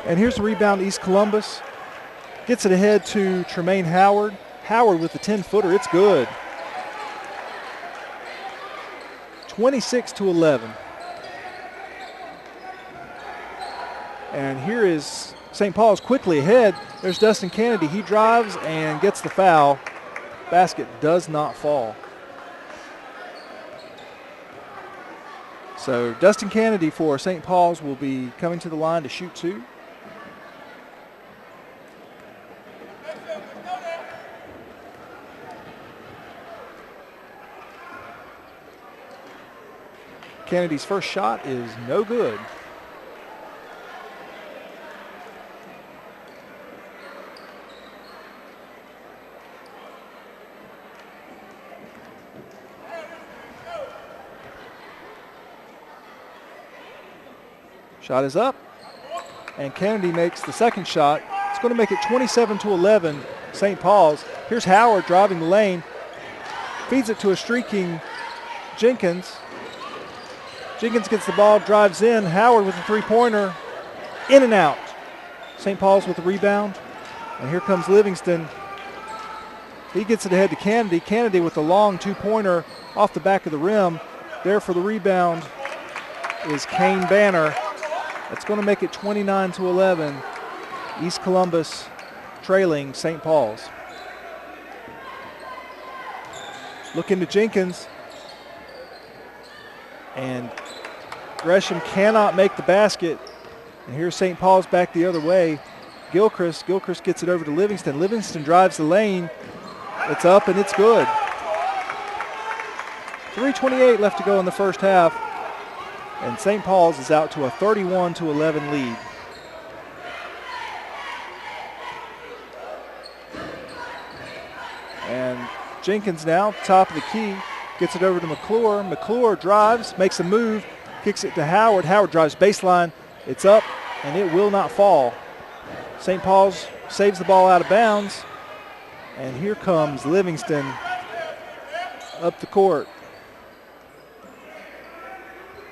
And here's the rebound, East Columbus. Gets it ahead to Tremaine Howard. Howard with the 10-footer, it's good. 26-11. And here is St. Paul's quickly ahead. There's Dustin Kennedy. He drives and gets the foul. Basket does not fall. So Dustin Kennedy for St. Paul's will be coming to the line to shoot two. Kennedy's first shot is no good. Shot is up, and Kennedy makes the second shot. It's going to make it 27-11, St. Paul's. Here's Howard driving the lane, feeds it to a streaking Jenkins. Jenkins gets the ball, drives in. Howard with a three-pointer, in and out. St. Paul's with the rebound, and here comes Livingston. He gets it ahead to Kennedy. Kennedy with a long two-pointer off the back of the rim. There for the rebound is Kane Banner. That's going to make it 29-11. East Columbus trailing St. Paul's. Looking to Jenkins. And Gresham cannot make the basket. And here's St. Paul's back the other way. Gilchrist gets it over to Livingston. Livingston drives the lane. It's up and it's good. 3:28 left to go in the first half. And St. Paul's is out to a 31-11 lead. And Jenkins now, top of the key, gets it over to McClure. McClure drives, makes a move, kicks it to Howard. Howard drives baseline. It's up, and it will not fall. St. Paul's saves the ball out of bounds. And here comes Livingston up the court.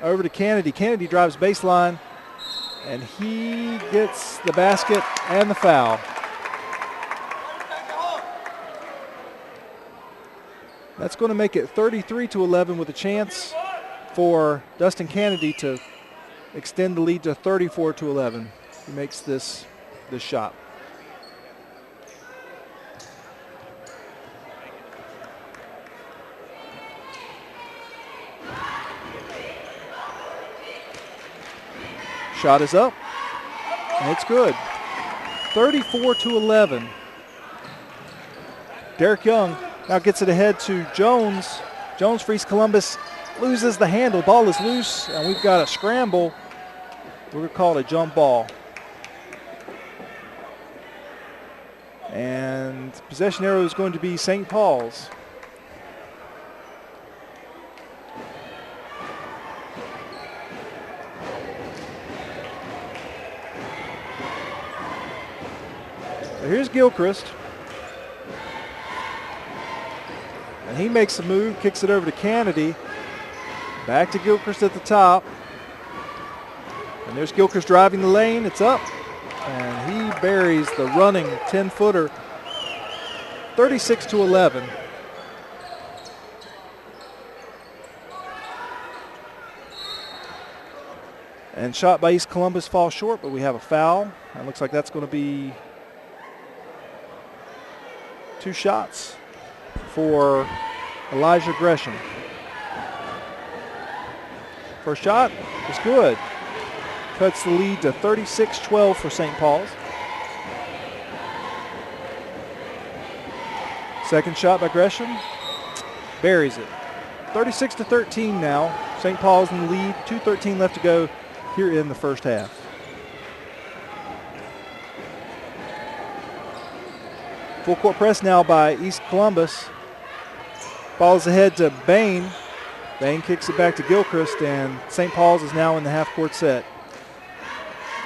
Over to Kennedy. Kennedy drives baseline, and he gets the basket and the foul. That's going to make it 33-11 with a chance for Dustin Kennedy to extend the lead to 34-11. He makes this shot. Shot is up, and it's good. 34-11. Derek Young now gets it ahead to Jones. Jones for East Columbus loses the handle. Ball is loose, and we've got a scramble. We're going to call it a jump ball. And possession arrow is going to be St. Paul's. So here's Gilchrist. And he makes a move, kicks it over to Kennedy. Back to Gilchrist at the top. And there's Gilchrist driving the lane. It's up. And he buries the running 10-footer. 36-11. And shot by East Columbus falls short, but we have a foul. It looks like that's going to be 2 shots for Elijah Gresham. First shot is good. Cuts the lead to 36-12 for St. Paul's. Second shot by Gresham. Buries it. 36-13 now. St. Paul's in the lead. 2:13 left to go here in the first half. Full court press now by East Columbus. Ball is ahead to Bain. Bain kicks it back to Gilchrist, and St. Paul's is now in the half-court set.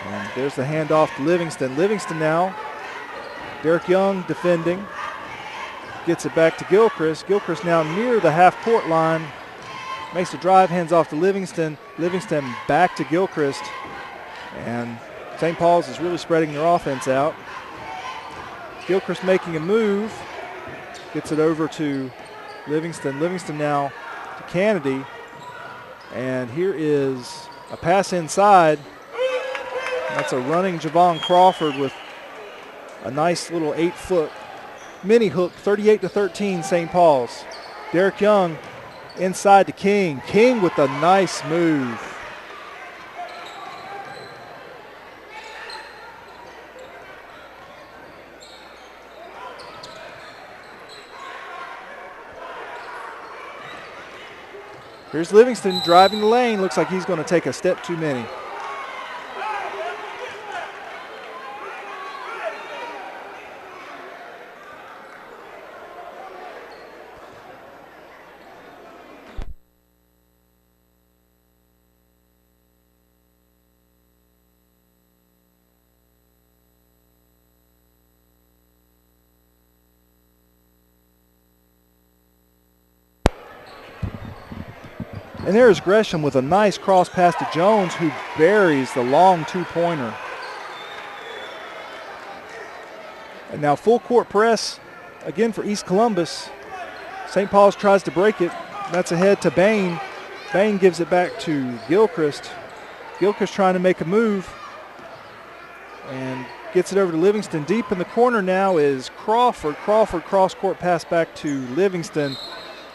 And there's the handoff to Livingston. Livingston now. Derek Young defending. Gets it back to Gilchrist. Gilchrist now near the half-court line. Makes the drive, hands off to Livingston. Livingston back to Gilchrist. And St. Paul's is really spreading their offense out. Gilchrist making a move. Gets it over to Livingston. Livingston now to Kennedy. And here is a pass inside. That's a running Javon Crawford with a nice little 8-foot mini hook. 38-13 St. Paul's. Derek Young inside to King. King with a nice move. Here's Livingston driving the lane. Looks like he's going to take a step too many. And there's Gresham with a nice cross pass to Jones, who buries the long 2-pointer. And now full court press again for East Columbus. St. Paul's tries to break it. That's ahead to Bain. Bain gives it back to Gilchrist. Gilchrist trying to make a move and gets it over to Livingston. Deep in the corner now is Crawford. Crawford cross court pass back to Livingston.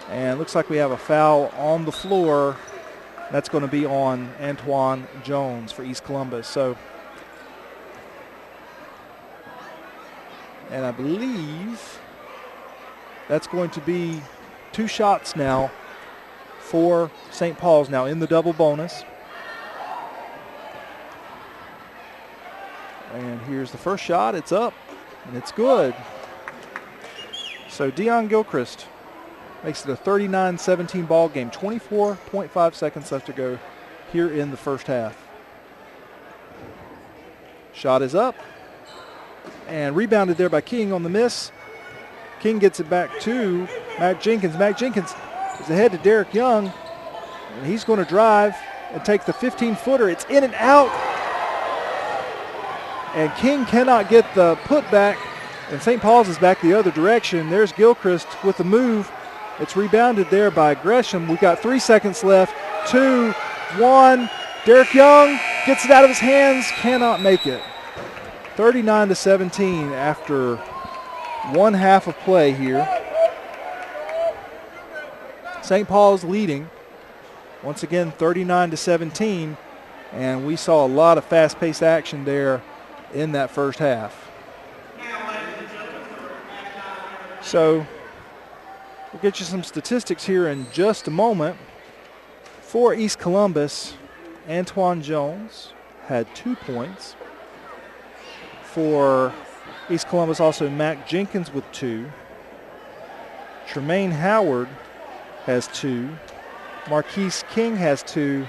And looks like we have a foul on the floor. That's going to be on Antoine Jones for East Columbus. So, and I believe that's going to be 2 shots now for St. Paul's now in the double bonus. And here's the first shot. It's up, and it's good. So Dion Gilchrist makes it a 39-17 ball game. 24.5 seconds left to go here in the first half. Shot is up and rebounded there by King on the miss. King gets it back to Mac Jenkins. Mac Jenkins is ahead to Derek Young, and he's going to drive and take the 15-footer. It's in and out, and King cannot get the putback, and St. Paul's is back the other direction. There's Gilchrist with the move. It's rebounded there by Gresham. We've got 3 seconds left. 2, 1. Derek Young gets it out of his hands, cannot make it. 39-17 after 1 half of play here. St. Paul's leading. Once again, 39-17. And we saw a lot of fast-paced action there in that first half. So we'll get you some statistics here in just a moment. For East Columbus, Antoine Jones had 2 points. For East Columbus, also Mac Jenkins with 2. Tremaine Howard has 2. Marquise King has 2.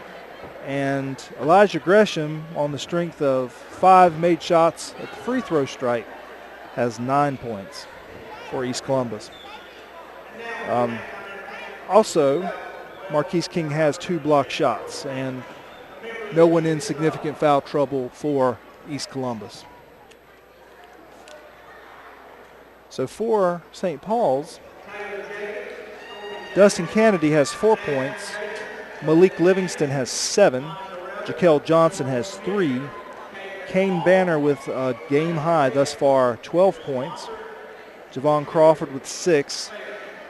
And Elijah Gresham, on the strength of 5 made shots at the free throw strike, has 9 points for East Columbus. Also, Marquise King has 2 blocked shots, and no one in significant foul trouble for East Columbus. So for St. Paul's, Dustin Kennedy has 4 points. Malik Livingston has 7. Jaquel Johnson has 3. Kane Banner with a game high thus far, 12 points. Javon Crawford with 6.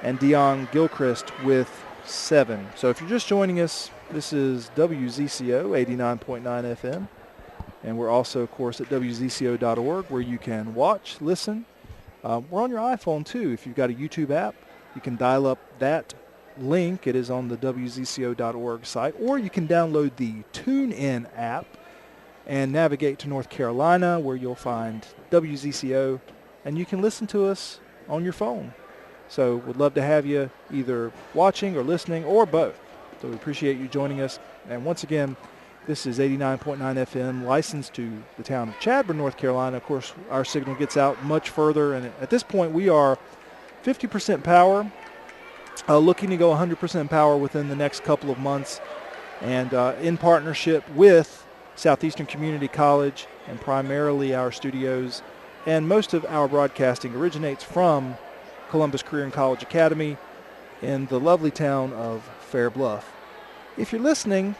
And Dion Gilchrist with 7. So if you're just joining us, this is WZCO 89.9 FM. And we're also, of course, at WZCO.org where you can watch, listen. We're on your iPhone, too. If you've got a YouTube app, you can dial up that link. It is on the WZCO.org site. Or you can download the TuneIn app and navigate to North Carolina where you'll find WZCO. And you can listen to us on your phone. So we'd love to have you either watching or listening or both. So we appreciate you joining us. And once again, this is 89.9 FM, licensed to the town of Chadbourne, North Carolina. Of course, our signal gets out much further. And at this point, we are 50% power, looking to go 100% power within the next couple of months. And in partnership with Southeastern Community College and primarily our studios. And most of our broadcasting originates from Columbus Career and College Academy in the lovely town of Fair Bluff. If you're listening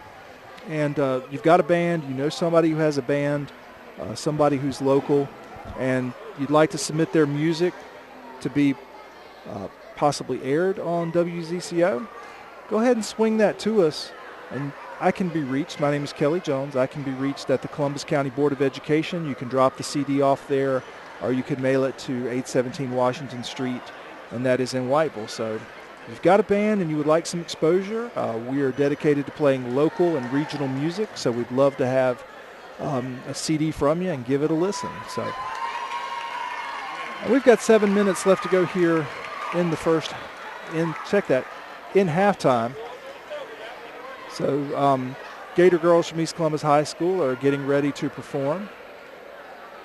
and you've got a band, you know somebody who has a band, somebody who's local, and you'd like to submit their music to be possibly aired on WZCO, go ahead and swing that to us. And I can be reached. My name is Kelly Jones. I can be reached at the Columbus County Board of Education. You can drop the CD off there, or you can mail it to 817 Washington Street, and that is in Whiteville. So if you've got a band and you would like some exposure, we are dedicated to playing local and regional music, so we'd love to have a CD from you and give it a listen. So and we've got 7 minutes left to go here in the first, in halftime. So Gator girls from East Columbus High School are getting ready to perform,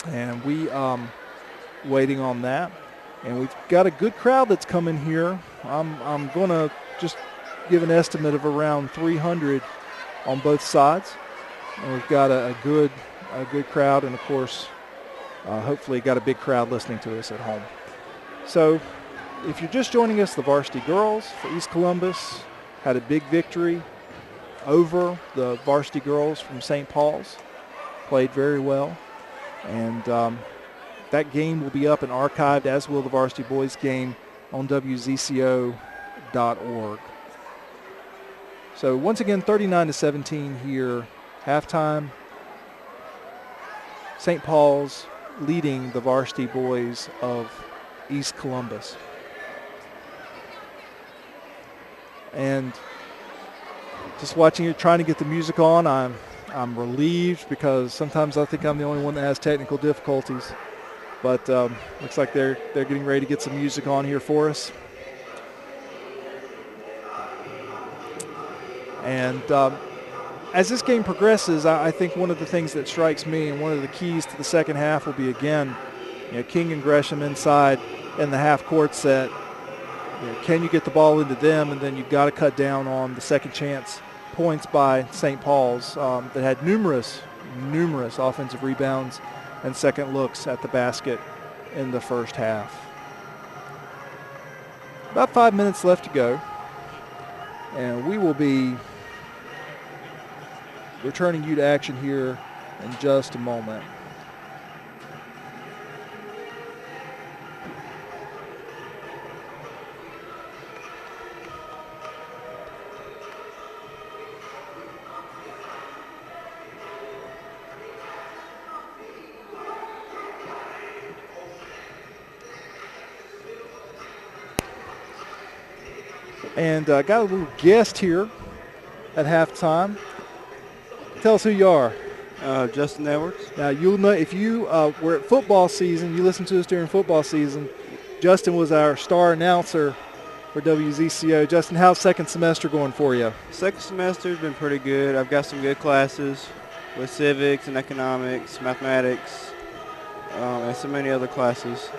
and we waiting on that. And we've got a good crowd that's coming here. I'm going to just give an estimate of around 300 on both sides. And we've got a good crowd, and of course, hopefully got a big crowd listening to us at home. So if you're just joining us, the varsity girls for East Columbus had a big victory over the varsity girls from St. Paul's. Played very well. And that game will be up and archived, as will the varsity boys game, on WZCO.org. So once again, 39-17 here, halftime. St. Paul's leading the varsity boys of East Columbus. And just watching it, trying to get the music on, I'm relieved because sometimes I think I'm the only one that has technical difficulties. But looks like they're getting ready to get some music on here for us. And as this game progresses, I think one of the things that strikes me and one of the keys to the second half will be, again, King and Gresham inside in the half-court set. Can you get the ball into them? And then you've got to cut down on the second chance points by St. Paul's that had numerous offensive rebounds and second looks at the basket in the first half. About 5 minutes left to go, and we will be returning you to action here in just a moment. And got a little guest here at halftime. Tell us who you are. Justin Edwards. Now, you'll know if you were at football season, you listened to us during football season, Justin was our star announcer for WZCO. Justin, how's second semester going for you? Second semester has been pretty good. I've got some good classes with civics and economics, mathematics, and so many other classes.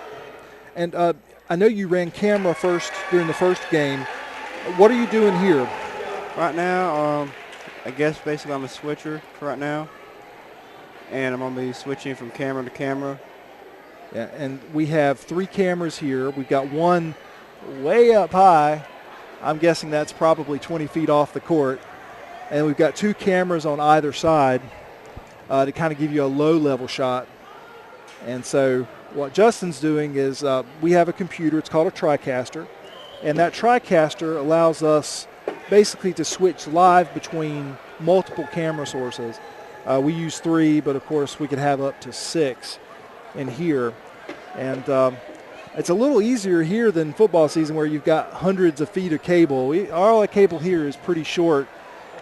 And I know you ran camera first during the first game. What are you doing here? Right now, I guess basically I'm a switcher for right now, and I'm going to be switching from camera to camera. Yeah, and we have 3 cameras here. We've got one way up high. I'm guessing that's probably 20 feet off the court. and we've got 2 cameras on either side to kind of give you a low-level shot. And so what Justin's doing is we have a computer. It's called a TriCaster, and that TriCaster allows us basically to switch live between multiple camera sources. We use 3, but of course we could have up to 6 in here. And it's a little easier here than football season where you've got hundreds of feet of cable. All the cable here is pretty short,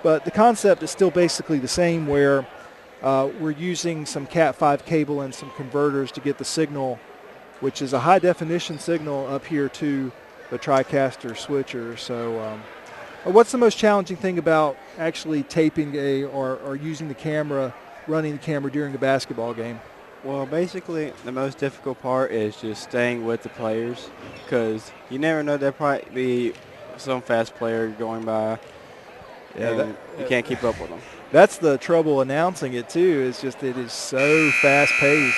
but the concept is still basically the same, where we're using some Cat5 cable and some converters to get the signal, which is a high definition signal, up here to the TriCaster switcher. So what's the most challenging thing about actually taping or using the camera, running the camera during a basketball game? Well, basically, the most difficult part is just staying with the players, because you never know, there'll probably be some fast player going by, and you can't keep up with them. That's the trouble announcing it, too. It's just it is so fast-paced.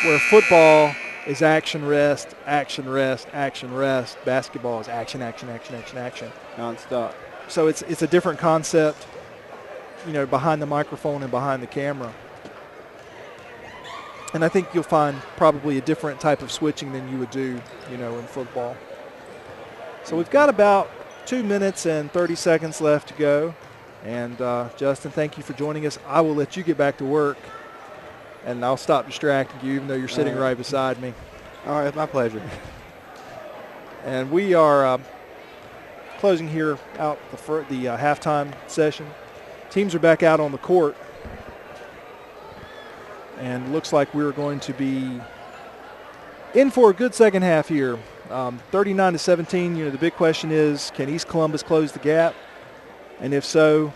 Where football is action, rest, action, rest, action, rest, basketball is action, action, action, action, action. Non-stop. So it's a different concept, behind the microphone and behind the camera. And I think you'll find probably a different type of switching than you would do, in football. So we've got about 2 minutes and 30 seconds left to go. And Justin, thank you for joining us. I will let you get back to work, and I'll stop distracting you, even though you're sitting right beside me. All right, it's my pleasure. And we are closing here out the halftime session. Teams are back out on the court. And looks like we're going to be in for a good second half here. 39-17. The big question is, can East Columbus close the gap? And if so,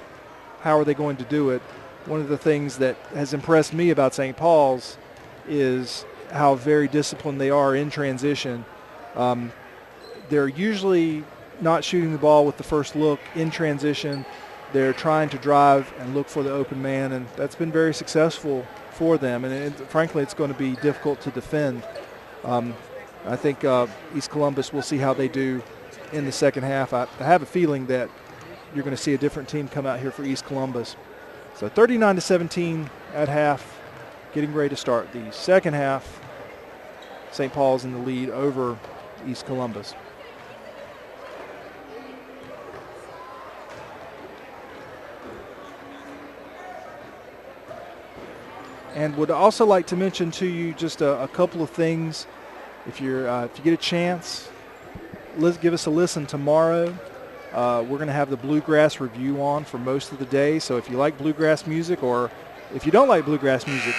how are they going to do it? One of the things that has impressed me about St. Paul's is how very disciplined they are in transition. They're usually not shooting the ball with the first look in transition. They're trying to drive and look for the open man, and that's been very successful for them, and frankly, it's going to be difficult to defend. I think East Columbus, will see how they do in the second half. I have a feeling that you're going to see a different team come out here for East Columbus. So 39-17 at half, getting ready to start the second half. St. Paul's in the lead over East Columbus. And would also like to mention to you just a couple of things. If you get a chance, give us a listen tomorrow. We're going to have the Bluegrass Review on for most of the day. So if you like bluegrass music, or if you don't like bluegrass music,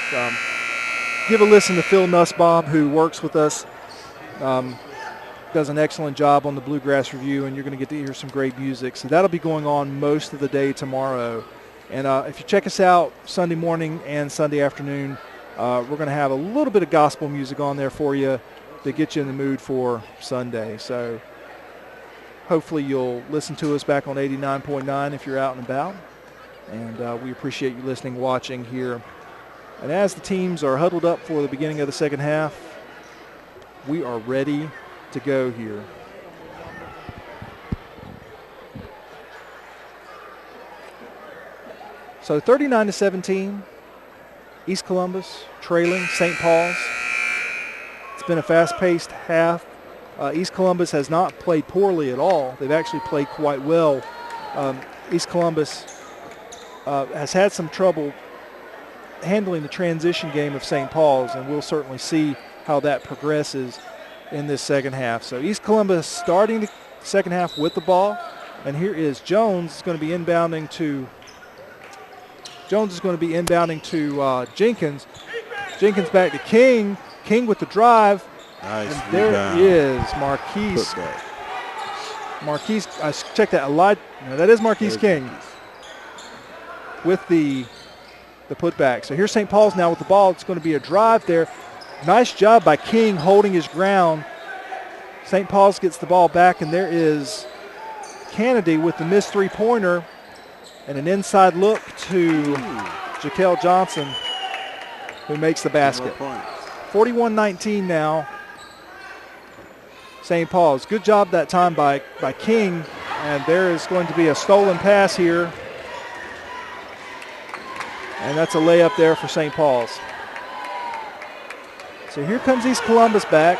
give a listen to Phil Nussbaum, who works with us. Does an excellent job on the Bluegrass Review, and you're going to get to hear some great music. So that'll be going on most of the day tomorrow. And if you check us out Sunday morning and Sunday afternoon, we're going to have a little bit of gospel music on there for you to get you in the mood for Sunday. So hopefully you'll listen to us back on 89.9 if you're out and about. And we appreciate you listening, watching here. And as the teams are huddled up for the beginning of the second half, we are ready to go here. So 39-17, East Columbus trailing St. Paul's. It's been a fast-paced half. East Columbus has not played poorly at all. They've actually played quite well. East Columbus has had some trouble handling the transition game of St. Paul's, and we'll certainly see how that progresses in this second half. So East Columbus starting the second half with the ball, and here is Jones going to be inbounding to Jenkins. Jenkins back to King. King with the drive. Nice and there rebound. Is Marquise. Marquise, I checked that a lot. No, that is Marquise King with the putback. So here's St. Paul's now with the ball. It's going to be a drive there. Nice job by King holding his ground. St. Paul's gets the ball back, and there is Kennedy with the missed three-pointer. And an inside look to Jaquel Johnson, who makes the basket. 41-19 now. St. Paul's. Good job that time by King And there is going to be a stolen pass here. And that's a layup there for St. Paul's. So here comes East Columbus back.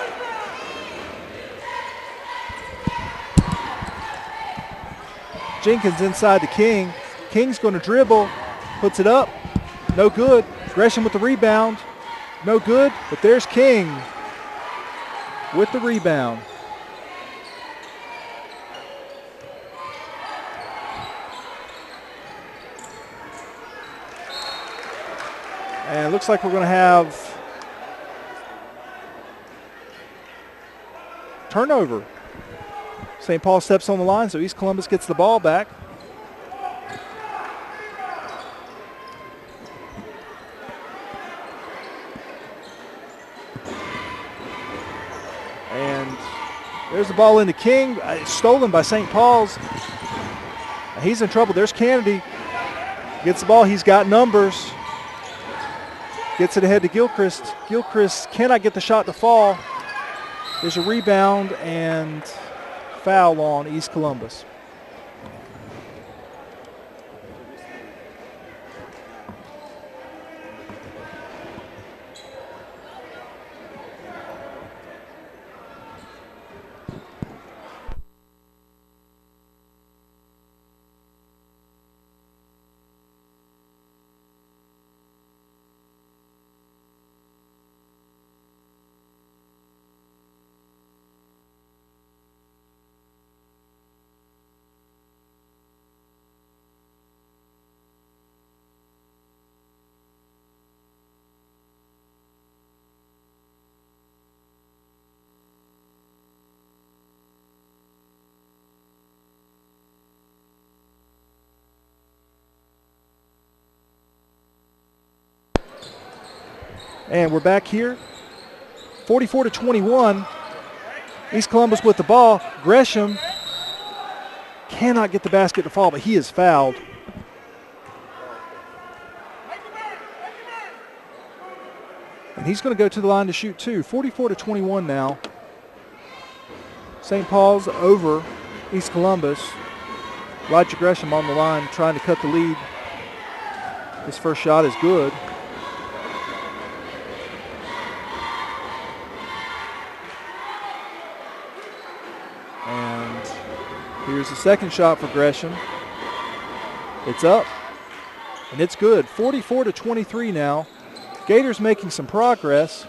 Jenkins inside to King. King's going to dribble, puts it up, no good. Gresham with the rebound, no good, but there's King with the rebound. And it looks like we're going to have turnover. St. Paul steps on the line, so East Columbus gets the ball back. And there's the ball into King. It's stolen by St. Paul's. He's in trouble. There's Kennedy. Gets the ball. He's got numbers. Gets it ahead to Gilchrist. Gilchrist cannot get the shot to fall. There's a rebound and foul on East Columbus. And we're back here, 44-21. East Columbus with the ball. Gresham cannot get the basket to fall, but he is fouled. And he's going to go to the line to shoot two. 44-21 now. St. Paul's over East Columbus. Elijah Gresham on the line trying to cut the lead. His first shot is good. And here's the second shot for Gresham. It's up, and it's good. 44-23 now. Gators making some progress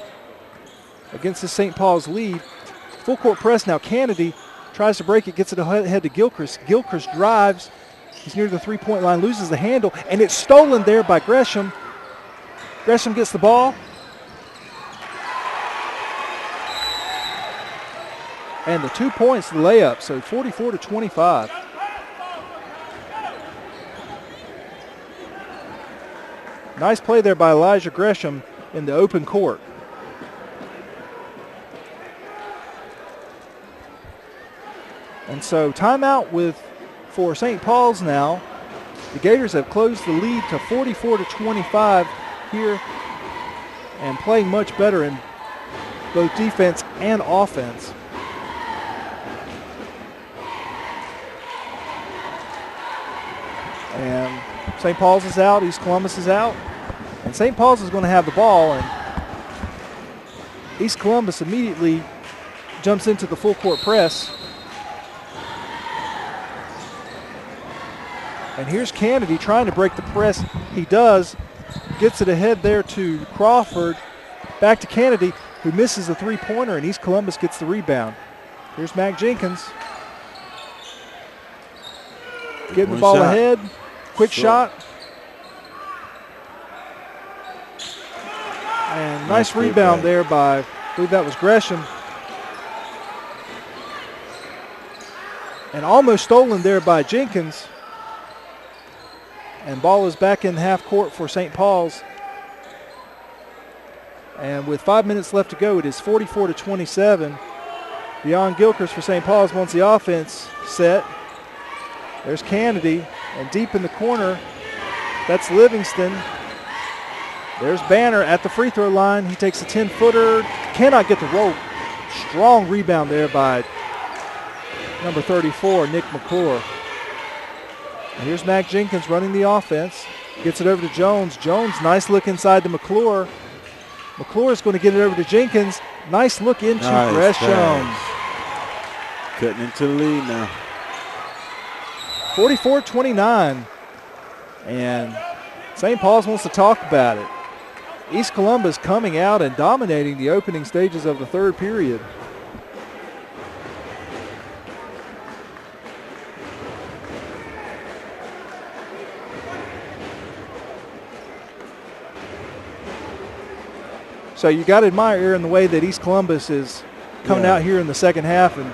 against the St. Paul's lead. Full court press now. Kennedy tries to break it, gets it ahead to Gilchrist. Gilchrist drives. He's near the three-point line, loses the handle, and it's stolen there by Gresham. Gresham gets the ball. And the 2 points, the layup, so 44-25. Nice play there by Elijah Gresham in the open court. And so timeout for St. Paul's now. The Gators have closed the lead to 44-25 here and playing much better in both defense and offense. And St. Paul's is out, East Columbus is out, and St. Paul's is going to have the ball, and East Columbus immediately jumps into the full court press. And here's Kennedy trying to break the press. He does, gets it ahead there to Crawford, back to Kennedy, who misses the three-pointer, and East Columbus gets the rebound. Here's Mac Jenkins. Getting the ball ahead. Quick shot. And nice rebound there by, I believe that was Gresham. And almost stolen there by Jenkins. And ball is back in half court for St. Paul's. And with 5 minutes left to go, it is 44-27. Beyond Gilchrist for St. Paul's wants the offense set. There's Kennedy, and deep in the corner, that's Livingston. There's Banner at the free throw line. He takes a 10-footer, cannot get the rope. Strong rebound there by number 34, Nick McClure. And here's Mac Jenkins running the offense. Gets it over to Jones. Jones, nice look inside to McClure. McClure is going to get it over to Jenkins. Nice look into Gresham. Pass. Cutting into the lead now. 44-29. And St. Paul's wants to talk about it. East Columbus coming out and dominating the opening stages of the third period. So you got to admire, Aaron, the way that East Columbus is coming out here in the second half and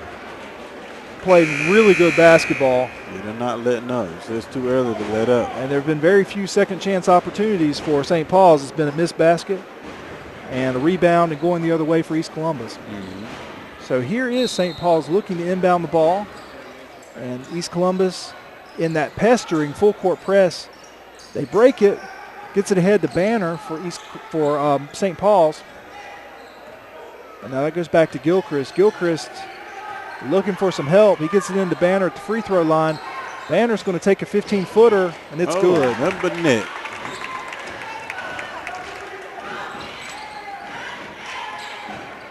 playing really good basketball. Yeah, they're not letting up. So it's too early to let up. And there have been very few second chance opportunities for St. Paul's. It's been a missed basket and a rebound and going the other way for East Columbus. So here is St. Paul's looking to inbound the ball. And East Columbus in that pestering full court press. They break it. Gets it ahead to Banner for St. Paul's. And now that goes back to Gilchrist. Gilchrist looking for some help. He gets it into Banner at the free throw line. Banner's going to take a 15-footer, and it's good. Number net.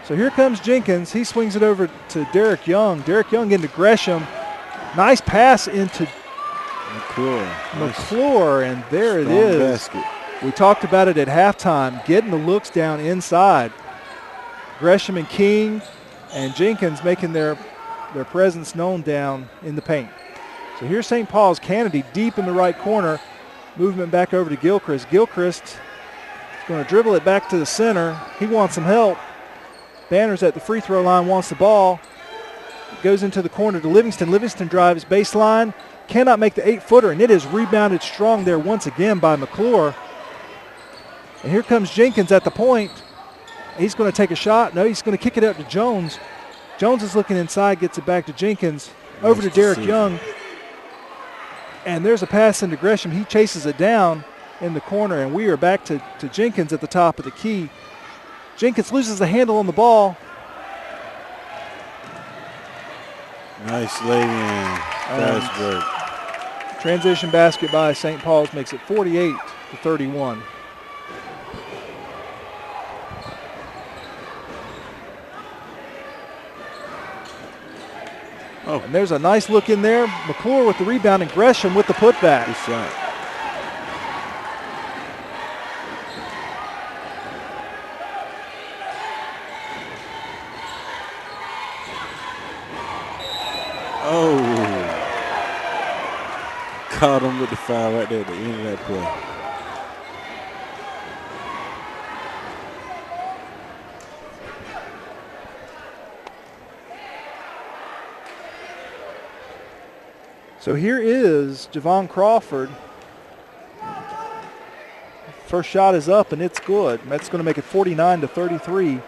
So here comes Jenkins. He swings it over to Derek Young. Derek Young into Gresham. Nice pass into McClure, and there it is. Basket. We talked about it at halftime, getting the looks down inside. Gresham and King and Jenkins making their presence known down in the paint. So here's St. Paul's. Kennedy deep in the right corner. Movement back over to Gilchrist. Gilchrist is going to dribble it back to the center. He wants some help. Banner's at the free throw line, wants the ball. Goes into the corner to Livingston. Livingston drives baseline. Cannot make the 8-footer, and it is rebounded strong there once again by McClure. And here comes Jenkins at the point. He's going to take a shot. No, he's going to kick it up to Jones. Jones is looking inside, gets it back to Jenkins. Over to Derek Young. And there's a pass into Gresham. He chases it down in the corner, and we are back to Jenkins at the top of the key. Jenkins loses the handle on the ball. Nice lay-in. Fast break. Transition basket by St. Paul's makes it 48-31. And there's a nice look in there. McClure with the rebound and Gresham with the putback. Good shot. Caught him with the foul right there at the end of that play. So here is Javon Crawford. First shot is up and it's good. That's going to make it 49-33.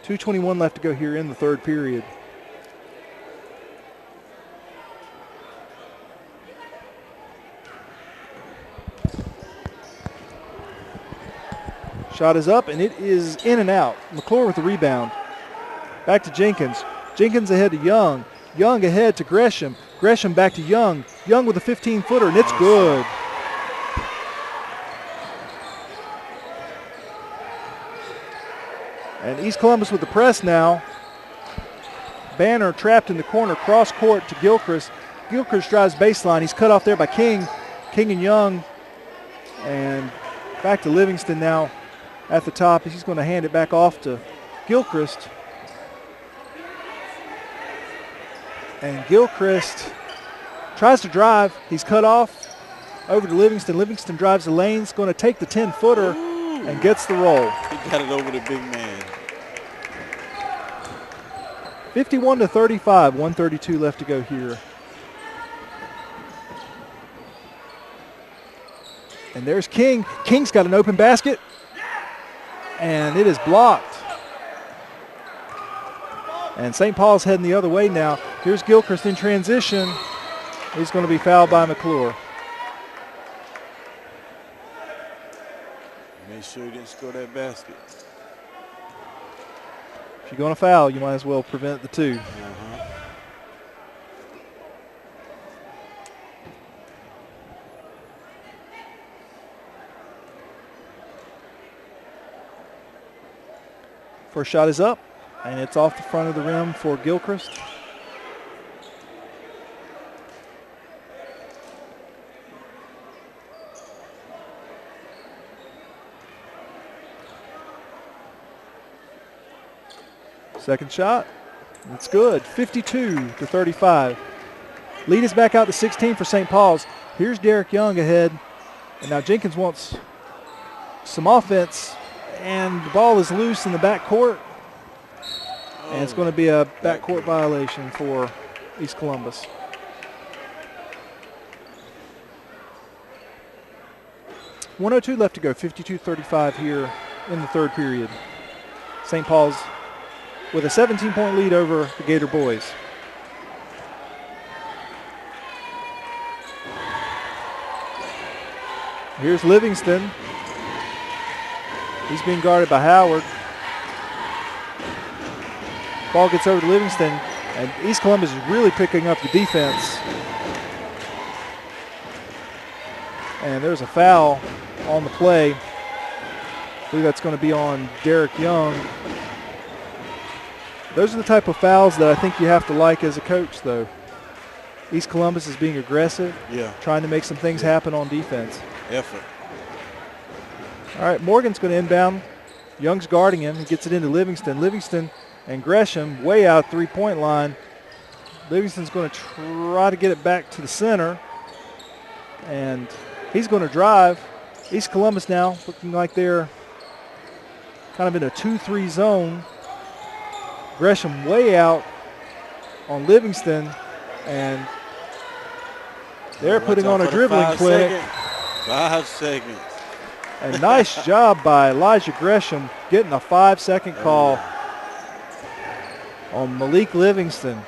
2:21 left to go here in the third period. Shot is up and it is in and out. McClure with the rebound. Back to Jenkins. Jenkins ahead to Young. Young ahead to Gresham. Gresham back to Young. Young with a 15-footer, and it's good. And East Columbus with the press now. Banner trapped in the corner, cross court to Gilchrist. Gilchrist drives baseline. He's cut off there by King. King and Young. And back to Livingston now at the top. He's going to hand it back off to Gilchrist. And Gilchrist tries to drive. He's cut off over to Livingston. Livingston drives the lanes, going to take the 10-footer and gets the roll. He got it over the big man. 51-35, 1:32 left to go here. And there's King. King's got an open basket, and it is blocked. And St. Paul's heading the other way now. Here's Gilchrist in transition. He's going to be fouled by McClure. Make sure he didn't score that basket. If you're going to foul, you might as well prevent the two. First shot is up, and it's off the front of the rim for Gilchrist. Second shot, it's good, 52-35. Lead is back out to 16 for St. Paul's. Here's Derek Young ahead, and now Jenkins wants some offense, and the ball is loose in the backcourt, and it's going to be a backcourt violation for East Columbus. .102 left to go, 52-35 here in the third period. St. Paul's with a 17-point lead over the Gator boys. Here's Livingston. He's being guarded by Howard. Ball gets over to Livingston, and East Columbus is really picking up the defense. And there's a foul on the play. I believe that's going to be on Derek Young. Those are the type of fouls that I think you have to like as a coach, though. East Columbus is being aggressive, trying to make some things happen on defense. Effort. All right, Morgan's going to inbound. Young's guarding him. He gets it into Livingston. Livingston and Gresham way out three-point line. Livingston's going to try to get it back to the center, and he's going to drive. East Columbus now looking like they're kind of in a 2-3 zone. Gresham way out on Livingston, and they're putting on a dribbling clinic. 5 seconds. And nice job by Elijah Gresham getting a 5-second call on Malik Livingston.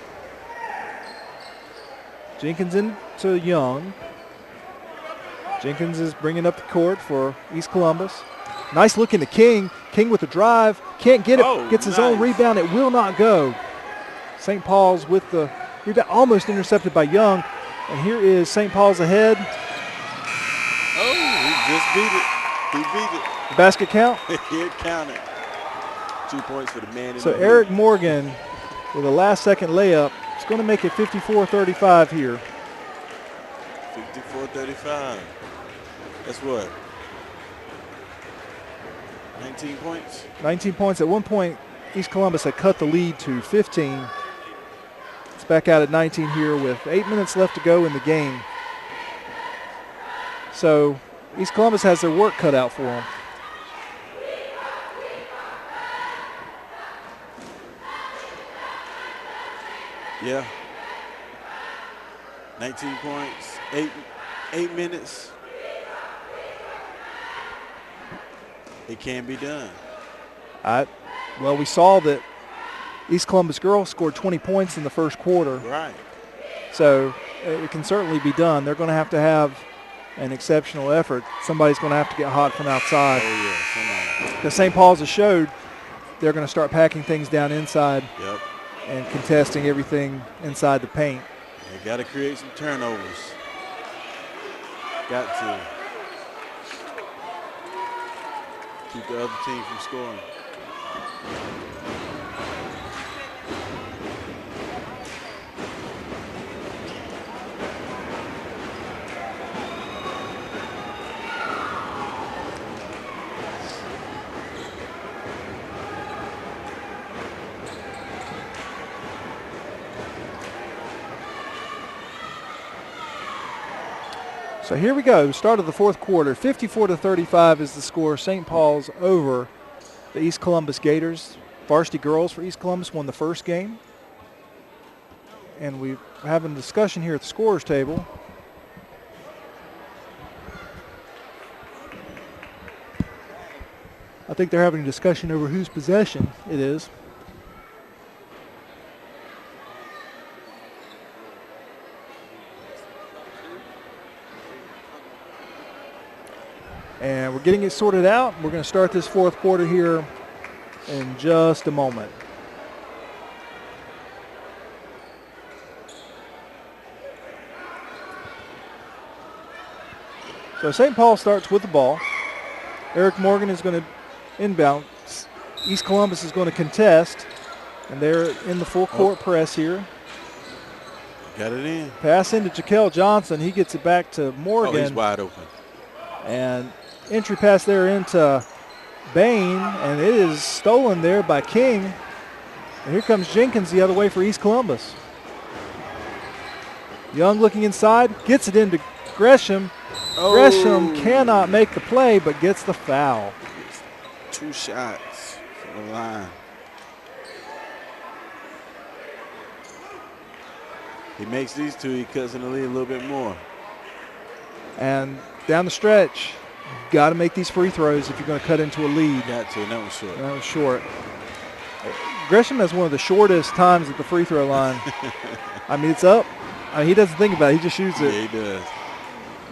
Jenkins into Young. Jenkins is bringing up the court for East Columbus. Nice look into King. King with the drive. Can't get it. Gets his own rebound. It will not go. St. Paul's with the rebound. Almost intercepted by Young. And here is St. Paul's ahead. Oh, he just beat it. He beat it. The basket count? It counted. 2 points for the man in the So lead. Eric Morgan with a last-second layup. It's going to make it 54-35 here. 54-35. That's what? 19 points? 19 points. At one point, East Columbus had cut the lead to 15. It's back out at 19 here with 8 minutes left to go in the game. So East Columbus has their work cut out for them. Yeah. 19 points, 8 minutes. It can be done. Well, we saw that East Columbus girls scored 20 points in the first quarter. Right. So it can certainly be done. They're going to have an exceptional effort. Somebody's going to have to get hot from outside. Oh, yeah, somebody. Because St. Paul's has showed they're going to start packing things down inside. Yep. And contesting everything inside the paint. They got to create some turnovers. Got to. Keep the other team from scoring. So here we go, start of the fourth quarter. 54-35 is the score. St. Paul's over the East Columbus Gators. Varsity girls for East Columbus won the first game. And we're having a discussion here at the scorers table. I think they're having a discussion over whose possession it is. And we're getting it sorted out. We're going to start this fourth quarter here in just a moment. So St. Paul starts with the ball. Eric Morgan is going to inbound. East Columbus is going to contest, and they're in the full court press here. Got it in. Pass into Jaquel Johnson. He gets it back to Morgan. Oh, he's wide open. And entry pass there into Bain, and it is stolen there by King. And here comes Jenkins the other way for East Columbus. Young looking inside, gets it into Gresham. Oh. Gresham cannot make the play, but gets the foul. 2 shots from the line. He makes these 2, he cuts in the lead a little bit more. And down the stretch, got to make these free throws if you're going to cut into a lead. Got to, and that was short. That was short. Gresham has one of the shortest times at the free throw line. I mean, it's up. I mean, he doesn't think about it. He just shoots it. Yeah, he does.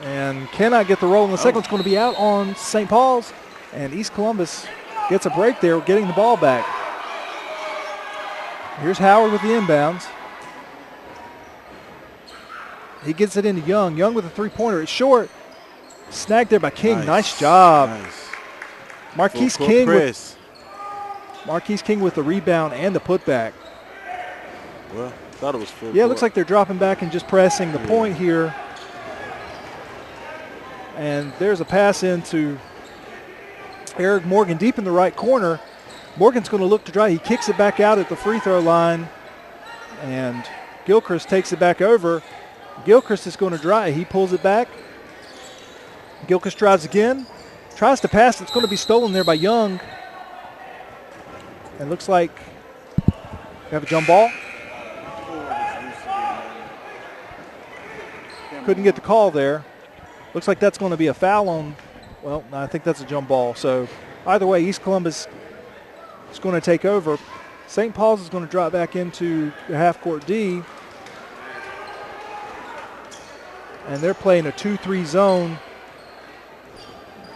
And cannot get the roll. And the second one's going to be out on St. Paul's. And East Columbus gets a break there, getting the ball back. Here's Howard with the inbounds. He gets it into Young. Young with a three-pointer. It's short. Snagged there by King. Nice job. Nice. Marquise King with the rebound and the putback. Well, thought it was full. Yeah, it looks like they're dropping back and just pressing the point here. And there's a pass into Eric Morgan deep in the right corner. Morgan's going to look to drive. He kicks it back out at the free throw line. And Gilchrist takes it back over. Gilchrist is going to drive. He pulls it back. Gilchrist drives again. Tries to pass. It's going to be stolen there by Young. And looks like we have a jump ball. Couldn't get the call there. Looks like that's going to be a foul on, well, I think that's a jump ball. So either way, East Columbus is going to take over. St. Paul's is going to drop back into the half-court D. And they're playing a 2-3 zone.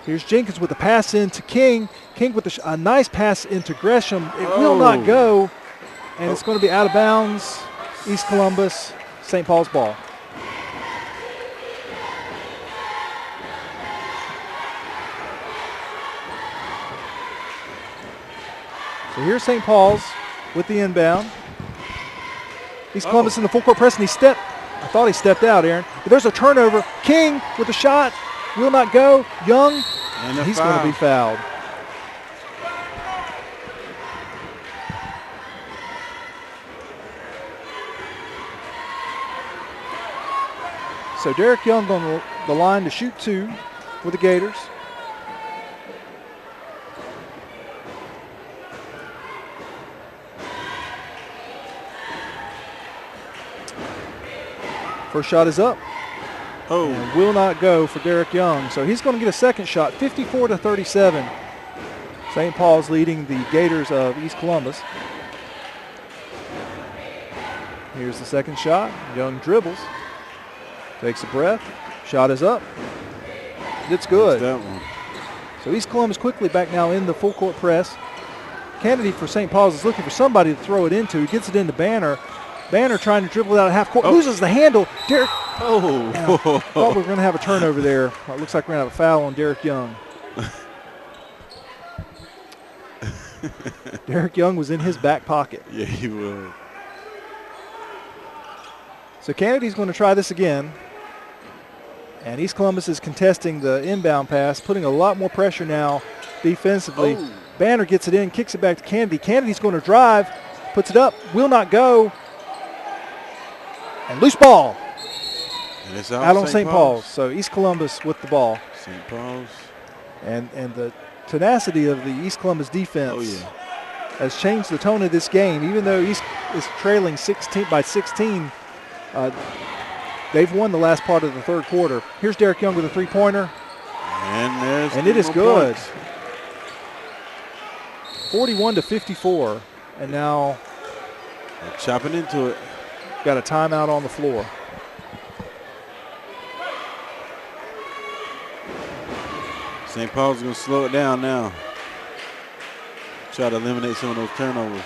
Here's Jenkins with the pass into King. King with a nice pass into Gresham. It will not go, and it's going to be out of bounds. East Columbus, St. Paul's ball. So here's St. Paul's with the inbound. East Columbus in the full court press, and I thought he stepped out, Aaron. But there's a turnover. King with a shot. Will not go. Young, and he's going to be fouled. So Derek Young on the line to shoot 2 for the Gators. First shot is up. And will not go for Derek Young. So he's going to get a second shot, 54-37. St. Paul's leading the Gators of East Columbus. Here's the second shot. Young dribbles. Takes a breath. Shot is up. It's good. That one. So East Columbus quickly back now in the full court press. Kennedy for St. Paul's is looking for somebody to throw it into. He gets it into Banner. Banner trying to dribble it out of half court. Loses the handle. Derek. I thought we were going to have a turnover there. It looks like we're going to have a foul on Derek Young. Derek Young was in his back pocket. Yeah, he was. So Kennedy's going to try this again. And East Columbus is contesting the inbound pass, putting a lot more pressure now defensively. Banner gets it in, kicks it back to Kennedy. Kennedy's going to drive, puts it up, will not go. And loose ball. And it's out on St. Paul's. So East Columbus with the ball. St. Paul's. And the tenacity of the East Columbus defense has changed the tone of this game. Even though East is trailing 16 by 16, they've won the last part of the third quarter. Here's Derek Young with a three-pointer. And it is good. 41-54. And now they're chopping into it. Got a timeout on the floor. St. Paul's going to slow it down now. Try to eliminate some of those turnovers.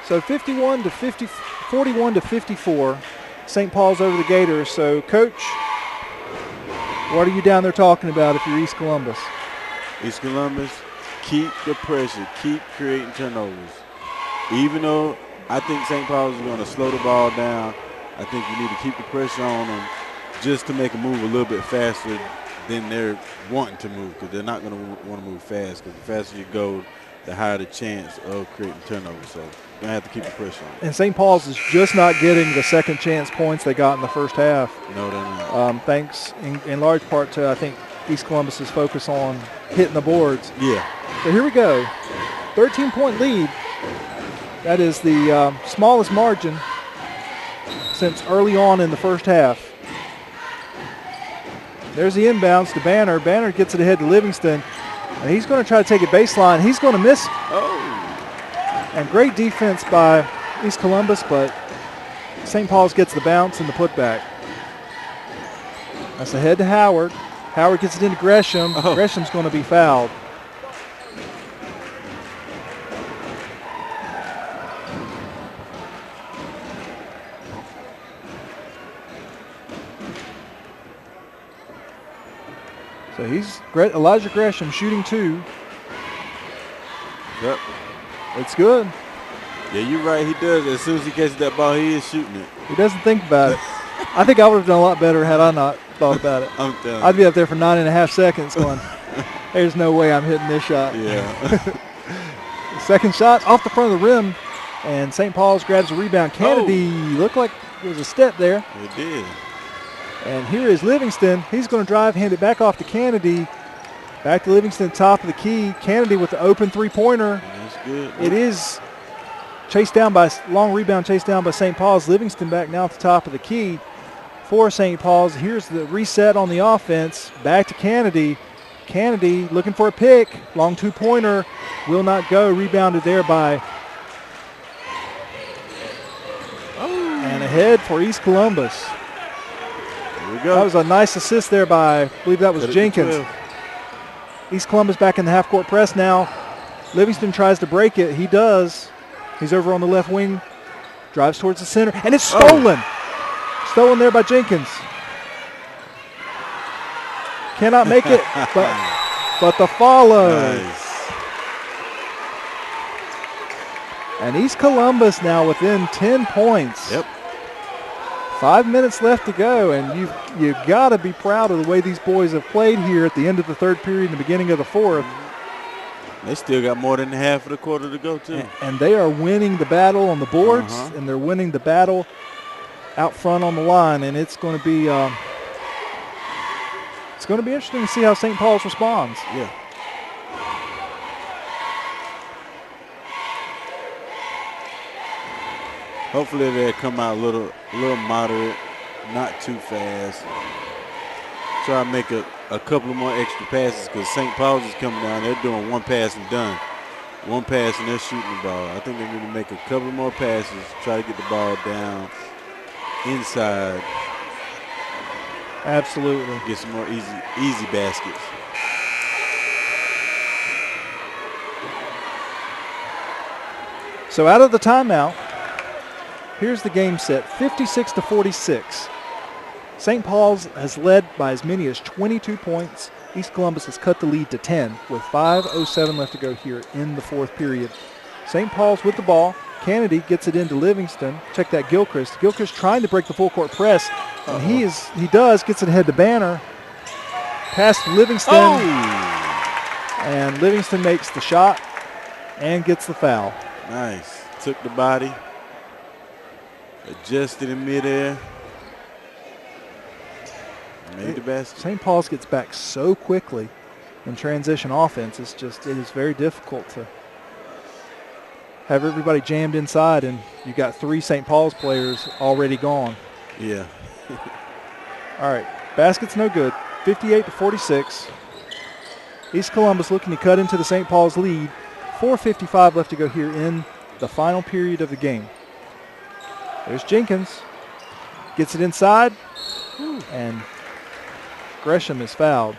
So 41 to 50, 41 to 54. St. Paul's over the Gators. So, Coach, what are you down there talking about if you're East Columbus? East Columbus, keep the pressure. Keep creating turnovers. Even though I think St. Paul's is going to slow the ball down, I think you need to keep the pressure on them just to make them move a little bit faster than they're wanting to move, because they're not going to want to move fast, because the faster you go, the higher the chance of creating turnovers. So you're going to have to keep the pressure on. And St. Paul's is just not getting the second chance points they got in the first half. No, they're not. Thanks in large part to, I think, East Columbus's focus on hitting the boards. Yeah. So here we go. 13-point lead. That is the smallest margin since early on in the first half. There's the inbounds to Banner. Banner gets it ahead to Livingston, and he's going to try to take it baseline. He's going to miss. Oh. And great defense by East Columbus, but St. Paul's gets the bounce and the putback. That's ahead to Howard. Howard gets it into Gresham. Oh. Gresham's going to be fouled. So he's Elijah Gresham shooting 2. Yep. It's good. Yeah, you're right. He does. As soon as he catches that ball, he is shooting it. He doesn't think about it. I think I would have done a lot better had I not thought about it. I'm telling you. I'd be up there for 9.5 seconds going, there's no way I'm hitting this shot. Yeah. Second shot off the front of the rim, and St. Paul's grabs a rebound. Kennedy looked like there was a step there. It did. And here is Livingston. He's going to drive, hand it back off to Kennedy. Back to Livingston, top of the key. Kennedy with the open three-pointer. That's good. It is chased down by, long rebound chased down by St. Paul's. Livingston back now at the top of the key for St. Paul's. Here's the reset on the offense. Back to Kennedy. Kennedy looking for a pick. Long two-pointer. Will not go. Rebounded there by. And ahead for East Columbus. Here we go. That was a nice assist there by, I believe that was Cut it to Jenkins. 12. East Columbus back in the half-court press now. Livingston tries to break it. He does. He's over on the left wing. Drives towards the center. And it's stolen. Stolen there by Jenkins. Cannot make it, but the follow. Nice. And East Columbus now within 10 points. Yep. 5 minutes left to go, and you've got to be proud of the way these boys have played here at the end of the third period and the beginning of the fourth. They still got more than half of the quarter to go, too. And they are winning the battle on the boards, and they're winning the battle out front on the line, and it's going to be interesting to see how St. Paul's responds. Yeah. Hopefully they'll come out a little moderate, not too fast. Try to make a couple of more extra passes, because St. Paul's is coming down. They're doing one pass and done. One pass and they're shooting the ball. I think they need to make a couple more passes, try to get the ball down inside. Absolutely. Get some more easy baskets. So out of the timeout, here's the game set, 56-46. St. Paul's has led by as many as 22 points. East Columbus has cut the lead to 10 with 5:07 left to go here in the fourth period. St. Paul's with the ball. Kennedy gets it into Livingston. Check that Gilchrist. Gilchrist trying to break the full court press. And he does, gets it ahead to Banner. Pass to Livingston. And Livingston makes the shot and gets the foul. Nice. Took the body. Adjusted in midair. Made the basket. St. Paul's gets back so quickly in transition offense. It is very difficult to have everybody jammed inside, and you got 3 St. Paul's players already gone. Yeah. All right, basket's no good. 58-46. East Columbus looking to cut into the St. Paul's lead. 4:55 left to go here in the final period of the game. There's Jenkins. Gets it inside, and Gresham is fouled.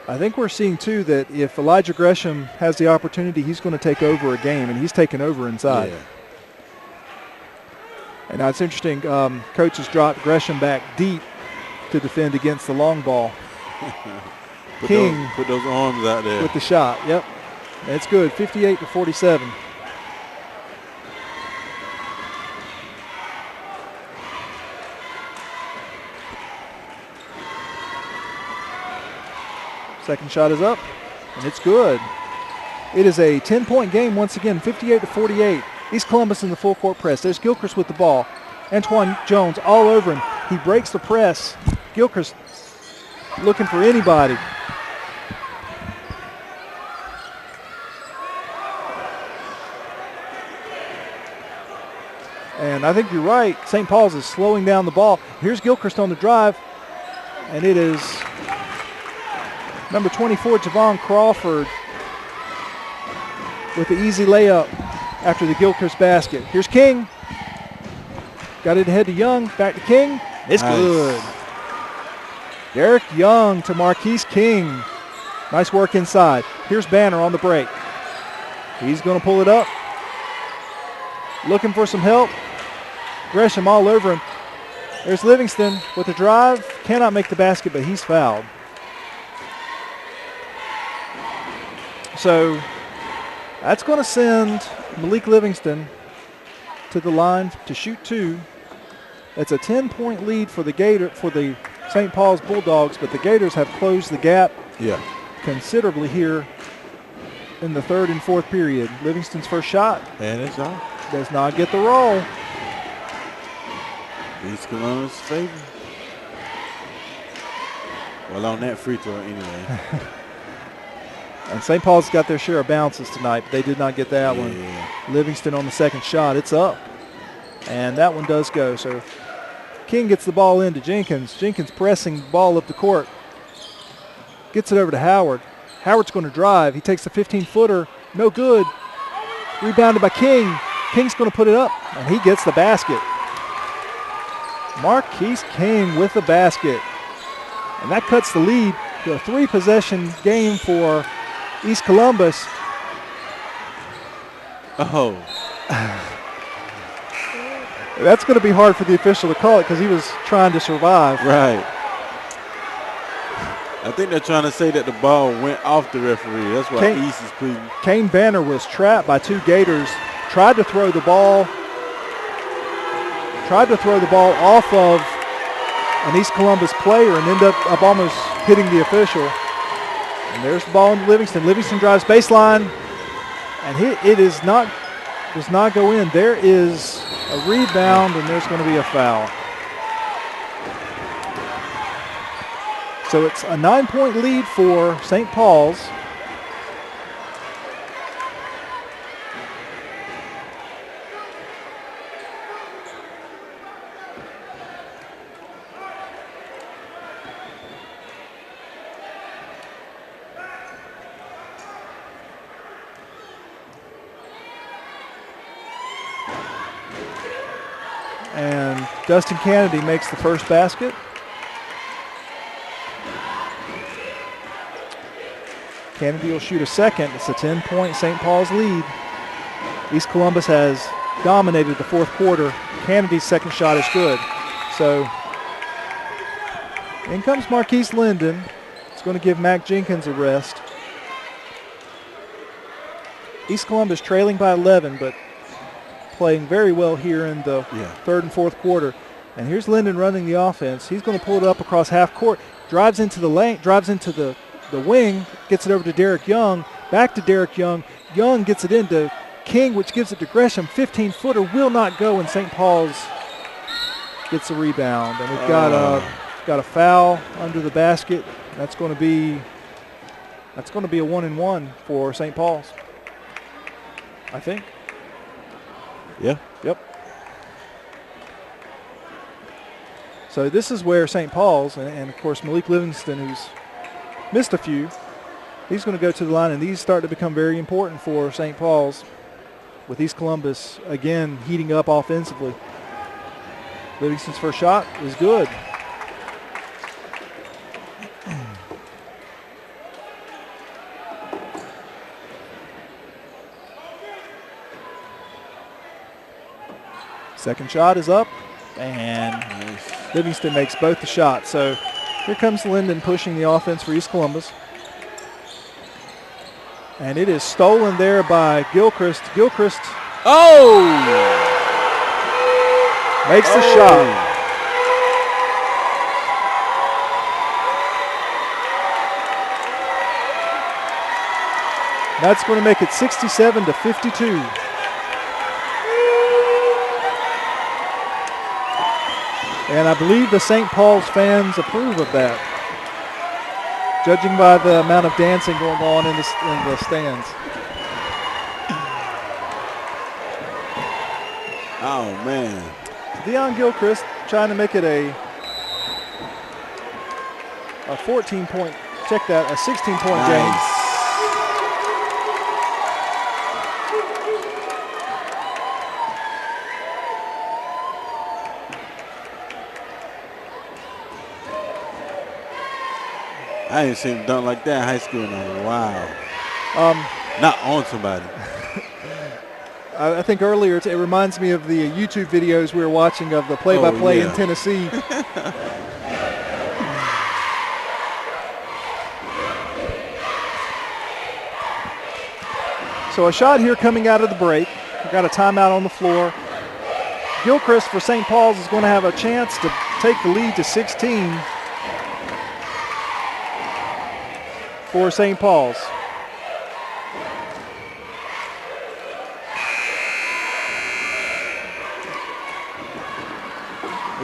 I think we're seeing, too, that if Elijah Gresham has the opportunity, he's going to take over a game, and he's taken over inside. Yeah. And now it's interesting, Coach has dropped Gresham back deep to defend against the long ball. King put those arms out there. with the shot. Yep. It's good, 58-47. Second shot is up, and it's good. It is a 10-point game once again, 58-48. East Columbus in the full court press. There's Gilchrist with the ball. Antoine Jones all over him. He breaks the press. Gilchrist looking for anybody. And I think you're right. St. Paul's is slowing down the ball. Here's Gilchrist on the drive, and it is number 24, Javon Crawford, with the easy layup after the Gilchrist basket. Here's King. Got it ahead to Young. Back to King. It's Nice. good. Derek Young to Marquise King. Nice work inside. Here's Banner on the break. He's going to pull it up. Looking for some help. Gresham all over him. There's Livingston with the drive. Cannot make the basket, but he's fouled. So that's going to send Malik Livingston to the line to shoot two. It's a 10-point lead for the St. Paul's Bulldogs, but the Gators have closed the gap considerably here in the third and fourth period. Livingston's first shot. And it's off. Does not get the roll. East Columbus favor. Well, on that free throw anyway. And St. Paul's got their share of bounces tonight, but they did not get that one. Livingston on the second shot. It's up. And that one does go. So King gets the ball into Jenkins. Jenkins pressing the ball up the court. Gets it over to Howard. Howard's going to drive. He takes a 15-footer. No good. Rebounded by King. King's going to put it up, and he gets the basket. Marquise King with the basket. And that cuts the lead to a three-possession game for East Columbus. Oh. That's going to be hard for the official to call it because he was trying to survive. Right. I think they're trying to say that the ball went off the referee. That's why East is pleading. Kane Banner was trapped by two Gators. Tried to throw the ball off of an East Columbus player and ended up almost hitting the official. And there's the ball into Livingston. Livingston drives baseline, and it does not go in. There is a rebound, and there's going to be a foul. So it's a 9-point lead for St. Paul's. And Dustin Kennedy makes the first basket. Kennedy will shoot a second. It's a 10-point St. Paul's lead. East Columbus has dominated the fourth quarter. Kennedy's second shot is good. So in comes Marquise Linden. It's going to give Mac Jenkins a rest. East Columbus trailing by 11, but playing very well here in the third and fourth quarter. And here's Linden running the offense. He's going to pull it up across half court. Drives into the lane, drives into the wing, gets it over to Derek Young, back to Derek Young. Young gets it into King, which gives it to Gresham. 15-footer will not go, and St. Paul's gets the rebound. And we've got a foul under the basket. That's going to be a 1-and-1 for St. Paul's, I think. Yeah. Yep. So this is where St. Paul's, and of course Malik Livingston, who's missed a few, he's going to go to the line, and these start to become very important for St. Paul's, with East Columbus again heating up offensively. Livingston's first shot is good. Second shot is up, and Livingston makes both the shots. So here comes Linden pushing the offense for East Columbus. And it is stolen there by Gilchrist. Gilchrist makes the shot. That's going to make it 67-52. And I believe the St. Paul's fans approve of that, judging by the amount of dancing going on in the stands. Oh, man. Deion Gilchrist trying to make it a 14-point, check that, a 16-point game. I ain't seen him dunk like that in high school in a while. Not on somebody. I think earlier it reminds me of the YouTube videos we were watching of the play-by-play in Tennessee. So a shot here coming out of the break. We've got a timeout on the floor. Gilchrist for St. Paul's is going to have a chance to take the lead to 16 for St. Paul's.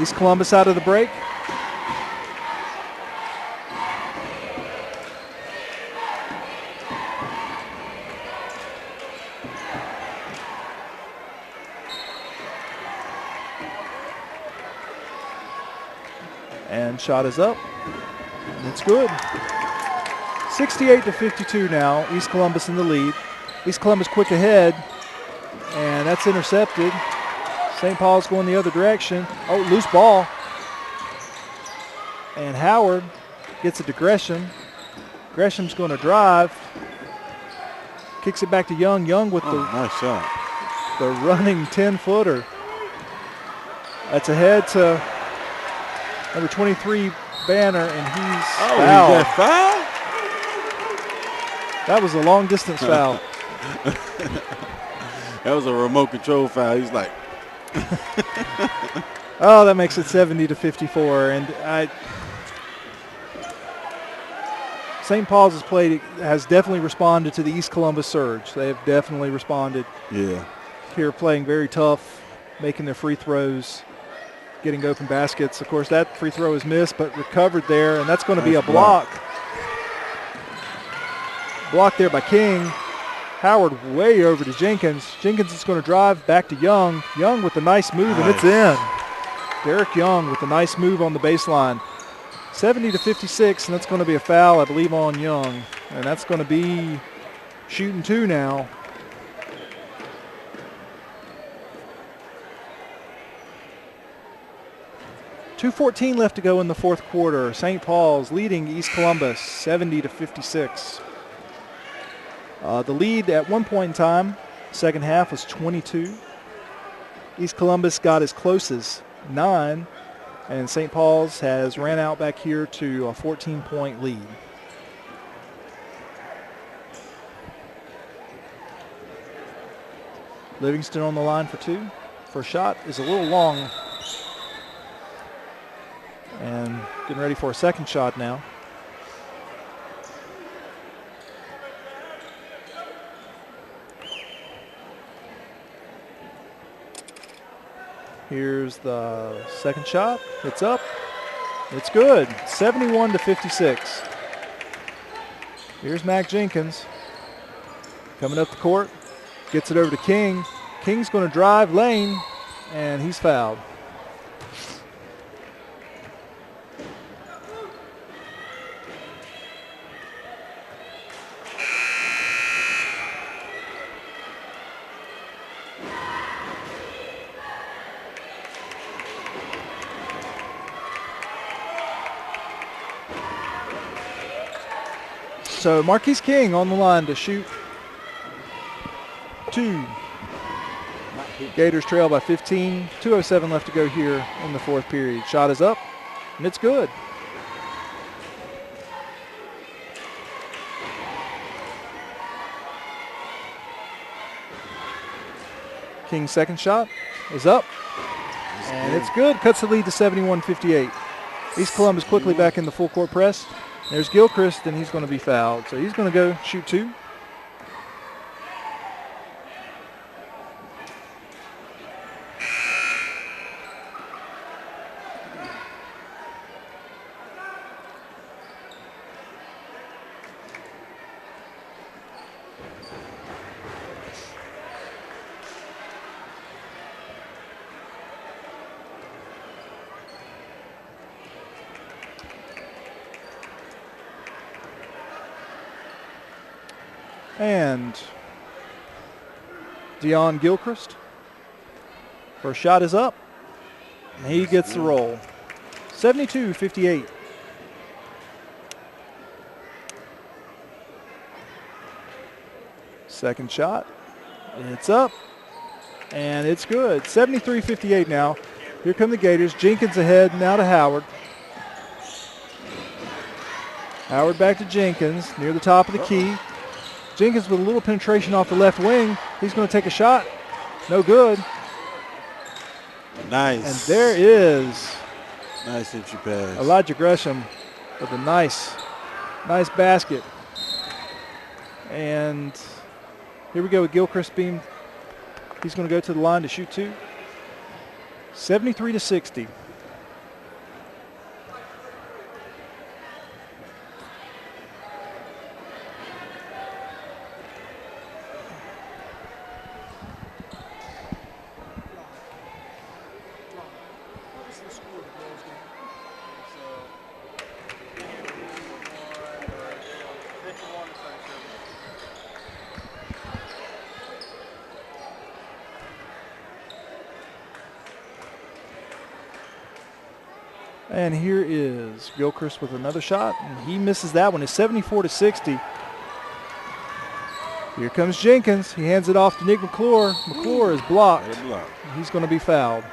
East Columbus out of the break. And shot is up. It's good. 68-52 now. East Columbus in the lead. East Columbus quick ahead, and that's intercepted. St. Paul's going the other direction. Oh, loose ball. And Howard gets it to Gresham. Gresham's going to drive. Kicks it back to Young. Young with nice shot. The running 10-footer. That's ahead to number 23, Banner, and he's fouled. He got fouled? That was a long-distance foul. That was a remote control foul. He's like, oh, that makes it 70-54. And St. Paul's has definitely responded to the East Columbus surge. They have definitely responded. Yeah. Here playing very tough, making their free throws, getting open baskets. Of course, that free throw is missed, but recovered there, and that's going to be a block. Blocked there by King. Howard way over to Jenkins. Jenkins is going to drive back to Young. Young with a nice move, and it's in. Derek Young with a nice move on the baseline. 70-56, and that's going to be a foul, I believe, on Young. And that's going to be shooting two now. .2:14 left to go in the fourth quarter. St. Paul's leading East Columbus 70-56. The lead at one point in time, second half, was 22. East Columbus got as close as 9, and St. Paul's has ran out back here to a 14-point lead. Livingston on the line for two. First shot is a little long. And getting ready for a second shot now. Here's the second shot. It's up. It's good. 71-56. Here's Mac Jenkins coming up the court. Gets it over to King. King's going to drive lane, and he's fouled. So Marquise King on the line to shoot two. Gators trail by 15. 2:07 left to go here in the fourth period. Shot is up, and it's good. King's second shot is up, and it's good. Cuts the lead to 71-58. East Columbus quickly back in the full court press. There's Gilchrist, and he's going to be fouled. So he's going to go shoot 2. And Dion Gilchrist. First shot is up. And he gets the roll. 72-58. Second shot. It's up. And it's good. 73-58 now. Here come the Gators. Jenkins ahead now to Howard. Howard back to Jenkins near the top of the key. Jenkins with a little penetration off the left wing. He's going to take a shot. No good. Nice. And there is nice entry pass. Elijah Gresham with a nice basket. And here we go with Gilchrist being, he's going to go to the line to shoot 2. 73-60. And here is Gilchrist with another shot, and he misses that one. It's 74-60. Here comes Jenkins. He hands it off to Nick McClure. McClure is blocked. He's going to be fouled.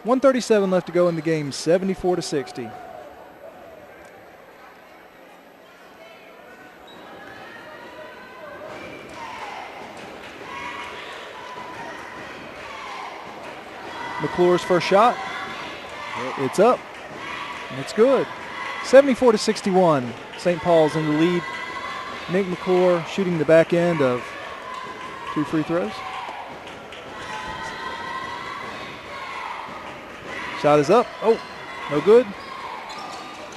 1:37 left to go in the game, 74-60. McClure's first shot. It's up, and it's good. 74-61. St. Paul's in the lead. Nick McClure shooting the back end of 2 free throws. Shot is up. Oh, no good.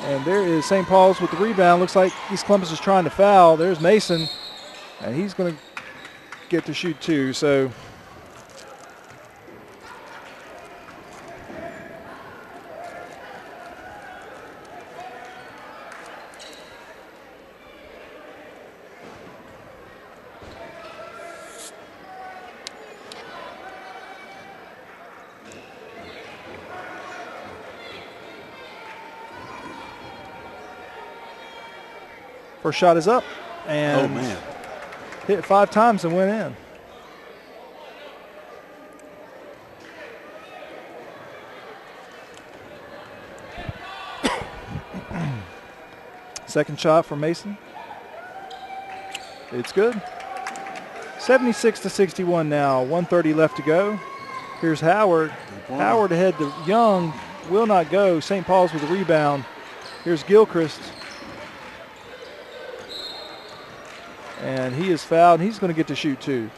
And there is St. Paul's with the rebound. Looks like East Columbus is trying to foul. There's Mason, and he's going to get to shoot 2. So first shot is up, and hit 5 times and went in. Second shot for Mason. It's good. 76-61 now. 1:30 left to go. Here's Howard. Howard ahead to Young. Will not go. St. Paul's with the rebound. Here's Gilchrist. And he is fouled. He's going to get to shoot 2.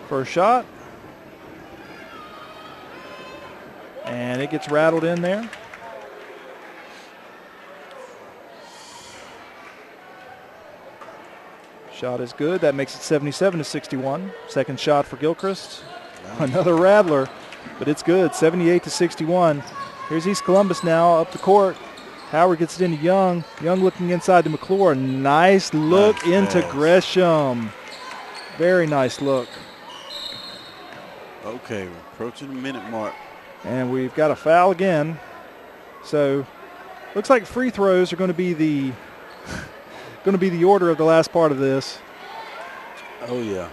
First shot. And it gets rattled in there. Shot is good. That makes it 77-61. Second shot for Gilchrist. Another rattler, but it's good. 78-61. Here's East Columbus now up the court. Howard gets it into Young. Young looking inside to McClure. Nice look into Gresham. Very nice look. Okay, we're approaching the minute mark. And we've got a foul again. So looks like free throws are going to be the order of the last part of this. Oh yeah.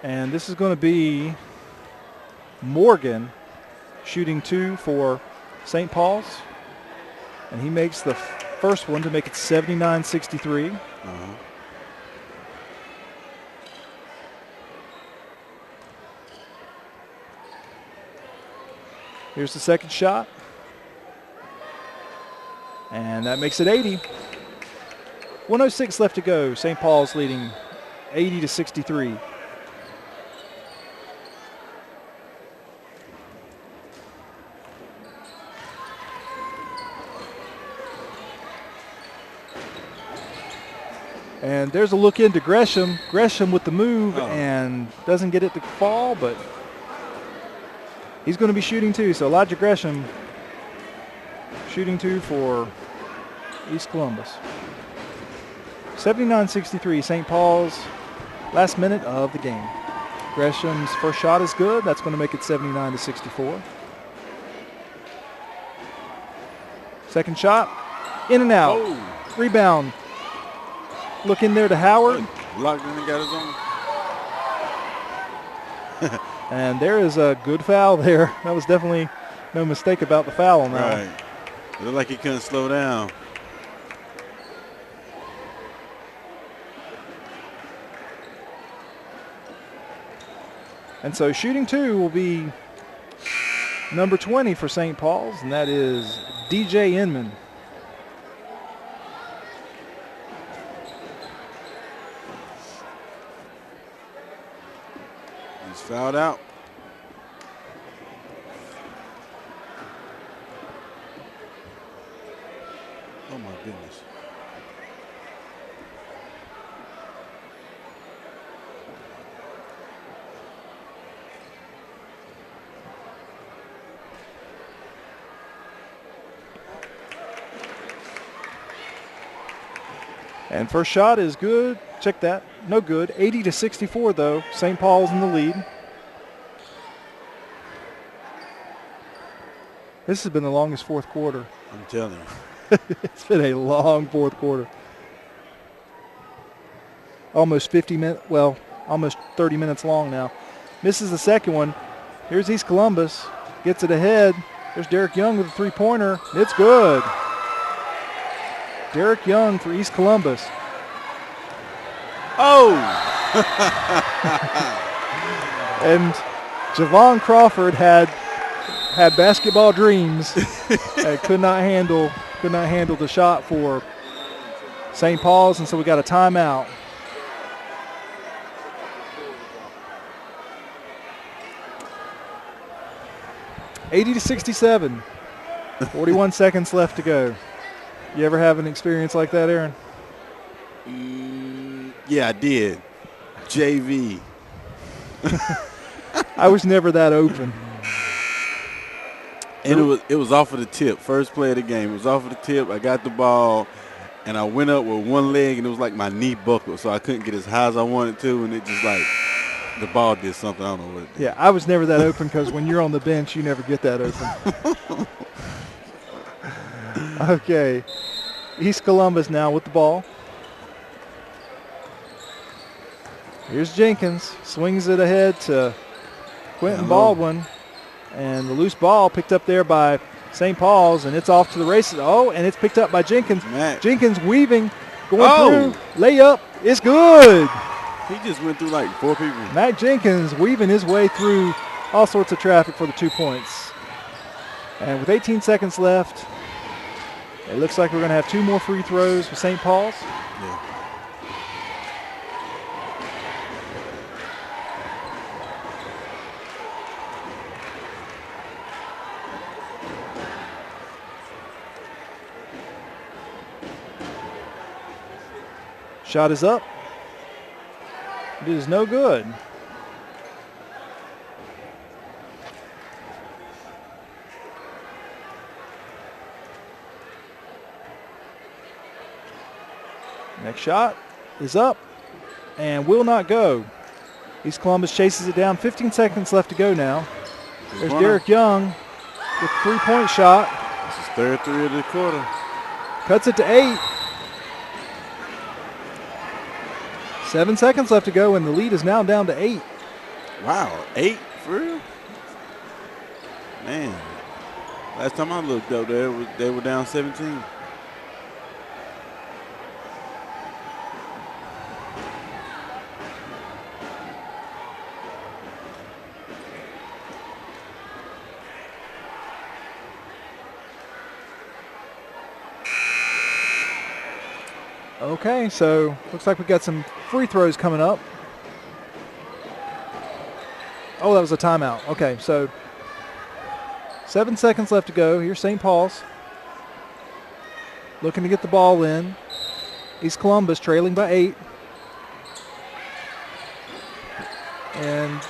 And this is going to be Morgan shooting 2 for St. Paul's. And he makes the first one to make it 79-63. Here's the second shot. And that makes it 80. 1:06 left to go. St. Paul's leading 80-63. And there's a look into Gresham. Gresham with the move and doesn't get it to fall, but he's going to be shooting 2. So Elijah Gresham shooting 2 for East Columbus. 79-63, St. Paul's, last minute of the game. Gresham's first shot is good. That's going to make it 79-64. Second shot, in and out. Rebound. Look in there to Howard. Locked in and got his own. And there is a good foul there. That was definitely no mistake about the foul on that. Right. It looked like he couldn't slow down. And so shooting 2 will be number 20 for St. Paul's, and that is DJ Inman. He's fouled out. Oh my goodness. And first shot is good. Check that. No good. 80-64 though. St. Paul's in the lead. This has been the longest fourth quarter. I'm telling you. It's been a long fourth quarter. Almost 50 minutes, well, almost 30 minutes long now. Misses the second one. Here's East Columbus. Gets it ahead. There's Derek Young with a three-pointer. It's good. Derek Young for East Columbus. Oh! And Javon Crawford had basketball dreams and could not handle the shot for St. Paul's, and so we got a timeout. (80-67). 41 seconds left to go. You ever have an experience like that, Aaron? Yeah, I did. JV. I was never that open. And it was off of the tip. First play of the game. It was off of the tip. I got the ball, and I went up with one leg, and it was like my knee buckled, so I couldn't get as high as I wanted to, and it just like the ball did something. I don't know what it did. Yeah, I was never that open because when you're on the bench, you never get that open. Okay. East Columbus now with the ball. Here's Jenkins. Swings it ahead to Quentin Baldwin. And the loose ball picked up there by St. Paul's, and it's off to the races. Oh, and it's picked up by Jenkins. Matt. Jenkins weaving, going through, layup. It's good. He just went through like 4 people. Matt Jenkins weaving his way through all sorts of traffic for the 2 points. And with 18 seconds left, it looks like we're going to have 2 more free throws for St. Paul's. Yeah. Shot is up. It is no good. Next shot is up and will not go. East Columbus chases it down. 15 seconds left to go now. There's Derek Young with a three-point shot. This is third three of the quarter. Cuts it to 8. 7 seconds left to go, and the lead is now down to 8. Wow, 8 for real? Man, last time I looked up there, they were down 17. Okay, so looks like we got some free throws coming up. Oh, that was a timeout. Okay, so 7 seconds left to go. Here's St. Paul's. Looking to get the ball in. East Columbus trailing by 8. And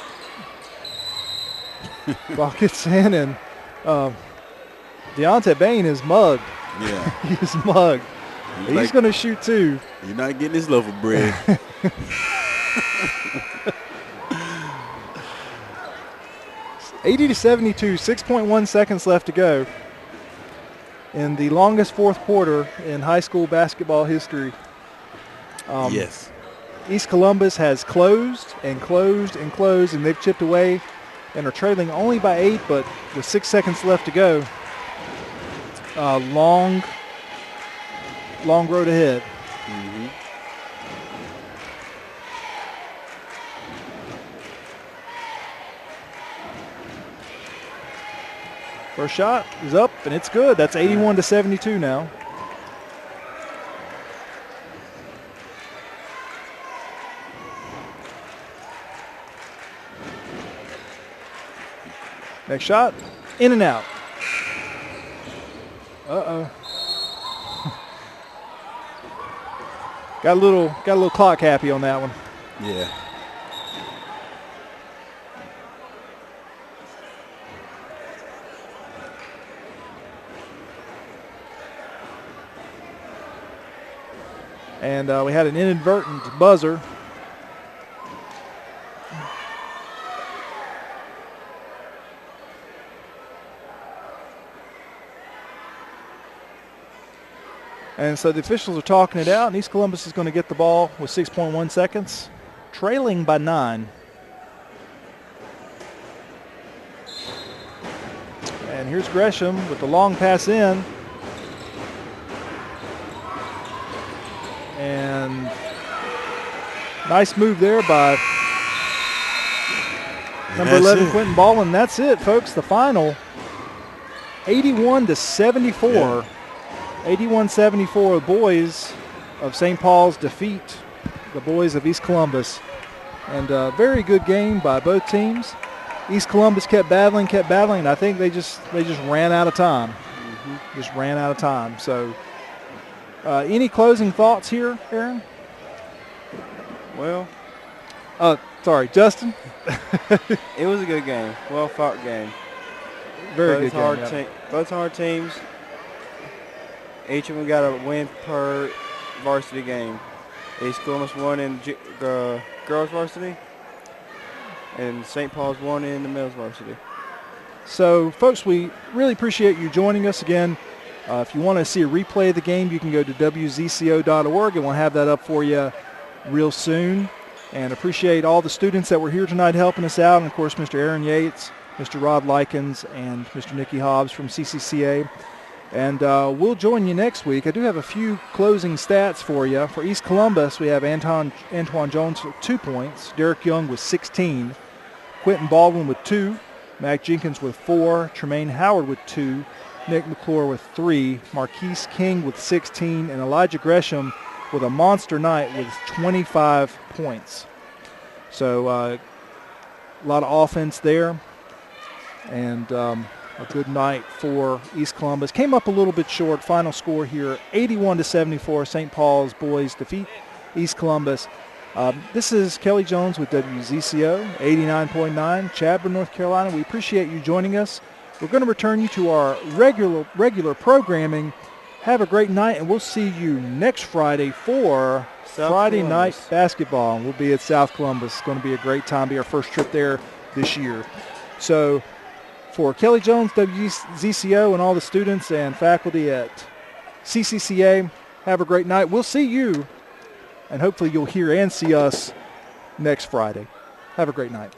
ball gets in, and Deontay Bain is mugged. Yeah. He's mugged. He's going to shoot 2. You're not getting this loaf of bread. 80-72, 6.1 seconds left to go in the longest fourth quarter in high school basketball history. Yes. East Columbus has closed and closed and closed, and they've chipped away and are trailing only by 8, but with 6 seconds left to go. Long road ahead. Mm-hmm. First shot is up, and it's good. That's 81-72 now. Next shot, in and out. Uh-oh. Got a little clock happy on that one. Yeah. And we had an inadvertent buzzer. And so the officials are talking it out, and East Columbus is going to get the ball with 6.1 seconds, trailing by 9. And here's Gresham with the long pass in. And nice move there by number 11, Quentin Baldwin. That's it, folks. The final, 81-74. Yeah. 81-74, the boys of St. Paul's defeat the boys of East Columbus. And a very good game by both teams. East Columbus kept battling, and I think they just ran out of time. Mm-hmm. Just ran out of time. So any closing thoughts here, Aaron? Well, sorry, Justin? it was a good game. Well-fought game. Very good game. Both hard teams. Each of them got a win per varsity game. East Columbus won in girls varsity, and St. Paul's won in the males varsity. So, folks, we really appreciate you joining us again. If you want to see a replay of the game, you can go to wzco.org, and we'll have that up for you real soon. And appreciate all the students that were here tonight helping us out, and, of course, Mr. Aaron Yates, Mr. Rod Likens, and Mr. Nicky Hobbs from CCCA. And we'll join you next week. I do have a few closing stats for you. For East Columbus, we have Antoine Jones with 2 points, Derek Young with 16, Quentin Baldwin with 2, Mac Jenkins with 4, Tremaine Howard with 2, Nick McClure with 3, Marquise King with 16, and Elijah Gresham with a monster night with 25 points. So a lot of offense there. And a good night for East Columbus. Came up a little bit short. Final score here, 81-74. St. Paul's boys defeat East Columbus. This is Kelly Jones with WZCO 89.9, Chadbourne, North Carolina. We appreciate you joining us. We're going to return you to our regular programming Have a great night, and we'll see you next Friday for South Friday Columbus. night basketball. And we'll be at South Columbus. It's going to be a great time. Be our first trip there this year. So for Kelly Jones, WZCO, and all the students and faculty at CCCA, have a great night. We'll see you, and hopefully you'll hear and see us next Friday. Have a great night.